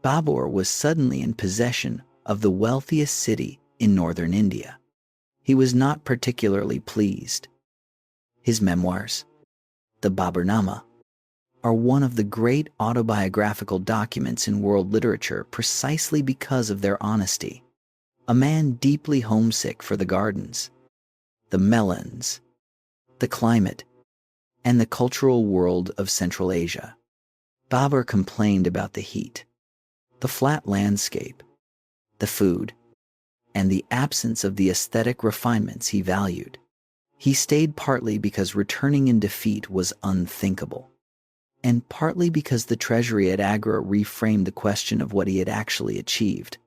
Babur was suddenly in possession of the wealthiest city in northern India. He was not particularly pleased. His memoirs, the Baburnama, are one of the great autobiographical documents in world literature precisely because of their honesty. A man deeply homesick for the gardens, the melons, the climate, and the cultural world of Central Asia. Babur complained about the heat, the flat landscape, the food, and the absence of the aesthetic refinements he valued. He stayed partly because returning in defeat was unthinkable, and partly because the treasury at Agra reframed the question of what he had actually achieved.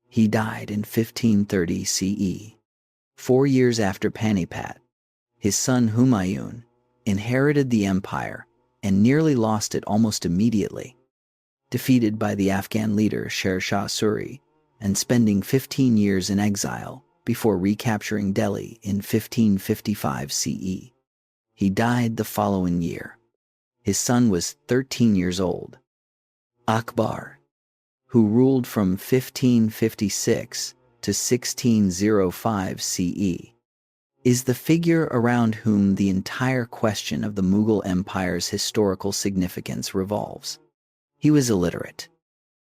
He died in 1530 CE. 4 years after Panipat, his son Humayun inherited the empire and nearly lost it almost immediately, defeated by the Afghan leader Sher Shah Suri and spending 15 years in exile before recapturing Delhi in 1555 CE. He died the following year. His son was 13 years old. Akbar, who ruled from 1556 to 1605 CE, is the figure around whom the entire question of the Mughal Empire's historical significance revolves. He was illiterate,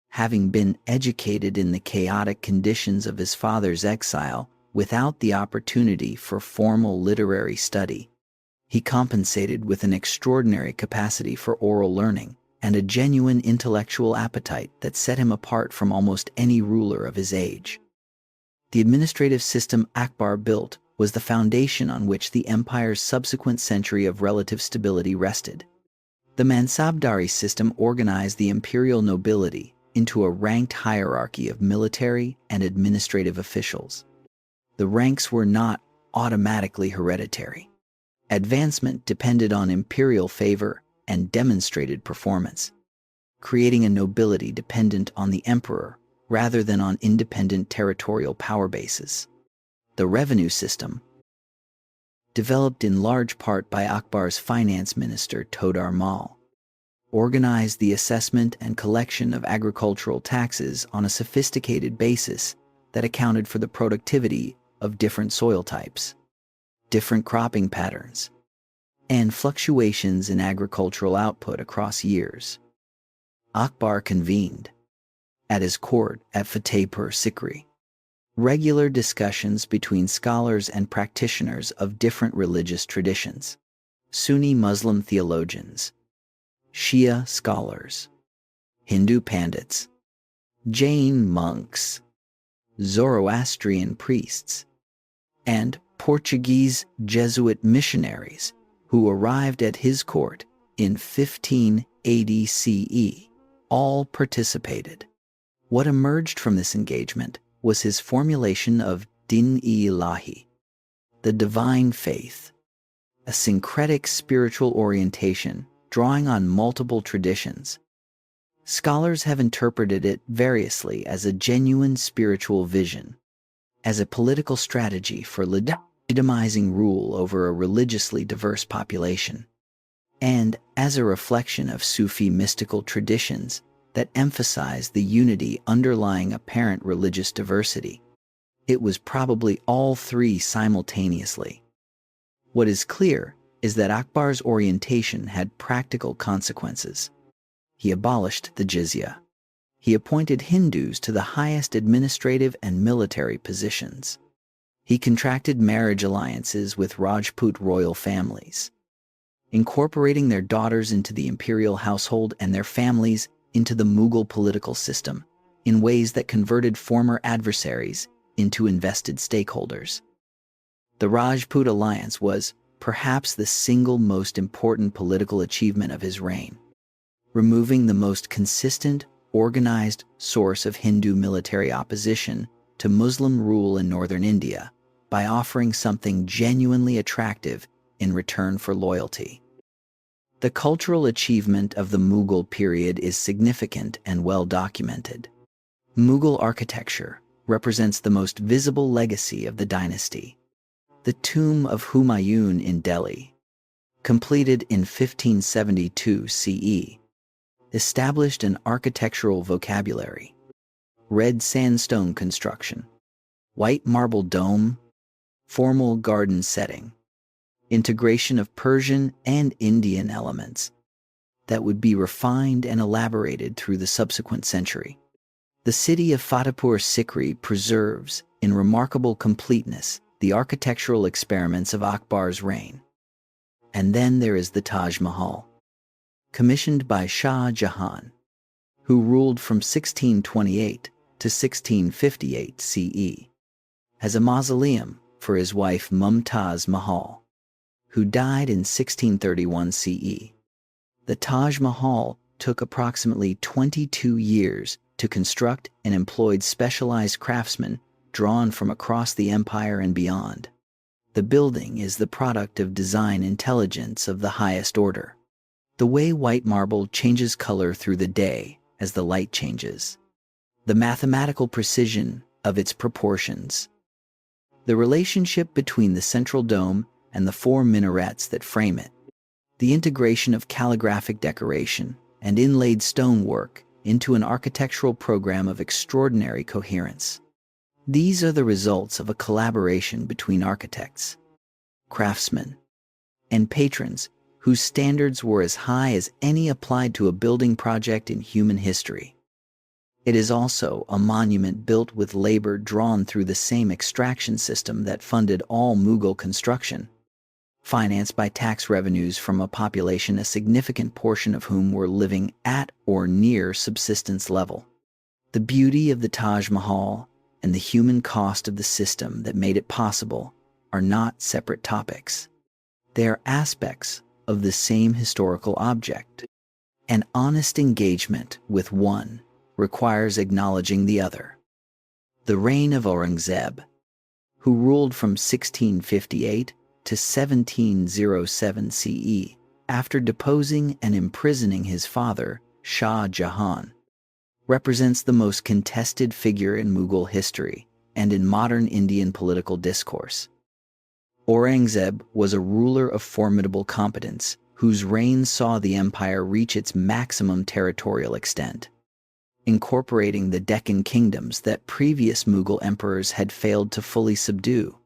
having been educated in the chaotic conditions of his father's exile without the opportunity for formal literary study. He compensated with an extraordinary capacity for oral learning and a genuine intellectual appetite that set him apart from almost any ruler of his age. The administrative system Akbar built was the foundation on which the empire's subsequent century of relative stability rested. The Mansabdari system organized the imperial nobility into a ranked hierarchy of military and administrative officials. The ranks were not automatically hereditary. Advancement depended on imperial favor and demonstrated performance, creating a nobility dependent on the emperor rather than on independent territorial power bases. The revenue system, developed in large part by Akbar's finance minister Todar Mal, organized the assessment and collection of agricultural taxes on a sophisticated basis that accounted for the productivity of different soil types, different cropping patterns, and fluctuations in agricultural output across years. Akbar convened, at his court at Fatehpur Sikri, regular discussions between scholars and practitioners of different religious traditions, Sunni Muslim theologians, Shia scholars, Hindu pandits, Jain monks, Zoroastrian priests, and Portuguese Jesuit missionaries who arrived at his court in 1580 CE, all participated. What emerged from this engagement was his formulation of Din-e-Ilahi, the divine faith, a syncretic spiritual orientation drawing on multiple traditions. Scholars have interpreted it variously as a genuine spiritual vision, as a political strategy for legitimizing rule over a religiously diverse population, and as a reflection of Sufi mystical traditions that emphasize the unity underlying apparent religious diversity. It was probably all three simultaneously. What is clear is that Akbar's orientation had practical consequences. He abolished the jizya. He appointed Hindus to the highest administrative and military positions. He contracted marriage alliances with Rajput royal families, incorporating their daughters into the imperial household and their families into the Mughal political system in ways that converted former adversaries into invested stakeholders. The Rajput alliance was perhaps the single most important political achievement of his reign, removing the most consistent, organized source of Hindu military opposition to Muslim rule in northern India by offering something genuinely attractive in return for loyalty. The cultural achievement of the Mughal period is significant and well documented. Mughal architecture represents the most visible legacy of the dynasty. The tomb of Humayun in Delhi, completed in 1572 CE, established an architectural vocabulary: red sandstone construction, white marble dome, formal garden setting, integration of Persian and Indian elements that would be refined and elaborated through the subsequent century. The city of Fatehpur Sikri preserves, in remarkable completeness, the architectural experiments of Akbar's reign. And then there is the Taj Mahal, commissioned by Shah Jahan, who ruled from 1628 to 1658 CE, as a mausoleum for his wife Mumtaz Mahal, who died in 1631 CE. The Taj Mahal took approximately 22 years to construct and employed specialized craftsmen drawn from across the empire and beyond. The building is the product of design intelligence of the highest order. The way white marble changes color through the day as the light changes, the mathematical precision of its proportions, the relationship between the central dome and the four minarets that frame it, the integration of calligraphic decoration and inlaid stonework into an architectural program of extraordinary coherence. These are the results of a collaboration between architects, craftsmen, and patrons whose standards were as high as any applied to a building project in human history. It is also a monument built with labor drawn through the same extraction system that funded all Mughal construction, financed by tax revenues from a population a significant portion of whom were living at or near subsistence level. The beauty of the Taj Mahal and the human cost of the system that made it possible are not separate topics. They are aspects of the same historical object. An honest engagement with one requires acknowledging the other. The reign of Aurangzeb, who ruled from 1658 to 1707 CE, after deposing and imprisoning his father, Shah Jahan, represents the most contested figure in Mughal history and in modern Indian political discourse. Aurangzeb was a ruler of formidable competence, whose reign saw the empire reach its maximum territorial extent. incorporating the Deccan kingdoms that previous Mughal emperors had failed to fully subdue.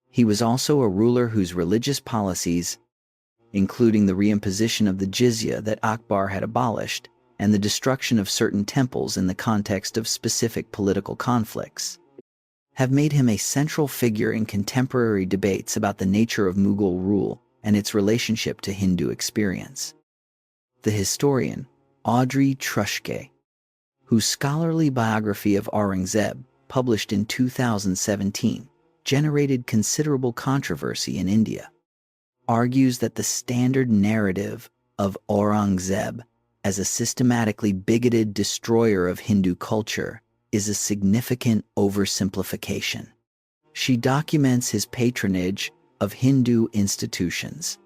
He was also a ruler whose religious policies, including the reimposition of the jizya that Akbar had abolished, and the destruction of certain temples in the context of specific political conflicts, have made him a central figure in contemporary debates about the nature of Mughal rule and its relationship to Hindu experience. The historian Audrey Truschke, whose scholarly biography of Aurangzeb, published in 2017, generated considerable controversy in India, argues that the standard narrative of Aurangzeb as a systematically bigoted destroyer of Hindu culture is a significant oversimplification. She documents his patronage of Hindu institutions,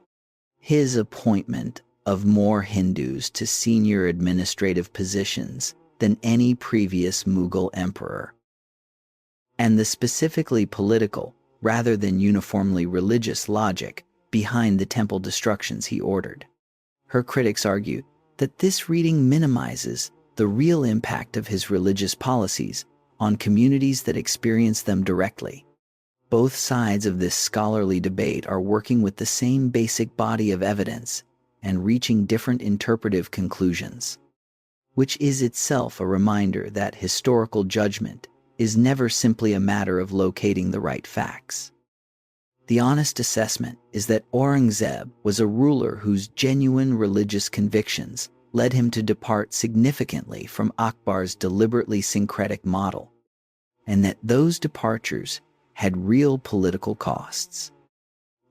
his appointment of more Hindus to senior administrative positions than any previous Mughal emperor, and the specifically political, rather than uniformly religious logic behind the temple destructions he ordered. Her critics argue that this reading minimizes the real impact of his religious policies on communities that experience them directly. Both sides of this scholarly debate are working with the same basic body of evidence and reaching different interpretive conclusions, which is itself a reminder that historical judgment is never simply a matter of locating the right facts. The honest assessment is that Aurangzeb was a ruler whose genuine religious convictions led him to depart significantly from Akbar's deliberately syncretic model, and that those departures had real political costs,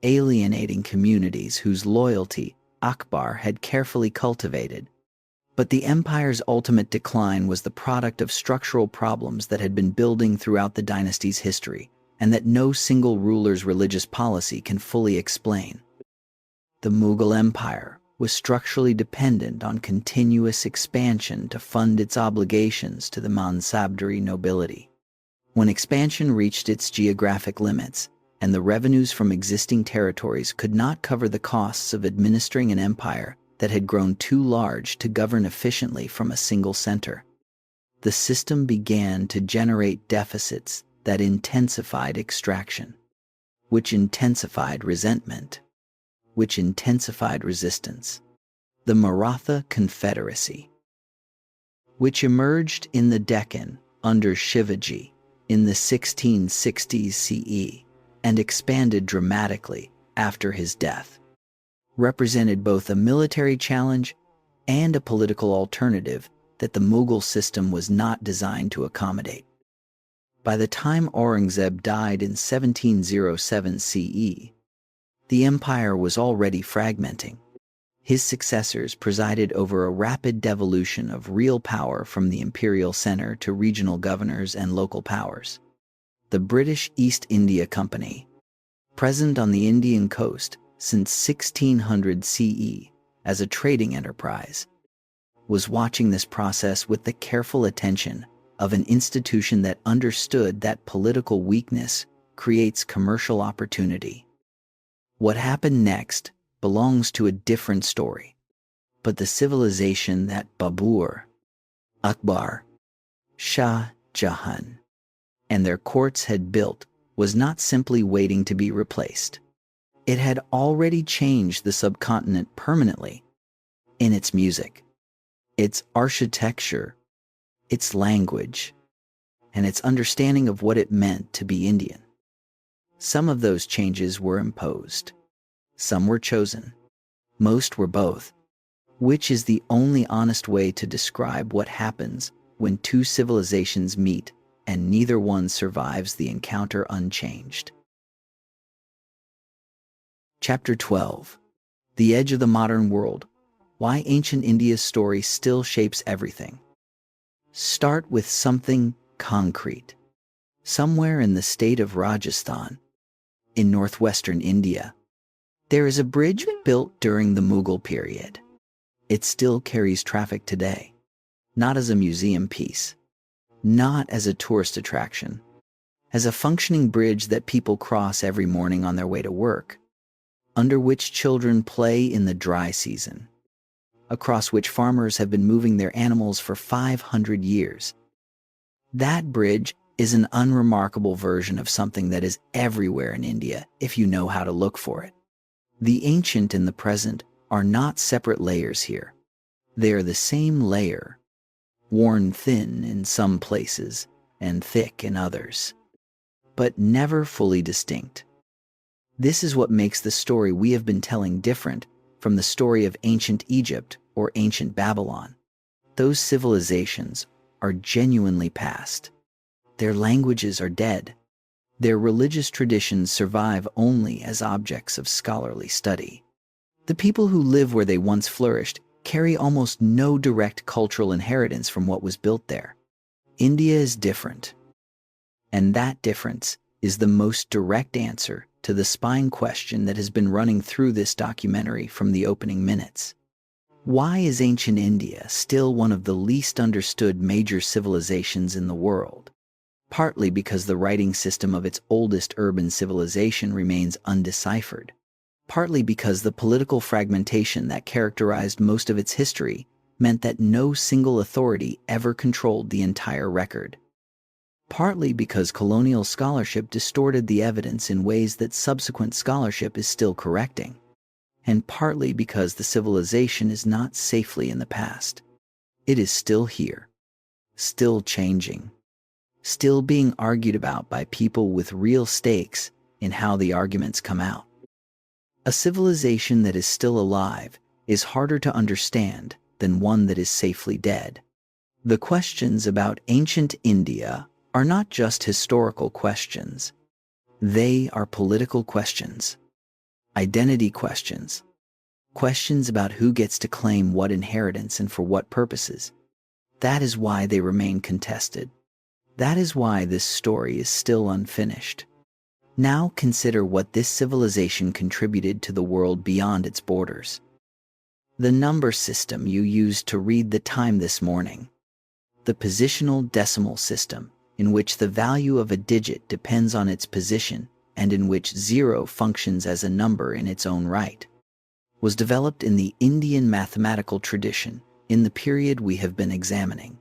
alienating communities whose loyalty Akbar had carefully cultivated. But the empire's ultimate decline was the product of structural problems that had been building throughout the dynasty's history, and that no single ruler's religious policy can fully explain. The Mughal Empire was structurally dependent on continuous expansion to fund its obligations to the Mansabdari nobility. When expansion reached its geographic limits, and the revenues from existing territories could not cover the costs of administering an empire that had grown too large to govern efficiently from a single center, the system began to generate deficits that intensified extraction, which intensified resentment, which intensified resistance. The Maratha Confederacy, which emerged in the Deccan under Shivaji in the 1660s CE and expanded dramatically after his death, represented both a military challenge and a political alternative that the Mughal system was not designed to accommodate. By the time Aurangzeb died in 1707 CE, the empire was already fragmenting. His successors presided over a rapid devolution of real power from the imperial center to regional governors and local powers. The British East India Company, present on the Indian coast since 1600 CE as a trading enterprise, was watching this process with the careful attention of an institution that understood that political weakness creates commercial opportunity. What happened next belongs to a different story, but the civilization that Babur, Akbar, Shah Jahan, and their courts had built was not simply waiting to be replaced. It had already changed the subcontinent permanently in its music, its architecture, its language, and its understanding of what it meant to be Indian. Some of those changes were imposed. Some were chosen. Most were both, which is the only honest way to describe what happens when two civilizations meet and neither one survives the encounter unchanged. Chapter 12. The Edge of the Modern World. Why Ancient India's Story Still Shapes Everything. Start with something concrete. Somewhere in the state of Rajasthan, in northwestern India, there is a bridge built during the Mughal period. It still carries traffic today, not as a museum piece, not as a tourist attraction, as a functioning bridge that people cross every morning on their way to work, under which children play in the dry season. across which farmers have been moving their animals for 500 years. That bridge is an unremarkable version of something that is everywhere in India if you know how to look for it. The ancient and the present are not separate layers here. They are the same layer, worn thin in some places and thick in others, but never fully distinct. This is what makes the story we have been telling different from the story of ancient Egypt or ancient Babylon. Those civilizations are genuinely past. Their languages are dead. Their religious traditions survive only as objects of scholarly study. The people who live where they once flourished carry almost no direct cultural inheritance from what was built there. India is different. And that difference is the most direct answer to the spine question that has been running through this documentary from the opening minutes. Why is ancient India still one of the least understood major civilizations in the world? Partly because the writing system of its oldest urban civilization remains undeciphered. Partly because the political fragmentation that characterized most of its history meant that no single authority ever controlled the entire record. Partly because colonial scholarship distorted the evidence in ways that subsequent scholarship is still correcting. And partly because the civilization is not safely in the past. It is still here, still changing, still being argued about by people with real stakes in how the arguments come out. A civilization that is still alive is harder to understand than one that is safely dead. The questions about ancient India are not just historical questions. They are political questions, identity questions, questions about who gets to claim what inheritance and for what purposes. That is why they remain contested. That is why this story is still unfinished. Now consider what this civilization contributed to the world beyond its borders. The number system you used to read the time this morning. The positional decimal system, in which the value of a digit depends on its position and in which 0 functions as a number in its own right, was developed in the Indian mathematical tradition in the period we have been examining.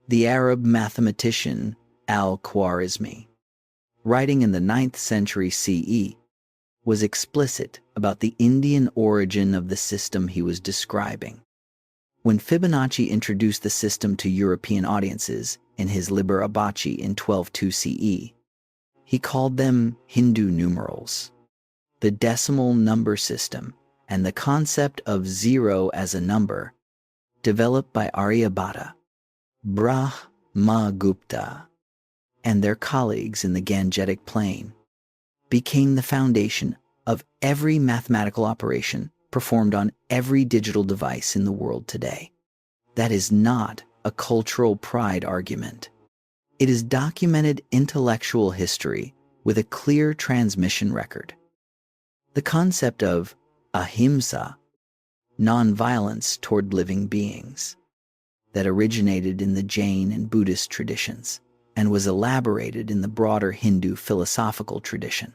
The Arab mathematician al-Khwarizmi, writing in the 9th century CE, was explicit about the Indian origin of the system he was describing. When Fibonacci introduced the system to European audiences in his Liber Abaci in 1202 CE, he called them Hindu numerals. The decimal number system and the concept of 0 as a number, developed by Aryabhata, Gupta, and their colleagues in the Gangetic Plain, became the foundation of every mathematical operation performed on every digital device in the world today. That is not a cultural pride argument. It is documented intellectual history with a clear transmission record. The concept of ahimsa, nonviolence toward living beings, that originated in the Jain and Buddhist traditions and was elaborated in the broader Hindu philosophical tradition,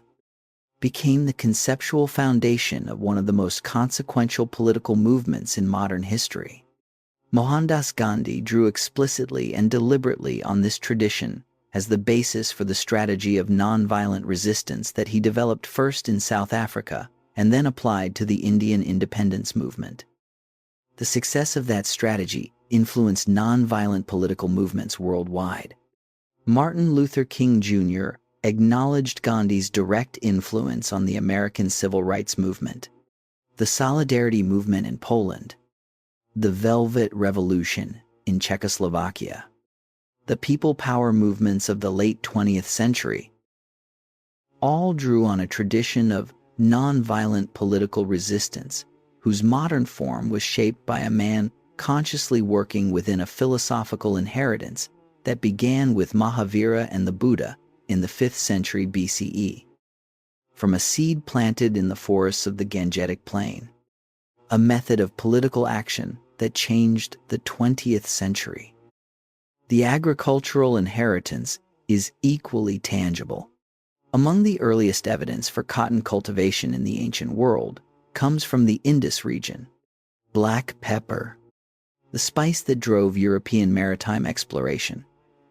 became the conceptual foundation of one of the most consequential political movements in modern history. Mohandas Gandhi drew explicitly and deliberately on this tradition as the basis for the strategy of nonviolent resistance that he developed first in South Africa and then applied to the Indian independence movement. The success of that strategy influenced nonviolent political movements worldwide. Martin Luther King Jr. acknowledged Gandhi's direct influence on the American civil rights movement, the Solidarity movement in Poland, the Velvet Revolution in Czechoslovakia, the people power movements of the late 20th century. All drew on a tradition of nonviolent political resistance whose modern form was shaped by a man consciously working within a philosophical inheritance that began with Mahavira and the Buddha in the 5th century BCE. From a seed planted in the forests of the Gangetic Plain, a method of political action that changed the 20th century. The agricultural inheritance is equally tangible. Among the earliest evidence for cotton cultivation in the ancient world comes from the Indus region, Black pepper, the spice that drove European maritime exploration,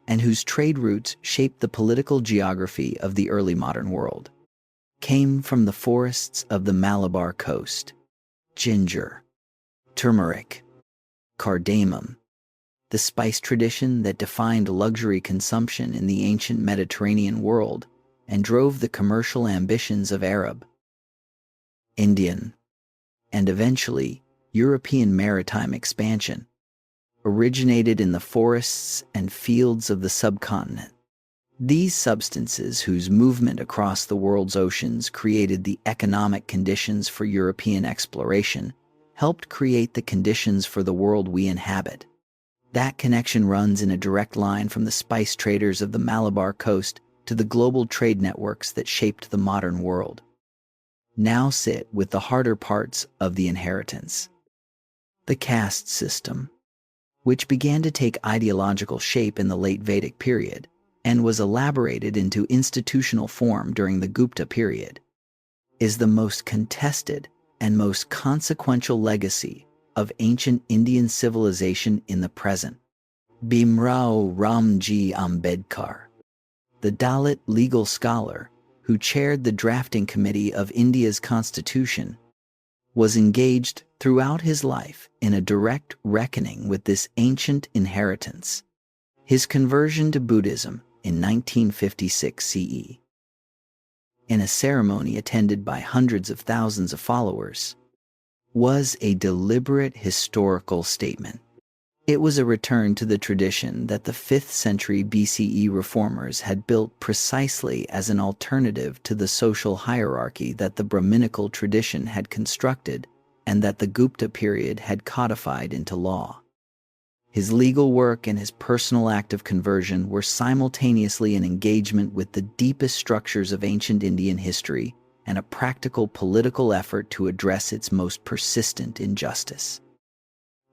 and whose trade routes shaped the political geography of the early modern world, came from the forests of the Malabar coast. Ginger, turmeric, cardamom, the spice tradition that defined luxury consumption in the ancient Mediterranean world and drove the commercial ambitions of Arab, Indian, and eventually European maritime expansion, originated in the forests and fields of the subcontinent. These substances, whose movement across the world's oceans created the economic conditions for European exploration, helped create the conditions for the world we inhabit. That connection runs in a direct line from the spice traders of the Malabar coast to the global trade networks that shaped the modern world. Now sit with the harder parts of the inheritance. The caste system, which began to take ideological shape in the late Vedic period and was elaborated into institutional form during the Gupta period, is the most contested and most consequential legacy of ancient Indian civilization in the present. Bhimrao Ramji Ambedkar, the Dalit legal scholar who chaired the drafting committee of India's constitution, was engaged throughout his life in a direct reckoning with this ancient inheritance. His conversion to Buddhism in 1956 CE, in a ceremony attended by hundreds of thousands of followers, was a deliberate historical statement. It was a return to the tradition that the 5th century BCE reformers had built precisely as an alternative to the social hierarchy that the Brahminical tradition had constructed and that the Gupta period had codified into law. His legal work and his personal act of conversion were simultaneously an engagement with the deepest structures of ancient Indian history and a practical political effort to address its most persistent injustice.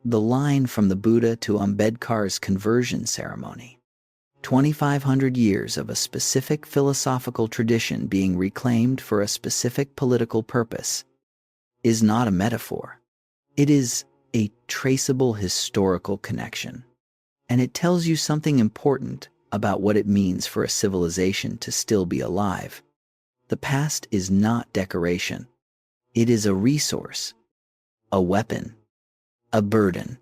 The line from the Buddha to Ambedkar's conversion ceremony, 2,500 years of a specific philosophical tradition being reclaimed for a specific political purpose, is not a metaphor. It is a traceable historical connection, and it tells you something important about what it means for a civilization to still be alive. The past is not decoration. It is a resource, a weapon, a burden,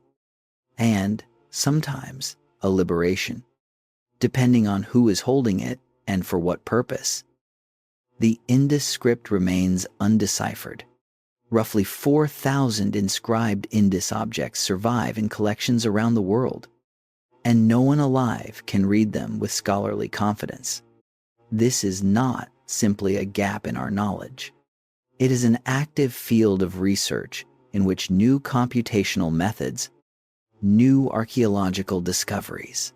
and, sometimes, a liberation, depending on who is holding it and for what purpose. The Indus script remains undeciphered. Roughly 4,000 inscribed Indus objects survive in collections around the world, and no one alive can read them with scholarly confidence. This is not simply a gap in our knowledge. It is an active field of research in which new computational methods, new archaeological discoveries,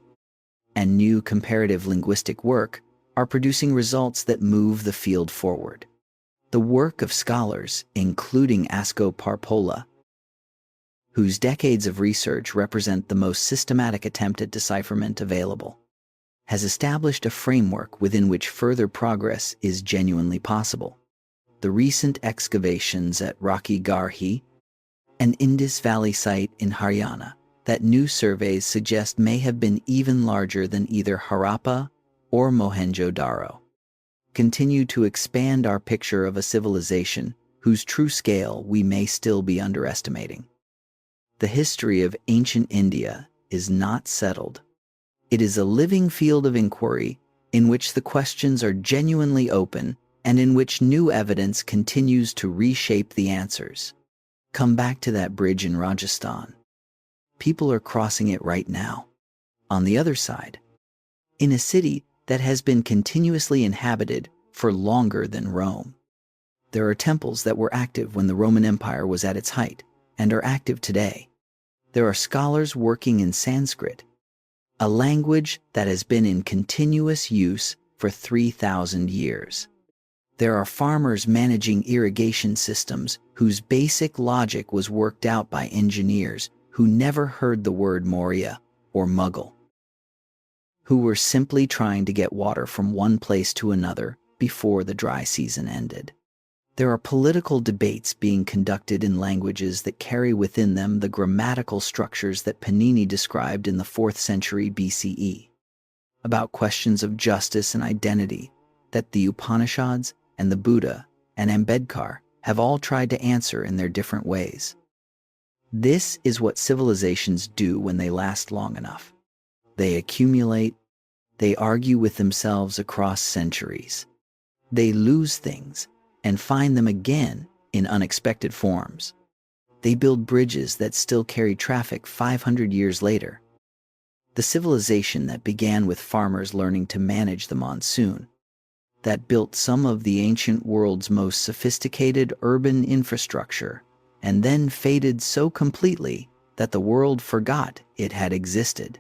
and new comparative linguistic work are producing results that move the field forward. The work of scholars, including Ashoka Parpola, whose decades of research represent the most systematic attempt at decipherment available, has established a framework within which further progress is genuinely possible. The recent excavations at Rocky Garhi, an Indus Valley site in Haryana, that new surveys suggest may have been even larger than either Harappa or Mohenjo-Daro, continue to expand our picture of a civilization whose true scale we may still be underestimating. The history of ancient India is not settled. It is a living field of inquiry in which the questions are genuinely open and in which new evidence continues to reshape the answers. Come back to that bridge in Rajasthan. People are crossing it right now. On the other side, in a city that has been continuously inhabited for longer than Rome, there are temples that were active when the Roman Empire was at its height and are active today. There are scholars working in Sanskrit, a language that has been in continuous use for 3,000 years. There are farmers managing irrigation systems whose basic logic was worked out by engineers who never heard the word Maurya or Mughal, who were simply trying to get water from one place to another before the dry season ended. There are political debates being conducted in languages that carry within them the grammatical structures that Panini described in the 4th century BCE, about questions of justice and identity that the Upanishads and the Buddha and Ambedkar have all tried to answer in their different ways. This is what civilizations do when they last long enough. They accumulate, they argue with themselves across centuries. They lose things and find them again in unexpected forms. They build bridges that still carry traffic 500 years later. The civilization that began with farmers learning to manage the monsoon, that built some of the ancient world's most sophisticated urban infrastructure, and then faded so completely that the world forgot it had existed,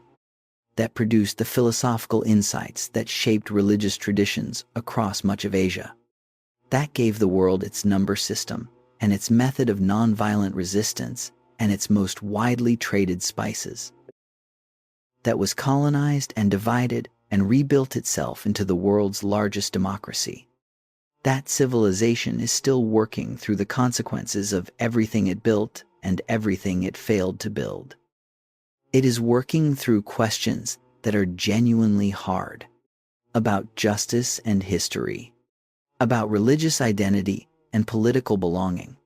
that produced the philosophical insights that shaped religious traditions across much of Asia, that gave the world its number system and its method of nonviolent resistance and its most widely traded spices, that was colonized and divided and rebuilt itself into the world's largest democracy. That civilization is still working through the consequences of everything it built and everything it failed to build. It is working through questions that are genuinely hard, about justice and history, about religious identity and political belonging,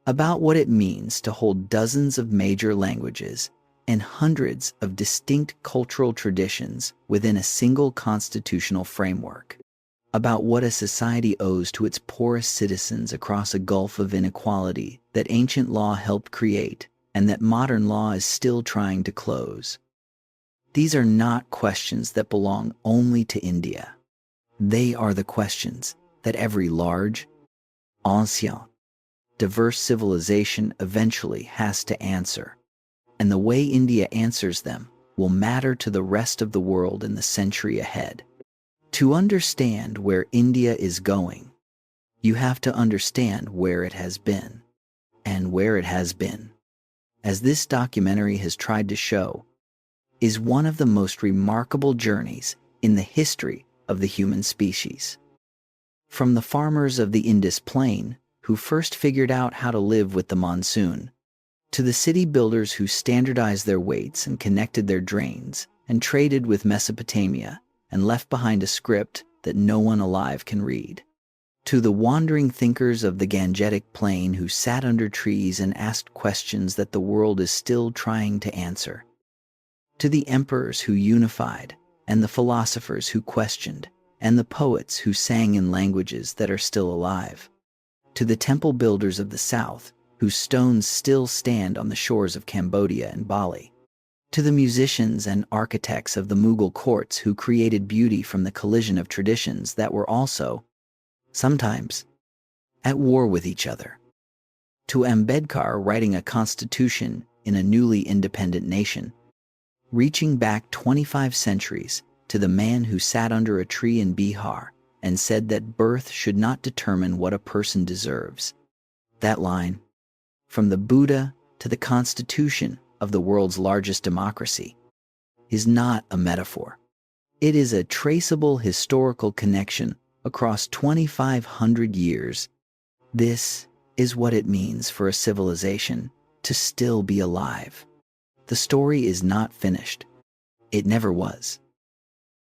about what it means to hold dozens of major languages and hundreds of distinct cultural traditions within a single constitutional framework, about what a society owes to its poorest citizens across a gulf of inequality that ancient law helped create and that modern law is still trying to close. These are not questions that belong only to India. They are the questions that every large, ancien, diverse civilization eventually has to answer. And the way India answers them will matter to the rest of the world in the century ahead. To understand where India is going, you have to understand where it has been, and where it has been, as this documentary has tried to show, is one of the most remarkable journeys in the history of the human species. From the farmers of the Indus Plain, who first figured out how to live with the monsoon, to the city builders who standardized their weights and connected their drains and traded with Mesopotamia and left behind a script that no one alive can read, to the wandering thinkers of the Gangetic Plain who sat under trees and asked questions that the world is still trying to answer, to the emperors who unified and the philosophers who questioned and the poets who sang in languages that are still alive, to the temple builders of the South whose stones still stand on the shores of Cambodia and Bali, to the musicians and architects of the Mughal courts who created beauty from the collision of traditions that were also, sometimes, at war with each other, to Ambedkar writing a constitution in a newly independent nation, reaching back 25 centuries to the man who sat under a tree in Bihar and said that birth should not determine what a person deserves. That line, from the Buddha to the Constitution of the world's largest democracy, is not a metaphor. It is a traceable historical connection across 2,500 years. This is what it means for a civilization to still be alive. The story is not finished. It never was.